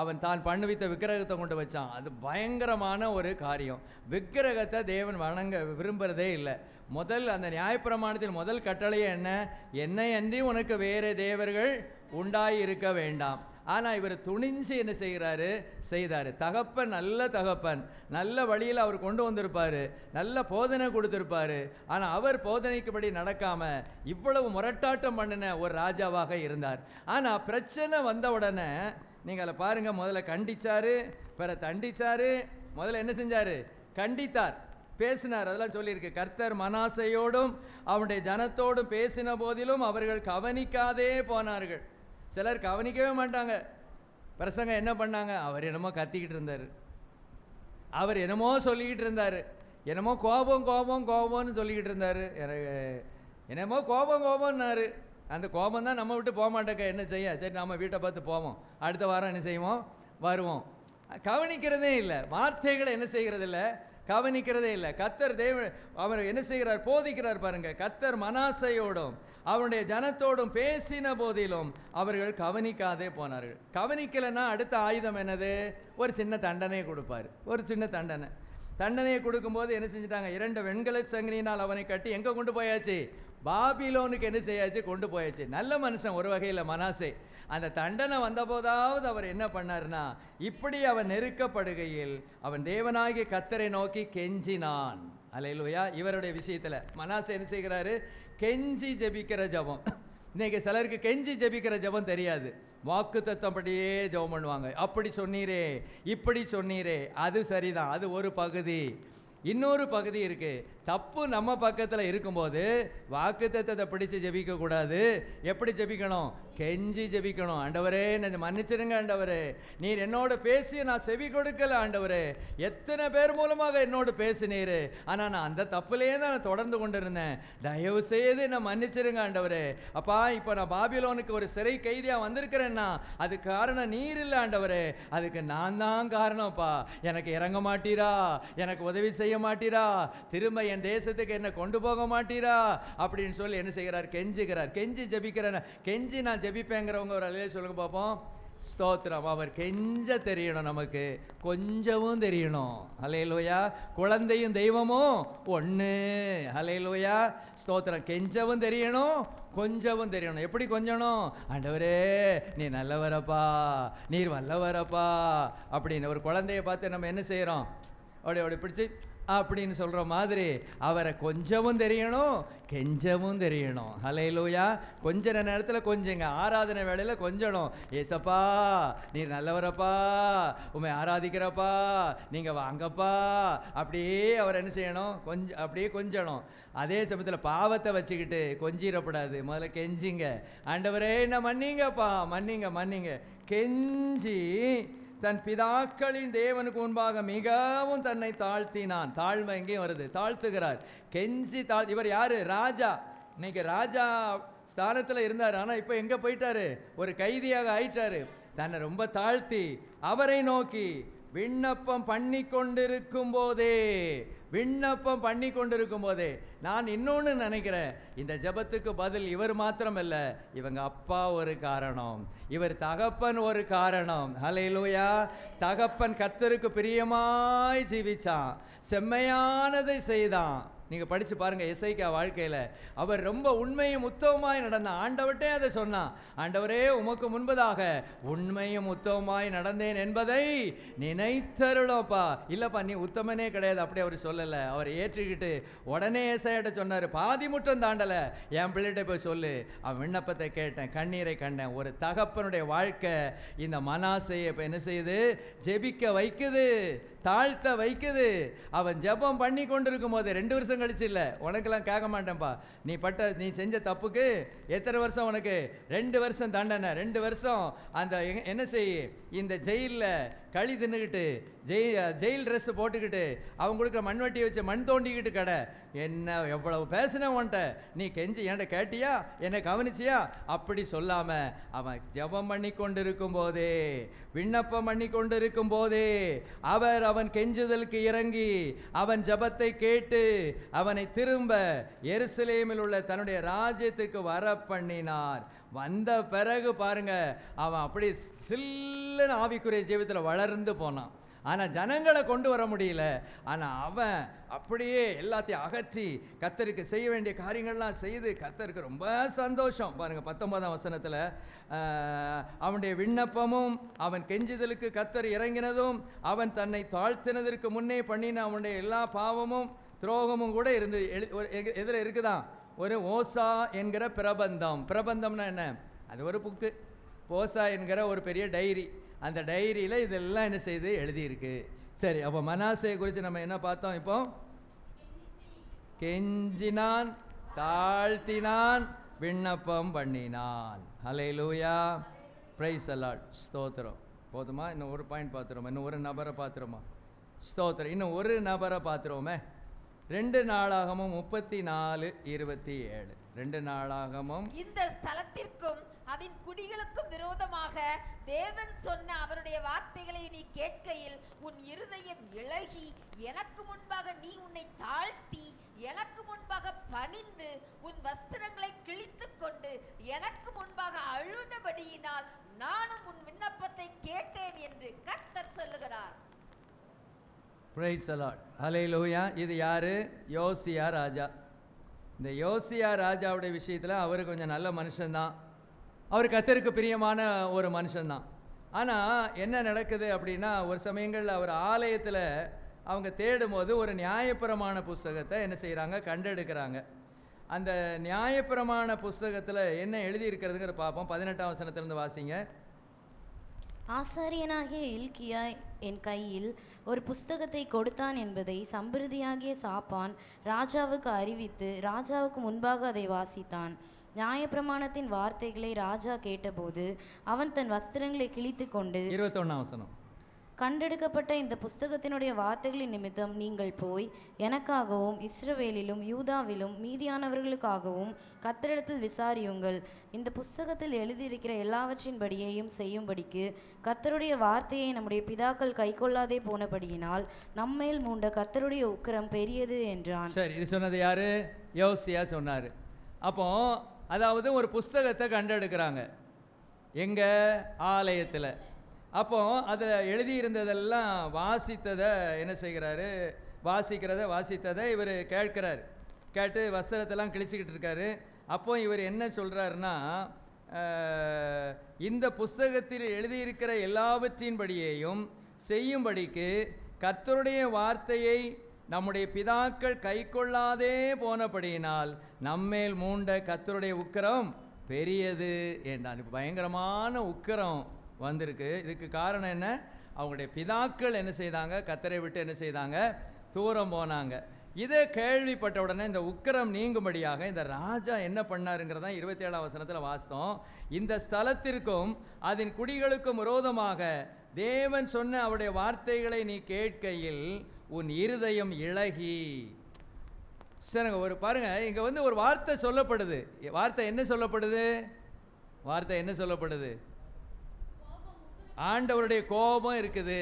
E: அவன் தான் பண்ணுவித்த விக்கிரகத்தை கொண்டு வச்சான். அது பயங்கரமான ஒரு காரியம். விக்கிரகத்தை தேவன் வணங்க விரும்புகிறதே இல்லை. அந்த நியாயப்பிரமாணத்தில் முதல் கட்டளையே என்ன? என்னை அன்றி உனக்கு வேறு தேவர்கள் உண்டாய் இருக்க வேண்டாம். ஆனால் இவர் துணிஞ்சு என்ன செய்தார். தகப்பன், நல்ல தகப்பன், நல்ல வழியில் அவர் கொண்டு வந்திருப்பார், நல்ல போதனை கொடுத்துருப்பார். ஆனால் அவர் போதனைக்குபடி நடக்காமல் இவ்வளவு முரட்டாட்டம் பண்ணின ஒரு ராஜாவாக இருந்தார். ஆனால் பிரச்சனை வந்த உடனே நீங்கள் அதை பாருங்கள். முதல்ல கண்டிச்சார், பிற தண்டிச்சார். முதல்ல என்ன செஞ்சார்? கண்டித்தார், பேசினார். அதெல்லாம் சொல்லியிருக்கு. கர்த்தர் மனாசையோடும் அவனுடைய ஜனத்தோடும் பேசின போதிலும் அவர்கள் கவனிக்காதே போனார்கள். சிலர் கவனிக்கவே மாட்டாங்க. பிரசங்க என்ன பண்ணாங்க? அவர் என்னமோ கத்திக்கிட்டு இருந்தார், அவர் என்னமோ சொல்லிக்கிட்டு இருந்தார், என்னமோ கோபம்னு சொல்லிக்கிட்டு இருந்தார், என்னமோ கோபம்னாரு. அந்த கோபம் தான் நம்ம விட்டு போக மாட்டேங்க. என்ன செய்ய? சரி, நம்ம வீட்டை பார்த்து போவோம், அடுத்த வாரம் என்ன செய்வோம், வருவோம். கவனிக்கிறதே இல்லை, வார்த்தைகளை என்ன செய்கிறது இல்லை, கவனிக்கிறதே இல்லை. கர்த்தர் அவர் என்ன செய்கிறார்? போதிக்கிறார் பாருங்க. கர்த்தர் மனாசையோடும் அவனுடைய ஜனத்தோடும் பேசின போதிலும் அவர்கள் கவனிக்காதே போனார்கள். கவனிக்கலைன்னா அடுத்த ஆயுதம் என்னது? ஒரு சின்ன தண்டனையை கொடுப்பார். ஒரு சின்ன தண்டனையை கொடுக்கும்போது என்ன செஞ்சிட்டாங்க? 2 வெண்கல சங்கிலியினால் அவனை கட்டி எங்கே கொண்டு போயாச்சு? பாபிலோனுக்கு என்ன செய்யாச்சு? கொண்டு போயாச்சு. நல்ல மனுஷன் ஒரு வகையில் மனாசே. அந்த தண்டனை வந்தபோதாவது அவர் என்ன பண்ணார்னா, இப்படி அவன் நெருக்கப்படுகையில் அவன் தேவனாகிய கர்த்தரை நோக்கி கெஞ்சினான். அல்லேலூயா. இவருடைய விஷயத்தில் மனாசே என்ன செய்கிறாரு? கெஞ்சி ஜெபிக்கிற ஜெபம். இன்னைக்கு சிலருக்கு கெஞ்சி ஜெபிக்கிற ஜெபம் தெரியாது. வாக்கு தத்தப்படியே ஜெபம் பண்ணுவாங்க. அப்படி சொன்னீரே, இப்படி சொன்னீரே. அது சரிதான், அது ஒரு பகுதி. இன்னொரு பகுதி இருக்குது. தப்பு நம்ம பக்கத்தில் இருக்கும்போது வாக்குத்தத்தத்தை பிடிச்சு ஜெபிக்கக்கூடாது. எப்படி ஜெபிக்கணும்? கெஞ்சி ஜெபிக்கணும். ஆண்டவரே, நான் மன்னிச்சிருங்க ஆண்டவரே, நீர் என்னோட பேசி நான் செவி கொடுக்கல ஆண்டவரே, எத்தனை பேர் மூலமாக என்னோடு பேசினீர், ஆனால் நான் அந்த தப்புலேயே தான் நான் தொடர்ந்து கொண்டு இருந்தேன், தயவு செய்து நான் மன்னிச்சிருங்க ஆண்டவரே. அப்பா, இப்போ நான் பாபிலோனுக்கு ஒரு சிறை கைதியாக வந்திருக்கிறேன்னா அதுக்கு காரணம் நீர் இல்லை ஆண்டவரே, அதுக்கு நான் தான் காரணம்ப்பா. எனக்கு இறங்க மாட்டீரா? எனக்கு உதவி செய்ய மாட்டீரா? திரும்ப என் தேசத்துக்கு என்ன கொண்டு போக மாட்டீரா? அப்படின்னு சொல்லி என்ன செய்கிறார்? கெஞ்சுகிறார். கெஞ்சி ஜெபிக்கிறார். கெஞ்சி நான் ஜெபிப்பேங்கிறவங்க ஒரு அலையில சொல்லுங்க பார்ப்போம். ஸ்தோத்திரம். அவர் கெஞ்ச தெரியணும், நமக்கு கொஞ்சமும் தெரியணும். ஹல்லேலூயா. குழந்தையும் தெய்வமும் ஒன்று. ஹல்லேலூயா, ஸ்தோத்திரம். கெஞ்சவும் தெரியணும், கொஞ்சமும் தெரியணும். எப்படி கொஞ்சணும்? ஆண்டவரே, நீ நல்லவரப்பா, நீர் வல்லவரப்பா அப்படின்னு ஒரு குழந்தைய பார்த்து நம்ம என்ன செய்கிறோம்? அப்படி பிடிச்சி அப்படின்னு சொல்கிற மாதிரி அவரை கொஞ்சமும் தெரியணும், கெஞ்சமும் தெரியணும். ஹல்லேலூயா. கொஞ்ச நேரத்தில் கொஞ்சங்க, ஆராதனை வேளையில் கொஞ்சணும். ஏசப்பா, நீர் நல்லவரப்பா, உண்மை ஆராதிக்கிறப்பா, நீங்கள் வாங்கப்பா, அப்படியே அவர் என்ன செய்யணும்? அப்படியே கொஞ்சணும். அதே சமயத்தில் பாவத்தை வச்சுக்கிட்டு கொஞ்சிடக்கூடாது. முதல்ல கெஞ்சிங்க. ஆண்டவரே, என்ன மன்னிங்கப்பா, மன்னிங்க. கெஞ்சி தன் பிதாக்களின் தேவனுக்கு முன்பாக மிகவும் தன்னை தாழ்த்தினான். தாழ்மை எங்கேயும் வருது, தாழ்த்துகிறார். கெஞ்சி இவர் யாரு? ராஜா. இன்னைக்கு ராஜா ஸ்தானத்தில் இருந்தார், ஆனால் இப்போ எங்கே போயிட்டாரு? ஒரு கைதியாக ஆயிட்டாரு. தன்னை ரொம்ப தாழ்த்தி அவரை நோக்கி விண்ணப்பம் பண்ணி கொண்டிருக்கும் போதே நான் இன்னொன்று நினைக்கிறேன், இந்த ஜெபத்துக்கு பதில் இவர் மாத்திரமல்ல, இவங்க அப்பா ஒரு காரணம், இவர் தகப்பன் ஒரு காரணம். ஹல்லேலூயா. தகப்பன் கர்த்தருக்கு பிரியமாய் ஜீவிச்சான், செம்மையானதை செய்தான். நீங்கள் படித்து பாருங்கள் எசேக்கியா வாழ்க்கையில். அவர் ரொம்ப உண்மையும் உத்தமமாய் நடந்தான். ஆண்டவர்கிட்டே அதை சொன்னான், ஆண்டவரே உமக்கு முன்பதாக உண்மையும் உத்தமமாய் நடந்தேன் என்பதை நினைத்தருளோப்பா. இல்லைப்பா நீ உத்தமனே கிடையாது, அப்படி அவர் சொல்லலை. அவர் ஏற்றுக்கிட்டு உடனே ஏசாயிட்ட சொன்னார், பாதி முற்றம் தாண்டலை, என் பிள்ளைகிட்ட போய் சொல்லு, அவன் விண்ணப்பத்தை கேட்டேன், கண்ணீரை கண்டேன். ஒரு தகப்பனுடைய வாழ்க்கை இந்த மனாசையை இப்போ என்ன செய்யுது? ஜெபிக்க வைக்குது, தாழ்த்த வைக்குது. அவன் ஜெபம் பண்ணி கொண்டிருக்கும் போது 2 வருஷம் கழிச்சு இல்லை, உனக்கெல்லாம் கேட்க மாட்டேன்ப்பா, நீ செஞ்ச தப்புக்கு எத்தனை வருஷம் உனக்கு? 2 வருஷம் தண்டனை. 2 வருஷம் அந்த என்ன செய், இந்த ஜெயிலில் களி தின்னுக்கிட்டு, ஜெயில் ட்ரெஸ் போட்டுக்கிட்டு, அவங்க கொடுக்குற மண்வெட்டியை வச்சு மண் தோண்டிக்கிட்டு கடை. என்ன எவ்வளவு பேசினேன் உன்ட்ட, நீ கெஞ்சி என்கிட்ட கேட்டியா, என்னை கவனிச்சியா? அப்படி சொல்லாமல் அவன் ஜெபம் பண்ணி கொண்டிருக்கும் போதே, விண்ணப்பம் பண்ணி கொண்டிருக்கும் போதே அவன் கெஞ்சுதலுக்கு இறங்கி அவன் ஜெபத்தை கேட்டு அவனை திரும்ப எருசலேமில் உள்ள தன்னுடைய ராஜ்யத்துக்கு வர பண்ணினார். வந்த பிறகு பாருங்க, அவன் அப்படி சில்லுன்னு ஆவிக்குரிய ஜீவிதத்தில் வளர்ந்து போனான். ஆனால் ஜனங்களை கொண்டு வர முடியல. ஆனால் அவன் அப்படியே எல்லாத்தையும் அகற்றி கர்த்தருக்கு செய்ய வேண்டிய காரியங்கள்லாம் செய்து கர்த்தருக்கு ரொம்ப சந்தோஷம். பாருங்கள் 19ஆம் வசனத்தில், அவனுடைய விண்ணப்பமும் அவன் கெஞ்சுதலுக்கு கர்த்தர் இறங்கினதும் அவன் தன்னை தாழ்த்தினதற்கு முன்னே பண்ணின அவனுடைய எல்லா பாவமும் துரோகமும் கூட இருந்து எதில் இருக்குதான்? ஒரு ஓசா என்கிற பிரபந்தம்னா என்ன? அது ஒரு புக்கு. ஓசா என்கிற ஒரு பெரிய டைரி. அந்த டைரியில் இதெல்லாம் என்ன செய்து எழுதியிருக்கு. சரி, அப்போ மனாசையை குறித்து நம்ம என்ன பார்த்தோம்? இப்போ கெஞ்சினான், தாழ்த்தினான், விண்ணப்பம் பண்ணினான். ஹல்லேலூயா, பிரைஸ் தி லார்ட். ஸ்தோத்திரம். போதுமா? இன்னும் ஒரு பாயிண்ட் பார்த்துருமா? இன்னும் ஒரு நபரை பார்த்துருமா? ஸ்தோத்திரம். இன்னும் ஒரு நபரை பார்த்துருவோமே. 2 நாளாகமும் 34:27. 2 நாளாகமும்.
D: இந்த ஸ்தலத்திற்கும் அதன் குடிகளுக்கும் விரோதமாக தேவன் சொன்ன அவருடைய வார்த்தைகளை நீ கேட்கையில் உன் இருதயம் இளகி, எனக்கு முன்பாக நீ உன்னை தாழ்த்தி, எனக்கு முன்பாக பணிந்து, உன் வஸ்திரங்களை கிழித்துக் கொண்டு எனக்கு முன்பாக அழுதபடியினால் நானும் உன் விண்ணப்பத்தை கேட்டேன் என்று கர்த்தர் சொல்லுகிறார்.
E: Praise the lord. ஹல்லேலூயா. இது யாரு? யோசியா ராஜா. இந்த யோசியா ராஜாவுடைய விஷயத்தில் அவர் கொஞ்சம் நல்ல மனுஷன்தான், அவர் கர்த்தருக்கு பிரியமான ஒரு மனுஷன்தான். ஆனால் என்ன நடக்குது அப்படின்னா, ஒரு சமயங்களில் அவர் ஆலயத்தில் அவங்க தேடும்போது ஒரு நியாயப்பிரமாண புஸ்தகத்தை என்ன செய்கிறாங்க? கண்டெடுக்கிறாங்க. அந்த நியாயப்பிரமாண புஸ்தகத்தில் என்ன எழுதியிருக்கிறதுங்கிற பார்ப்போம். 18ஆம் வசனத்திலிருந்து வாசிங்க.
F: ஆசாரியனாகிய இல்க்கியா என் கையில் ஒரு புஸ்தகத்தை கொடுத்தான் என்பதை சம்பிரதியாகிய சாப்பான் ராஜாவுக்கு அறிவித்து ராஜாவுக்கு முன்பாக அதை வாசித்தான். நியாயப்பிரமாணத்தின் வார்த்தைகளை ராஜா கேட்டபோது அவன் தன் வஸ்திரங்களை கிழித்து கொண்டு
E: 21ஆம் வசனம்,
F: கண்டெடுக்கப்பட்ட இந்த புஸ்தகத்தினுடைய வார்த்தைகளின் நிமித்தம் நீங்கள் போய் எனக்காகவும் இஸ்ரவேலிலும் யூதாவிலும் மீதியானவர்களுக்காகவும் கர்த்தரிடத்தில் விசாரியுங்கள். இந்த புஸ்தகத்தில் எழுதியிருக்கிற எல்லாவற்றின்படியையும் செய்யும்படிக்கு கர்த்தருடைய வார்த்தையை நம்முடைய பிதாக்கள் கைக்கொள்ளாதே போனபடியினால் நம்மேல் மூண்ட கர்த்தருடைய உக்கிரம் பெரியது என்றான்.
E: சரி, இது சொன்னது யாரு? யோசியா சொன்னார். அப்போ அதாவது ஒரு புஸ்தகத்தை கண்டெடுக்கிறாங்க எங்க? ஆலயத்தில். அப்போ அதில் எழுதியிருந்ததெல்லாம் வாசித்ததை என்ன செய்கிறாரு? வாசித்ததை இவர் கேட்கிறார். கேட்டு வஸ்திரத்தெல்லாம் கிழிச்சிக்கிட்டு இருக்காரு. அப்போ இவர் என்ன சொல்கிறாருன்னா, இந்த புஸ்தகத்தில் எழுதியிருக்கிற எல்லாவற்றின்படியையும் செய்யும்படிக்கு கர்த்தருடைய வார்த்தையை நம்முடைய பிதாக்கள் கைக்கொள்ளாதே போனபடியினால் நம்மேல் மூண்ட கர்த்தருடைய உக்கிரம் பெரியது என்றான். இப்போ பயங்கரமான உக்கிரம் வந்திருக்கு. இதுக்கு காரணம் என்ன? அவங்களுடைய பிதாக்கள் என்ன செய்தாங்க? கர்த்தரை விட்டு என்ன செய்தாங்க? தூரம் போனாங்க. இதை கேள்விப்பட்ட உடனே இந்த உக்கிரம் நீங்கும்படியாக இந்த ராஜா என்ன பண்ணாருங்கிறதான் 27ஆம் வசனத்தில் வாசித்தோம். இந்த ஸ்தலத்திற்கும் அதன் குடிகளுக்கும் விரோதமாக தேவன் சொன்ன அவருடைய வார்த்தைகளை நீ கேட்கையில் உன் இருதயம் இளகி. சரிங்க, ஒரு பாருங்க, இங்க ஒரு வார்த்தை சொல்லப்படுது. வார்த்தை என்ன சொல்லப்படுது? ஆண்டவருடைய கோபம் இருக்குது.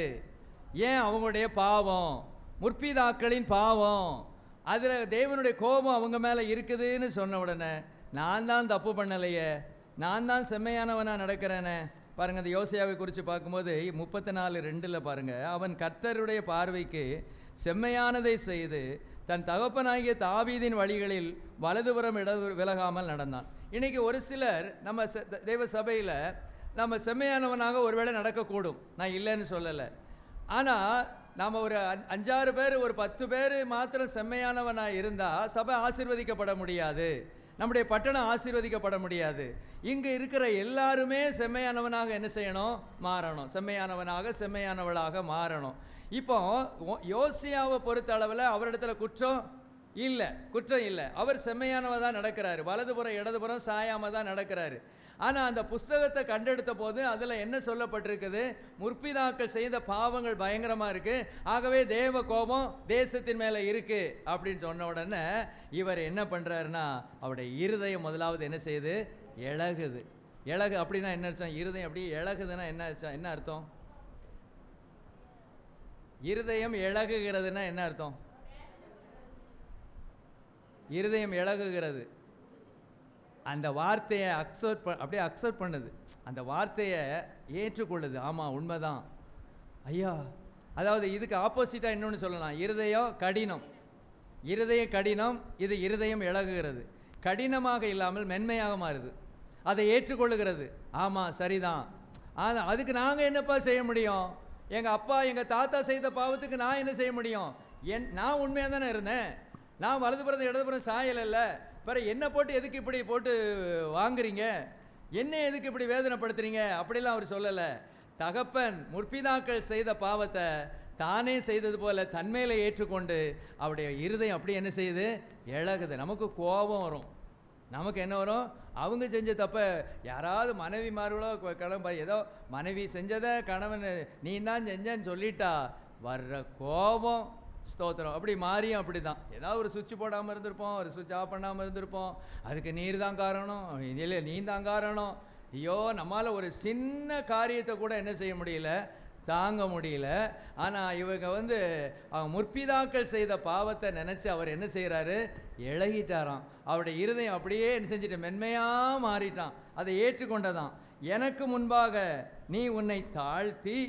E: ஏன்? அவங்களுடைய பாவம், முற்பிதாக்களின் பாவம், அதில் தேவனுடைய கோபம் அவங்க மேலே இருக்குதுன்னு சொன்ன உடனே நான் தான் தப்பு பண்ணலையே, நான் தான் செம்மையானவனாக நடக்கிறேனே. பாருங்கள், அந்த யோசியாவை குறித்து பார்க்கும்போது 34:2 பாருங்கள், அவன் கர்த்தருடைய பார்வைக்கு செம்மையானதை செய்து தன் தகப்பனாகிய தாவீதின் வழிகளில் வலதுபுறம் விலகாமல் நடந்தான். இன்றைக்கி ஒரு சிலர் நம்ம தேவ சபையில் நம்ம செம்மையானவனாக ஒருவேளை நடக்கக்கூடும், நான் இல்லைன்னு சொல்லலை. ஆனால் நாம் ஒரு 5-6 பேர், ஒரு 10 பேர் மாத்திரம் செம்மையானவனாக இருந்தால் சபை ஆசீர்வதிக்கப்பட முடியாது, நம்முடைய பட்டணம் ஆசீர்வதிக்கப்பட முடியாது. இங்கே இருக்கிற எல்லாருமே செம்மையானவனாக என்ன செய்யணும்? மாறணும். செம்மையானவனாக, செம்மையானவளாக மாறணும். இப்போ யோசியாவை பொறுத்த அளவில் அவரிடத்துல குற்றம் இல்லை. அவர் செம்மையானவ தான் நடக்கிறாரு, வலதுபுறம் இடதுபுறம் சாயாமல் தான் நடக்கிறாரு. ஆனால் அந்த புஸ்தகத்தை கண்டெடுத்த போது அதில் என்ன சொல்லப்பட்டிருக்குது? முற்பிதாக்கள் செய்த பாவங்கள் பயங்கரமாக இருக்குது, ஆகவே தேவ கோபம் தேசத்தின் மேலே இருக்குது அப்படின்னு சொன்ன உடனே இவர் என்ன பண்ணுறாருன்னா, அவருடைய இருதயம் முதலாவது என்ன செய்யுது? இழகுது. அப்படின்னா என்ன அர்த்தம்? இருதயம் அப்படியே இழகுதுன்னா என்ன அர்த்தம்? இருதயம் இழகுகிறதுனா என்ன அர்த்தம்? இருதயம் இழகுகிறது, அந்த வார்த்தையை அக்செப்ட் பண்ணுது, அந்த வார்த்தையை ஏற்றுக்கொள்ளுது. ஆமாம், உண்மைதான் ஐயா. அதாவது இதுக்கு ஆப்போசிட்டாக இன்னொன்று சொல்லலாம், இருதயம் கடினம். இது இருதயம் இழகுகிறது. கடினமாக இல்லாமல் மென்மையாக மாறுது, அதை ஏற்றுக்கொள்ளுகிறது. ஆமாம், சரிதான். ஆனால் அதுக்கு நாங்கள் என்னப்பா செய்ய முடியும்? எங்கள் அப்பா எங்கள் தாத்தா செய்த பாவத்துக்கு நான் என்ன செய்ய முடியும்? நான் உண்மையாக தானே இருந்தேன், நான் வலதுபுறம் இடதுபுறம் சாயலைல்ல, பிறகு என்ன போட்டு எதுக்கு இப்படி போட்டு வாங்குறீங்க, என்ன எதுக்கு இப்படி வேதனைப்படுத்துறீங்க அப்படிலாம் அவர் சொல்லலை. தகப்பன் முற்பிதாக்கள் செய்த பாவத்தை தானே செய்தது போல தன்மையில ஏற்றுக்கொண்டு அவருடைய இருதயம் அப்படி என்ன செய்யுது? இழகுது. நமக்கு கோபம் வரும், நமக்கு என்ன வரும்? அவங்க செஞ்ச தப்ப யாராவது மனைவிமார்களோ கணவன், ஏதோ மனைவி செஞ்சதை கணவன் நீ தான் செஞ்சேன்னு சொல்லிட்டா வர்ற கோபம், ஸ்தோத்திரம். அப்படி மாறியும் அப்படி தான், ஏதாவது ஒரு சுவிட்ச் போடாமல் இருந்திருப்போம், ஒரு சுவிட்ச் ஆஃப் பண்ணாமல் இருந்திருப்போம், அதுக்கு நீர் தான் காரணம், இல்லை நீ தான் காரணம். ஐயோ, நம்மளால் ஒரு சின்ன காரியத்தை கூட என்ன செய்ய முடியல, தாங்க முடியல. ஆனால் இவங்க அவங்க முற்பிதாக்கள் செய்த பாவத்தை நினச்சி அவர் என்ன செய்கிறாரு? இழகிட்டாராம். அவருடைய இருதயம் அப்படியே என்ன செஞ்சுட்டு மென்மையாக மாறிட்டான், அதை ஏற்றுக்கொண்டதான். எனக்கு முன்பாக நீ உன்னை தாழ்த்தி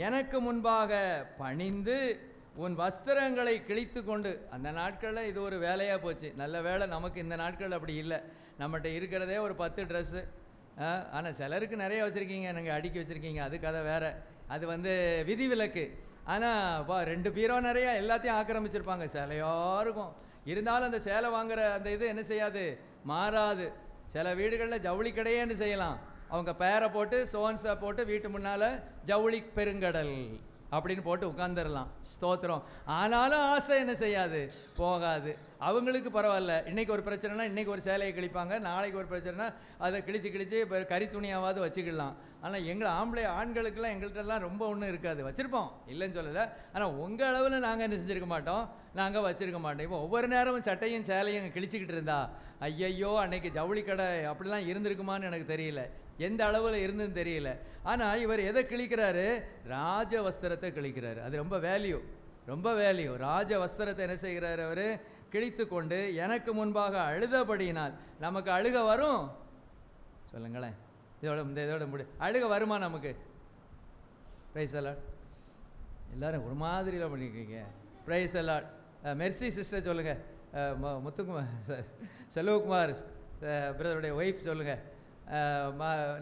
E: எனக்கு முன்பாக பணிந்து உன் வஸ்திரங்களை கிழித்து கொண்டு. அந்த நாட்களில் இது ஒரு வேலையாக போச்சு. நல்ல வேலை நமக்கு இந்த நாட்கள் அப்படி இல்லை, நம்மகிட்ட இருக்கிறதே ஒரு 10 ட்ரெஸ்ஸு. ஆனால் சிலருக்கு நிறைய வச்சுருக்கீங்க, நீங்கள் அடுக்கி வச்சுருக்கீங்க, அது கதை வேறு, அது விதிவிலக்கு. ஆனால் 2 பீரோ நிறையா எல்லாத்தையும் ஆக்கிரமிச்சிருப்பாங்க, சேலையாக இருக்கும். இருந்தாலும் அந்த சேலை வாங்குகிற அந்த இது என்ன செய்யாது? மாறாது. சில வீடுகளில் ஜவுளி கடையே என்ன செய்யலாம், அவங்க பேரை போட்டு சோன்ஸை போட்டு வீட்டு முன்னால் ஜவுளி பெருங்கடல் அப்படின்னு போட்டு உட்காந்துடலாம், ஸ்தோத்திரம். ஆனாலும் ஆசை என்ன செய்யாது? போகாது. அவங்களுக்கு பரவாயில்ல, இன்றைக்கி ஒரு பிரச்சனைனா இன்றைக்கி ஒரு சேலையை கிழிப்பாங்க, நாளைக்கு ஒரு பிரச்சனைனா அதை கிழிச்சு இப்போ கறி துணியாவது வச்சுக்கலாம். ஆனால் ஆண்களுக்கெல்லாம் எங்கள்கிட்டலாம் ரொம்ப ஒன்றும் இருக்காது, வச்சுருப்போம், இல்லைன்னு சொல்லலை. ஆனால் உங்கள் அளவில் நாங்கள் என்ன செஞ்சுருக்க மாட்டோம், நாங்கள் வச்சுருக்க மாட்டோம். இப்போ ஒவ்வொரு நேரமும் சட்டையும் சேலையும் கிழிச்சிக்கிட்டு இருந்தா ஐயையோ, அன்னைக்கு ஜவுளி கடை அப்படிலாம் இருந்திருக்குமான்னு எனக்கு தெரியல, எந்த அளவில் இருந்துன்னு தெரியல. ஆனால் இவர் எதை கிழிக்கிறாரு? ராஜ வஸ்திரத்தை கிழிக்கிறாரு. அது ரொம்ப வேல்யூ. ராஜ வஸ்திரத்தை என்ன செய்கிறார்? அவர் கிழித்து கொண்டு எனக்கு முன்பாக அழுதபடியினால். நமக்கு அழுக வரும் சொல்லுங்களேன், இதோட அழுக வருமா நமக்கு? Praise Lord. எல்லாரும் ஒரு மாதிரியில் பண்ணிக்கிறீங்க. Price allot. மெர்சி சிஸ்டர் சொல்லுங்கள், முத்துக்குமார் செல்வகுமார் பிரதருடைய ஒய்ஃப் சொல்லுங்கள்,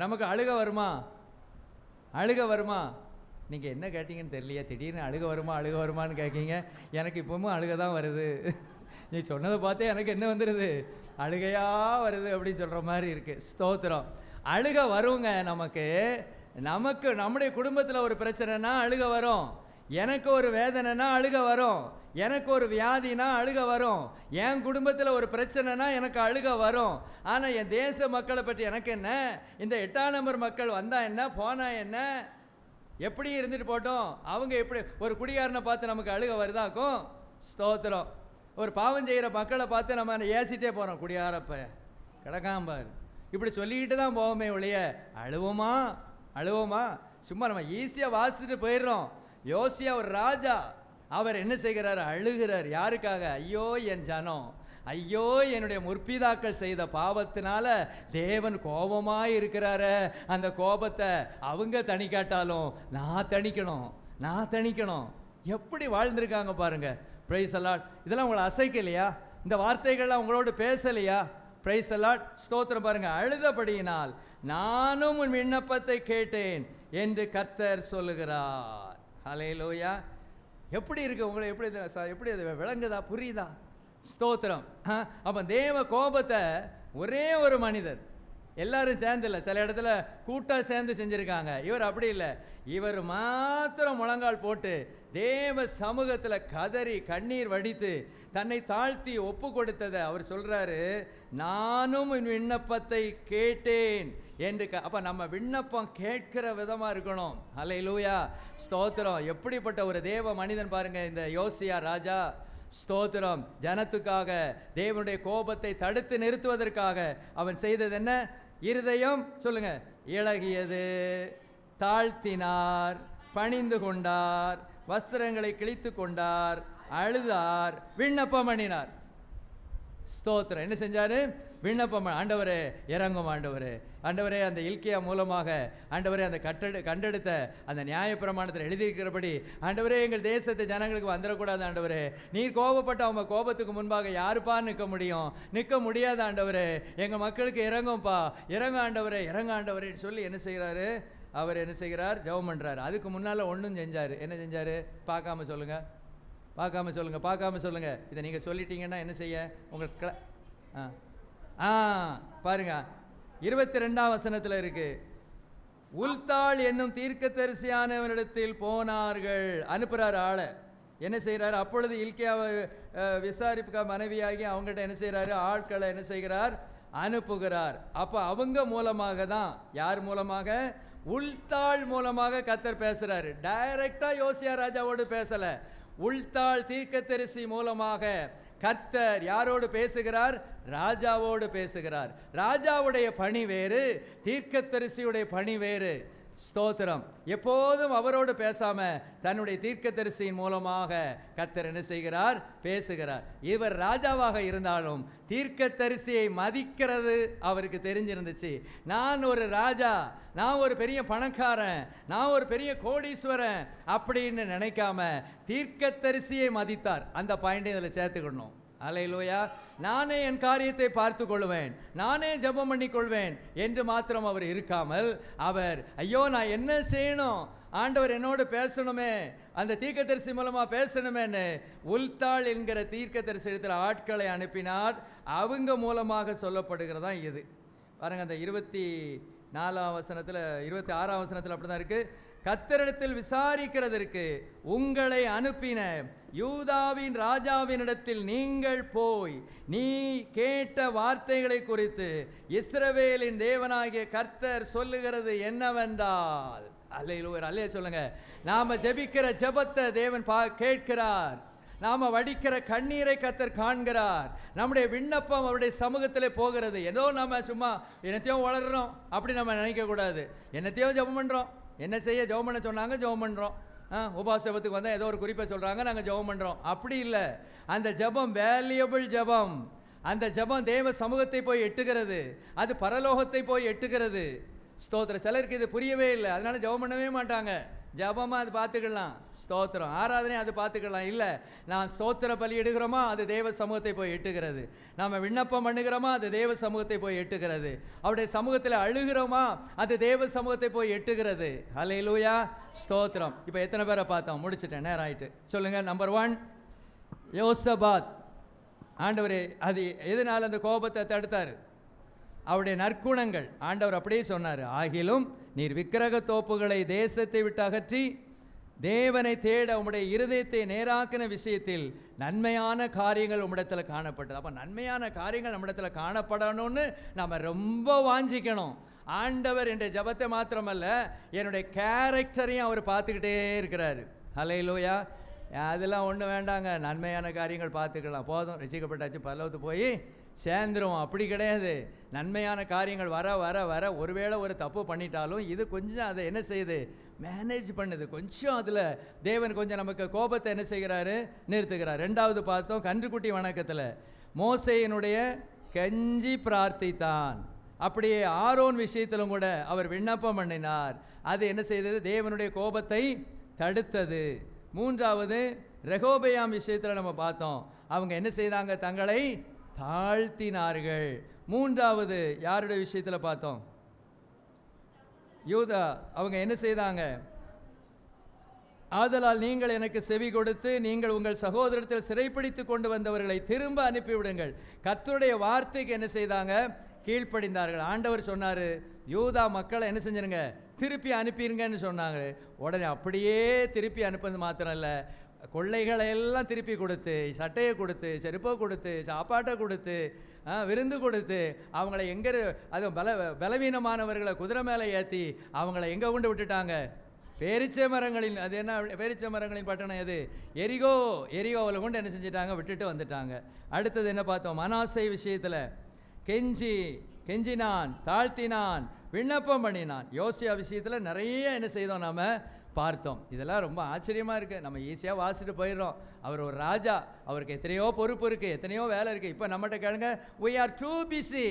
E: நமக்கு அழுக வருமா? நீங்கள் என்ன கேட்டீங்கன்னு தெரியலையா, திடீர்னு அழுக வருமான்னு கேட்கீங்க. எனக்கு இப்போவும் அழுக தான் வருது. நீ சொன்னதை பார்த்தே எனக்கு என்ன வந்துடுது? அழுகையாக வருது அப்படின்னு சொல்கிற மாதிரி இருக்குது, ஸ்தோத்திரம். அழுக வருங்க. நமக்கு நம்முடைய குடும்பத்தில் ஒரு பிரச்சனைனா அழுக வரும், எனக்கு ஒரு வேதனைனா அழுக வரும், எனக்கு ஒரு வியாதினா அழுக வரும், என் குடும்பத்தில் ஒரு பிரச்சனைனா எனக்கு அழுக வரும். ஆனால் என் தேச மக்களை பற்றி எனக்கு என்ன, இந்த 8ஆம் நம்பர் மக்கள் வந்தால் என்ன போனால் என்ன, எப்படி இருந்துட்டு போட்டோம், அவங்க எப்படி. ஒரு குடிகாரனை பார்த்து நமக்கு அழுக வருதாக்கும், ஸ்தோத்திரம். ஒரு பாவம் செய்கிற மக்களை பார்த்து நம்ம ஏசிட்டே போகிறோம், குடியாரப்ப கிடக்காம்பார், இப்படி சொல்லிக்கிட்டு தான் போவோமே ஒழிய அழுவோமா? சும்மா நம்ம ஈஸியாக வாசிச்சுட்டு போயிடுறோம். யோசியா ஒரு ராஜா, அவர் என்ன செய்கிறார்? அழுகிறார். யாருக்காக? ஐயோ என் ஜனம், ஐயோ என்னுடைய முற்பிதாக்கள் செய்த பாவத்தினால தேவன் கோபமாக இருக்கிறாரு. அந்த கோபத்தை அவங்க தணிக்காட்டாலும் நான் தணிக்கணும். எப்படி வாழ்ந்திருக்காங்க பாருங்க. Praise Lord. இதெல்லாம் உங்களை அசைக்கலையா? இந்த வார்த்தைகள்லாம் உங்களோடு பேசலையா? பிரைஸ் அலாட், ஸ்தோத்திரம். பாருங்க, அழுதபடியினால் நானும் உன் விண்ணப்பத்தை கேட்டேன் என்று கர்த்தர் சொல்லுகிறார். ஹல்லேலூயா. எப்படி இருக்கு உங்களை? எப்படி அது விளங்குதா? புரியுதா? ஸ்தோத்திரம். அப்போ தேவ கோபத்தை ஒரே ஒரு மனிதர், எல்லாரும் சேர்ந்து இல்லை, சில இடத்துல கூட்டாக சேர்ந்து செஞ்சுருக்காங்க. இவர் அப்படி இல்லை, இவர் மாத்திரம் முழங்கால் போட்டு தேவ சமூகத்தில் கதறி கண்ணீர் வடித்து தன்னை தாழ்த்தி ஒப்பு கொடுத்ததை அவர் சொல்கிறாரு, நானும் என் விண்ணப்பத்தை கேட்டேன் என்று. அப்போ நம்ம விண்ணப்பம் கேட்கிற விதமாக இருக்கணும். ஹல்லேலூயா, ஸ்தோத்திரம். எப்படிப்பட்ட ஒரு தேவ மனிதன் பாருங்கள் இந்த யோசியா ராஜா. ஸ்தோத்திரம். ஜனத்துக்காக தேவனுடைய கோபத்தை தடுத்து நிறுத்துவதற்காக அவன் செய்தது என்ன? இருதயம் சொல்லுங்க, இளகியது, தாழ்த்தினார், பணிந்து கொண்டார், வஸ்திரங்களை கிழித்து கொண்டார், அழுதார், விண்ணப்பம் பண்ணினார். ஸ்தோத்திரம். என்ன செஞ்சாரு? விண்ணப்பம். ஆண்டவரே இறங்கும், ஆண்டவரே அந்த இல்கியா மூலமாக ஆண்டவரே அந்த கண்டெடுத்த அந்த நியாயப்பிரமாணத்தில் எழுதியிருக்கிறபடி ஆண்டவரே எங்கள் தேசத்து ஜனங்களுக்கு வந்துடக்கூடாது ஆண்டவரே. நீர் கோபப்பட்ட அவங்க கோபத்துக்கு முன்பாக யாருப்பா நிற்க முடியும்? நிற்க முடியாது ஆண்டவரே. எங்கள் மக்களுக்கு இறங்கும்பா, இறங்க ஆண்டவரே சொல்லி என்ன செய்கிறாரு? அவர் என்ன செய்கிறார்? ஜெபம் பண்ணுறாரு. அதுக்கு முன்னால் ஒன்றும் செஞ்சார். என்ன செஞ்சார்? பார்க்காம சொல்லுங்கள். இதை நீங்கள் சொல்லிட்டீங்கன்னா என்ன செய்ய உங்களுக்கு பாருங்க, 22ஆம் வசனத்தில் இருக்கு. உல்தாள் என்னும் தீர்க்கதரிசியானவனிடத்தில் போனார்கள். அனுப்புகிறார் ஆளை. என்ன செய்கிறார்? அப்பொழுது இல்கியாவை விசாரிப்புக்கா மனைவியாகி அவங்ககிட்ட என்ன செய்கிறாரு? ஆட்களை என்ன செய்கிறார்? அனுப்புகிறார். அப்போ அவங்க மூலமாக தான், யார் மூலமாக? உல்தாள் மூலமாக கர்த்தர் பேசுகிறாரு. டைரக்டாக யோசியா ராஜாவோடு பேசலை. உல்தாள் தீர்க்கதரிசி மூலமாக கர்த்தர் யாரோடு பேசுகிறார்? ராஜாவோடு பேசுகிறார். ராஜாவுடைய பணி வேறு, தீர்க்கதரிசியுடைய பணி வேறு. ஸ்தோத்திரம். எப்போதும் அவரோடு பேசாம தன்னுடைய தீர்க்கதரிசியின் மூலமாக கர்த்தர் என்ன செய்கிறார்? பேசுகிறார். இவர் ராஜாவாக இருந்தாலும் தீர்க்கதரிசியை மதிக்கிறது அவருக்கு தெரிஞ்சிருந்துச்சு. நான் ஒரு ராஜா, நான் ஒரு பெரிய பணக்காரன், நான் ஒரு பெரிய கோடீஸ்வரன் அப்படின்னு நினைக்காம தீர்க்கதரிசியை மதித்தார். அந்த பாயிண்டை இதில் சேர்த்துக்கணும். அல்லேலூயா. நானே என் காரியத்தை பார்த்து கொள்வேன், நானே ஜெபம் பண்ணி கொள்வேன் என்று மாத்திரம் அவர் இருக்காமல், அவர் ஐயோ நான் என்ன செய்யணும், ஆண்டவர் என்னோடு பேசணுமே, அந்த தீர்க்கதரிசி மூலமாக பேசணுமேன்னு உல்தாள் என்கிற தீர்க்கதரிசி இடத்துல ஆட்களை அனுப்பினார். அவங்க மூலமாக சொல்லப்படுகிறதா இது. பாருங்க, அந்த 24ஆம் வசனத்தில் 26ஆம் வசனத்தில் அப்படி தான் இருக்குது. கர்த்தரிடத்தில் விசாரிக்கிறதற்கு உங்களை அனுப்பின யூதாவின் ராஜாவினிடத்தில் நீங்கள் போய் நீ கேட்ட வார்த்தைகளை குறித்து இஸ்ரவேலின் தேவனாகிய கர்த்தர் சொல்லுகிறது என்னவென்றால். அல்லேலூயா, அல்லே சொல்லுங்க. நாம ஜெபிக்கிற ஜெபத்தை தேவன் கேட்கிறார். நாம வடிக்கிற கண்ணீரை கர்த்தர் காண்கிறார். நம்முடைய விண்ணப்பம் அவருடைய சமூகத்தில் போகிறது. ஏதோ நம்ம சும்மா என்னத்தையோ வளர்றோம் அப்படி நம்ம நினைக்கக்கூடாது. என்னத்தையோ ஜெபம் பண்ணுறோம், என்ன செய்ய ஜெபம் பண்ண சொன்னாங்க, ஜெபம் பண்ணுறோம். உபாச ஜெபத்துக்கு வந்தால் ஏதோ ஒரு குறிப்பை சொல்கிறாங்க, நாங்கள் ஜெபம் பண்ணுறோம். அப்படி இல்லை. அந்த ஜெபம் வேல்யூபிள் ஜெபம். அந்த ஜெபம் தேவ சமூகத்தை போய் எட்டுகிறது, அது பரலோகத்தை போய் எட்டுகிறது. ஸ்தோத்திரம். சிலருக்கு இது புரியவே இல்லை, அதனால ஜெபம் பண்ணவே மாட்டாங்க. ஜபமாக அது பார்த்துக்கலாம், ஸ்தோத்திரம். ஆராதனை அது பார்த்துக்கலாம். இல்லை, நாம் ஸ்தோத்திர பலி எடுக்கிறோமா அது தேவ சமூகத்தை போய் எட்டுகிறது. நாம் விண்ணப்பம் பண்ணுகிறோமா அது தேவ சமூகத்தை போய் எட்டுகிறது. அவருடைய சமூகத்தில் அழுகிறோமா அது தேவ சமூகத்தை போய் எட்டுகிறது. அல்லேலூயா, ஸ்தோத்திரம். இப்போ எத்தனை பேரை பார்த்தோம்? முடிச்சுட்டேன், நேரம் ஆயிட்டு. சொல்லுங்கள். நம்பர் 1 யோசபாத். ஆண்டவரே அது எதனால் அந்த கோபத்தை தடுத்தார்? அவருடைய நற்குணங்கள். ஆண்டவர் அப்படியே சொன்னார், ஆகிலும் நீர் விக்கிரக தோப்புகளை தேசத்தை விட்டு அகற்றி தேவனை தேட உம்முடைய இருதயத்தை நேராக்கின விஷயத்தில் நன்மையான காரியங்கள் உம்மிடத்தில் காணப்பட்டது. அப்போ நன்மையான காரியங்கள் நம்மிடத்தில் காணப்படணும்னு நம்ம ரொம்ப வாஞ்சிக்கணும். ஆண்டவர் என்ற ஜபத்தை மாத்திரமல்ல, என்னுடைய கேரக்டரையும் அவர் பார்த்துக்கிட்டே இருக்கிறாரு. அல்லேலூயா. அதெல்லாம் ஒன்றும் வேண்டாங்க, நன்மையான காரியங்கள் பார்த்துக்கலாம், போதும், ரசிக்கப்பட்டாச்சு, பரலோகத்து போய் சேர்ந்துரும். அப்படி கிடையாது. நன்மையான காரியங்கள் வர வர வர ஒருவேளை ஒரு தப்பு பண்ணிட்டாலும் இது கொஞ்சம் அதை என்ன செய்யுது? மேனேஜ் பண்ணுது. கொஞ்சம் அதில் தேவன் கொஞ்சம் நமக்கு கோபத்தை என்ன செய்கிறாரு, நிறுத்துகிறார். ரெண்டாவது பார்த்தோம் கன்றுக்குட்டி வணக்கத்தில் மோசேயினுடைய கெஞ்சி பிரார்த்தித்தான். அப்படியே ஆரோன் விஷயத்திலும் கூட அவர் விண்ணப்பம் பண்ணினார். அது என்ன செய்தது, தேவனுடைய கோபத்தை தடுத்தது. மூன்றாவது ரெகோபெயாம் விஷயத்தில் நம்ம பார்த்தோம், அவங்க என்ன செய்தாங்க, தங்களை தாழ்த்தினார்கள். மூன்றாவது யாருடைய விஷயத்தில் பார்த்தோம், யூதா. அவங்க என்ன செய்தாங்க, ஆதலால் நீங்கள் எனக்கு செவி கொடுத்து நீங்கள் உங்கள் சகோதரத்தில் சிறைப்பிடித்து கொண்டு வந்தவர்களை திரும்ப அனுப்பிவிடுங்கள். கர்த்தருடைய வார்த்தைக்கு என்ன செய்தாங்க, கீழ்ப்படிந்தார்கள். ஆண்டவர் சொன்னார், யூதா மக்களை என்ன செஞ்சிருங்க, திருப்பி அனுப்பிடுங்கன்னு சொன்னாங்க. உடனே அப்படியே திருப்பி அனுப்புறது மாத்திரம் இல்லை, கொள்ளைகளை எல்லாம் திருப்பி கொடுத்து, சட்டையை கொடுத்து, செருப்பை கொடுத்து, சாப்பாட்டை கொடுத்து, விருந்து கொடுத்து, அவங்கள எங்கே, அது பலவீனமானவர்களை குதிரை மேலே ஏற்றி அவங்கள எங்கே கொண்டு விட்டுட்டாங்க, பேரிச்சை மரங்களின், அது என்ன பேரிச்சை மரங்களின் பட்டணம் எது, எரிகோவில் கொண்டு என்ன செஞ்சிட்டாங்க, விட்டுட்டு வந்துட்டாங்க. அடுத்தது என்ன பார்த்தோம், மனாசை விஷயத்தில் கெஞ்சினான், தாழ்த்தினான், விண்ணப்பம் பண்ணினான். யோசியா விஷயத்தில் நிறைய என்ன செய்தோம் நாம் பார்த்தோம். இதெல்லாம் ரொம்ப ஆச்சரியமாக இருக்குது. நம்ம ஈஸியாக வாசிட்டு போயிடுறோம். அவர் ஒரு ராஜா, அவருக்கு எத்தனையோ பொறுப்பு இருக்குது, எத்தனையோ வேலை இருக்குது. இப்போ நம்மகிட்ட கேளுங்க, we are too busy.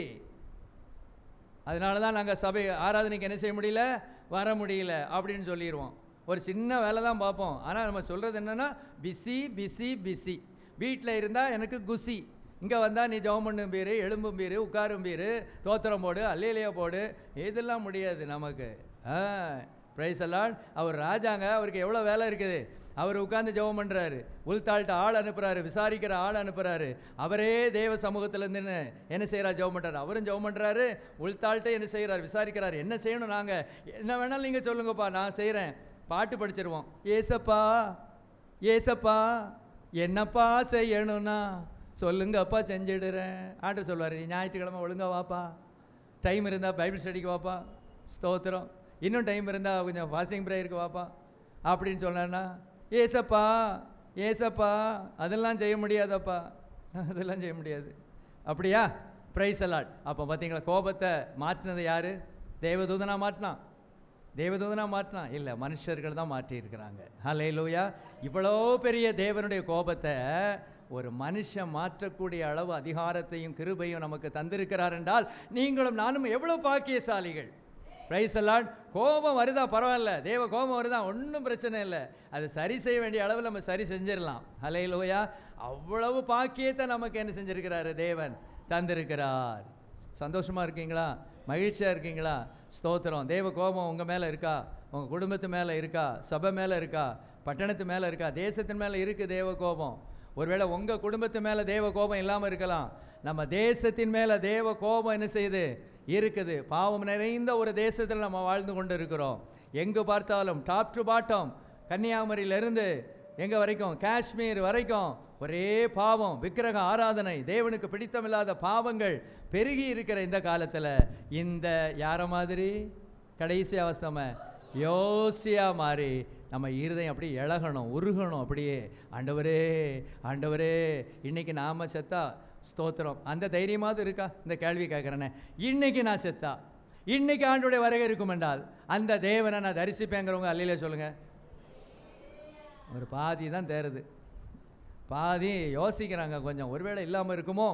E: அதனால தான் நாங்கள் சபை ஆராதனைக்கு என்ன செய்ய முடியல, வர முடியல அப்படின்னு சொல்லிடுவோம். ஒரு சின்ன வேலை தான் பார்ப்போம். ஆனால் நம்ம சொல்கிறது என்னென்னா பிஸி பிஸி பிஸி. வீட்டில் இருந்தால் எனக்கு குசி, இங்கே வந்தால் நீ ஜெபம் பண்ணும் பேர், எழும்பும் பேர், உட்காரும் பேர், தோத்திரம் போடு, அல்லேலியா போடு, இதெல்லாம் முடியாது நமக்கு. பிரைஸ் எல்லாம். அவர் ராஜாங்க, அவருக்கு எவ்வளோ வேலை இருக்குது. அவர் உட்கார்ந்து ஜெபம் பண்ணுறாரு, உள்தாள்கிட்ட ஆள் அனுப்புகிறாரு, விசாரிக்கிற ஆள் அனுப்புகிறாரு. அவரே தேவ சமூகத்திலேருந்து என்ன செய்கிறார், ஜெபம் பண்ணுறாரு. அவரும் ஜெபம் பண்ணுறாரு, உள்தாள்கிட்ட என்ன செய்கிறார், விசாரிக்கிறார். என்ன செய்யணும், நாங்கள் என்ன வேணாலும் நீங்கள் சொல்லுங்கப்பா, நான் செய்கிறேன். பாட்டு படிச்சிருவோம், ஏசப்பா ஏசப்பா என்னப்பா செய்யணும்னா சொல்லுங்கப்பா, செஞ்சிடுறேன். ஆண்டு சொல்லுவார், நீ ஞாயிற்றுக்கிழமை ஒழுங்கா வாப்பா, டைம் இருந்தால் பைபிள் ஸ்டடிக்கு வாப்பா, ஸ்தோத்திரம், இன்னும் டைம் இருந்தால் கொஞ்சம் ஃபாஸ்டிங் ப்ரேயருக்கு வாப்பா அப்படின்னு சொன்னார்னா, ஏசப்பா ஏசப்பா அதெல்லாம் செய்ய முடியாதப்பா, அதெல்லாம் செய்ய முடியாது. அப்படியா, பிரைஸ் அலாட். அப்போ பார்த்தீங்களா, கோபத்தை மாற்றினது யார், தேவதூதனா மாற்றினான், தேவதூதனா மாற்றினா இல்லை, மனுஷர்கள் தான் மாற்றியிருக்கிறாங்க. ஹல்லேலூயா. இவ்வளோ பெரிய தேவனுடைய கோபத்தை ஒரு மனுஷன் மாற்றக்கூடிய அளவு அதிகாரத்தையும் கிருபையும் நமக்கு தந்திருக்கிறார் என்றால் நீங்களும் நானும் எவ்வளோ பாக்கியசாலிகள். Price allot. கோபம் வருதா பரவாயில்ல, தேவ கோபம் வருதா ஒன்றும் பிரச்சனை இல்லை, அது சரி செய்ய வேண்டிய அளவில் நம்ம சரி செஞ்சிடலாம். ஹல்லேலூயா. அவ்வளவு பாக்கியத்தை நமக்கு என்ன செஞ்சிருக்கிறாரு, தேவன் தந்திருக்கிறார். சந்தோஷமாக இருக்கீங்களா, மகிழ்ச்சியாக இருக்கீங்களா? ஸ்தோத்திரம். தேவ கோபம் உங்கள் மேலே இருக்கா, உங்கள் குடும்பத்து மேலே இருக்கா, சபை மேலே இருக்கா, பட்டணத்து மேலே இருக்கா, தேசத்தின் மேலே இருக்குது தேவ கோபம். ஒருவேளை உங்கள் குடும்பத்து மேலே தேவ கோபம் இல்லாமல் இருக்கலாம், நம்ம தேசத்தின் மேலே தேவ கோபம் என்ன செய்யுது, இருக்குது. பாவம் நிறைந்த ஒரு தேசத்தில் நம்ம வாழ்ந்து கொண்டு இருக்கிறோம். எங்கே பார்த்தாலும் டாப் டு பாட்டம், கன்னியாகுமரியிலிருந்து எங்கே வரைக்கும், காஷ்மீர் வரைக்கும் ஒரே பாவம், விக்கிரக ஆராதனை, தேவனுக்கு பிடித்தமில்லாத பாவங்கள் பெருகி இருக்கிற இந்த காலத்தில் இந்த யார மாதிரி கடைசி அவஸ்தை யோசியா மாதிரி நம்ம இருதயம் அப்படியே இழகணும், உருகணும். அப்படியே ஆண்டவரே ஆண்டவரே இன்னைக்கு நாம் செத்தா ஸ்தோத்திரம், அந்த தைரியமாவது இருக்கா? இந்த கேள்வி கேட்குறேனே, இன்னைக்கு நான் செத்தா, இன்னைக்கு ஆண்டோடைய வருகை இருக்கும் என்றால் அந்த தேவனை நான் தரிசிப்பேங்கிறவங்க அல்லையிலே சொல்லுங்கள். ஒரு பாதி தான் தேருது, பாதி யோசிக்கிறாங்க கொஞ்சம், ஒருவேளை இல்லாமல் இருக்குமோ.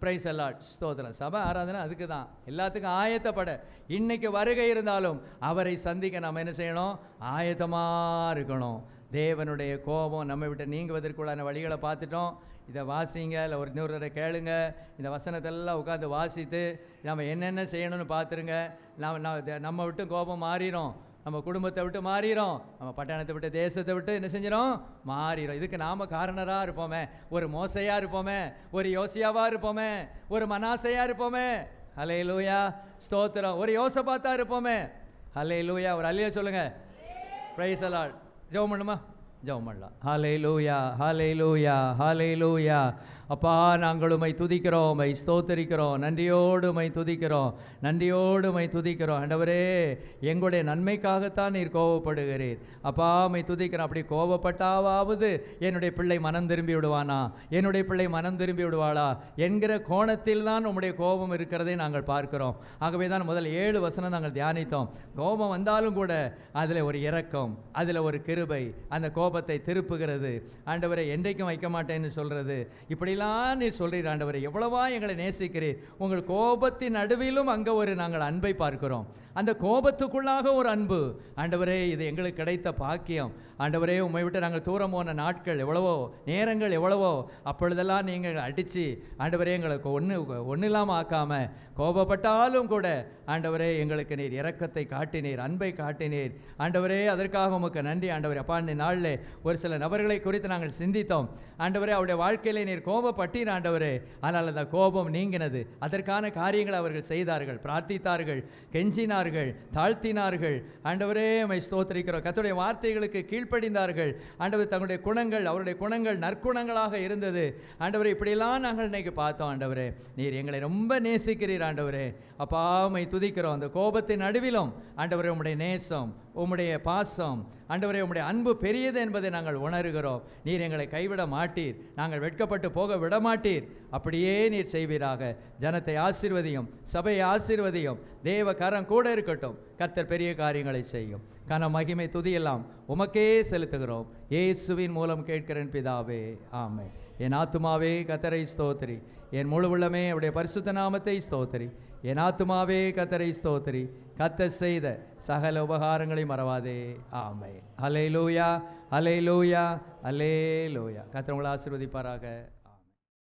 E: பிரைஸ் அலாட், ஸ்தோத்திரம். சபை ஆராதனை அதுக்கு தான், எல்லாத்துக்கும் ஆயத்தப்பட. இன்னைக்கு வருகை இருந்தாலும் அவரை சந்திக்க நம்ம என்ன செய்யணும், ஆயத்தமாக இருக்கணும். தேவனுடைய கோபம் நம்ம விட்டு நீங்குவதற்குள்ளான வழிகளை பார்த்துட்டோம். இதை வாசிங்க, இல்லை ஒரு இன்னொரு தடவை கேளுங்க, இந்த வசனத்தெல்லாம் உட்காந்து வாசித்து நம்ம என்னென்ன செய்யணும்னு பார்த்துருங்க. நம்ம விட்டு கோபம் மாறிடும், நம்ம குடும்பத்தை விட்டு மாறிடும், நம்ம பட்டணத்தை விட்டு தேசத்தை விட்டு என்ன செஞ்சிடும், மாறிடும். இதுக்கு நாம் காரணராக இருப்போமே, ஒரு மோசையாக இருப்போமே, ஒரு யோசியாவாக இருப்போமே, ஒரு மனாசையாக இருப்போமே. ஹல்லேலூயா, ஸ்தோத்திரம். ஒரு யோசபாத்தா இருப்போமே. ஹல்லேலூயா. ஒரு அல்லேலூயா சொல்லுங்கள். Price the Lord. ஜெபம் பண்ணுமா, ஜெபம் பண்ணலாம். ஹல்லேலூயா ஹல்லேலூயா ஹல்லேலூயா. அப்பா நாங்கள் உம்மை துதிக்கிறோம், உம்மை ஸ்தோத்தரிக்கிறோம், நன்றியோடு உம்மை துதிக்கிறோம், நன்றியோடு உம்மை துதிக்கிறோம். ஆண்டவரே, எங்களுடைய நன்மைக்காகத்தான் நீர் கோபப்படுகிறீர். அப்பா உம்மை துதிக்கிறோம். அப்படி கோபப்பட்டாவது என்னுடைய பிள்ளை மனம் திரும்பி விடுவானா, என்னுடைய பிள்ளை மனம் திரும்பி விடுவாளா என்கிற கோணத்தில் தான் உம்முடைய கோபம் இருக்கிறதை நாங்கள் பார்க்கிறோம். ஆகவே தான் முதல் 7 வசனம் நாங்கள் தியானித்தோம். கோபம் வந்தாலும் கூட அதில் ஒரு இரக்கம், அதில் ஒரு கிருபை, அந்த கோபத்தை திருப்புகிறது. ஆண்டவரை என்றைக்கும் வைக்க மாட்டேன்னு சொல்கிறது. இப்படிலாம் நீர் சொல்கிறீர் ஆண்டவரை, எவ்வளவா எங்களை நேசிக்கிறீர். உங்கள் கோபத்தின் நடுவிலும் அங்கே ஒரு நாங்கள் அன்பை பார்க்கிறோம். அந்த கோபத்துக்குள்ளாக ஒரு அன்பு. ஆண்டவரே, இது எங்களுக்கு கிடைத்த பாக்கியம். ஆண்டவரே, உம்மை விட்டு நாங்கள் தூரம் போன நாட்கள் எவ்வளவோ, நேரங்கள் எவ்வளவோ, அப்பொழுதெல்லாம் நீங்கள் அடித்து ஆண்டவரே எங்களுக்கு ஒன்று இல்லாமல் ஆக்காமல், கோபப்பட்டாலும் கூட ஆண்டவரே எங்களுக்கு நீர் இரக்கத்தை காட்டினீர், அன்பை காட்டினீர். ஆண்டவரே, அதற்காக உமக்கு நன்றி ஆண்டவரே. அப்பா, இந்த நாளில் ஒரு சில நபர்களை குறித்து நாங்கள் சிந்தித்தோம். ஆண்டவரே, அவருடைய வாழ்க்கையிலே நீர் கோபப்பட்டீர் ஆண்டவரே. ஆனால் அந்த கோபம் நீங்கினது. அதற்கான காரியங்களை அவர்கள் செய்தார்கள், பிரார்த்தித்தார்கள், கெஞ்சினார்கள், தாழ்த்தினார்கள். ஆண்டவரே, உம்மை ஸ்தோத்திரிக்கிறோம். கர்த்தருடைய வார்த்தைகளுக்கு கீழ்ப்படிந்தார்கள். ஆண்டவர் தங்களுடைய குணங்கள், அவருடைய குணங்கள் நற்குணங்களாக இருந்தது. ஆண்டவரே, இப்படியெல்லாம் நாங்கள் இன்னைக்கு பார்த்தோம். ஆண்டவரே, நீர் எங்களை ரொம்ப நேசிக்கிறீர் ஆண்டவரே. அப்பா, உம்மை துதிக்கிறோம். அந்த கோபத்தின் நடுவிலும் ஆண்டவரே உம்முடைய நேசம், உம்முடைய பாசம், ஆண்டவரே உம்முடைய அன்பு பெரியது என்பதை நாங்கள் உணர்கிறோம். நீர் எங்களை கைவிட மாட்டீர், நாங்கள் வெட்கப்பட்டு போக விட மாட்டீர். அப்படியே நீர் செய்வீராக. ஜனத்தை ஆசீர்வதியும், சபையை ஆசீர்வதியும். தேவ கரம் கூட இருக்கட்டும். கர்த்தர் பெரிய காரியங்களை செய்யும். கன மகிமை துதியெல்லாம் உமக்கே செலுத்துகிறோம். இயேசுவின் மூலம் கேட்கிறேன் பிதாவே, ஆமென். என் ஆத்துமாவே கர்த்தரை ஸ்தோத்திரி, என் முழு உள்ளமே அவருடைய பரிசுத்த நாமத்தை ஸ்தோத்திரி. என் ஆத்துமாவே கர்த்தரை ஸ்தோத்திரி, கர்த்தர் செய்த சகல உபகாரங்களை மறவாதே, ஆமென். அல்லேலூயா, அல்லேலூயா, அல்லேலூயா. கர்த்தர் உங்களை ஆசீர்வதிப்பாராக.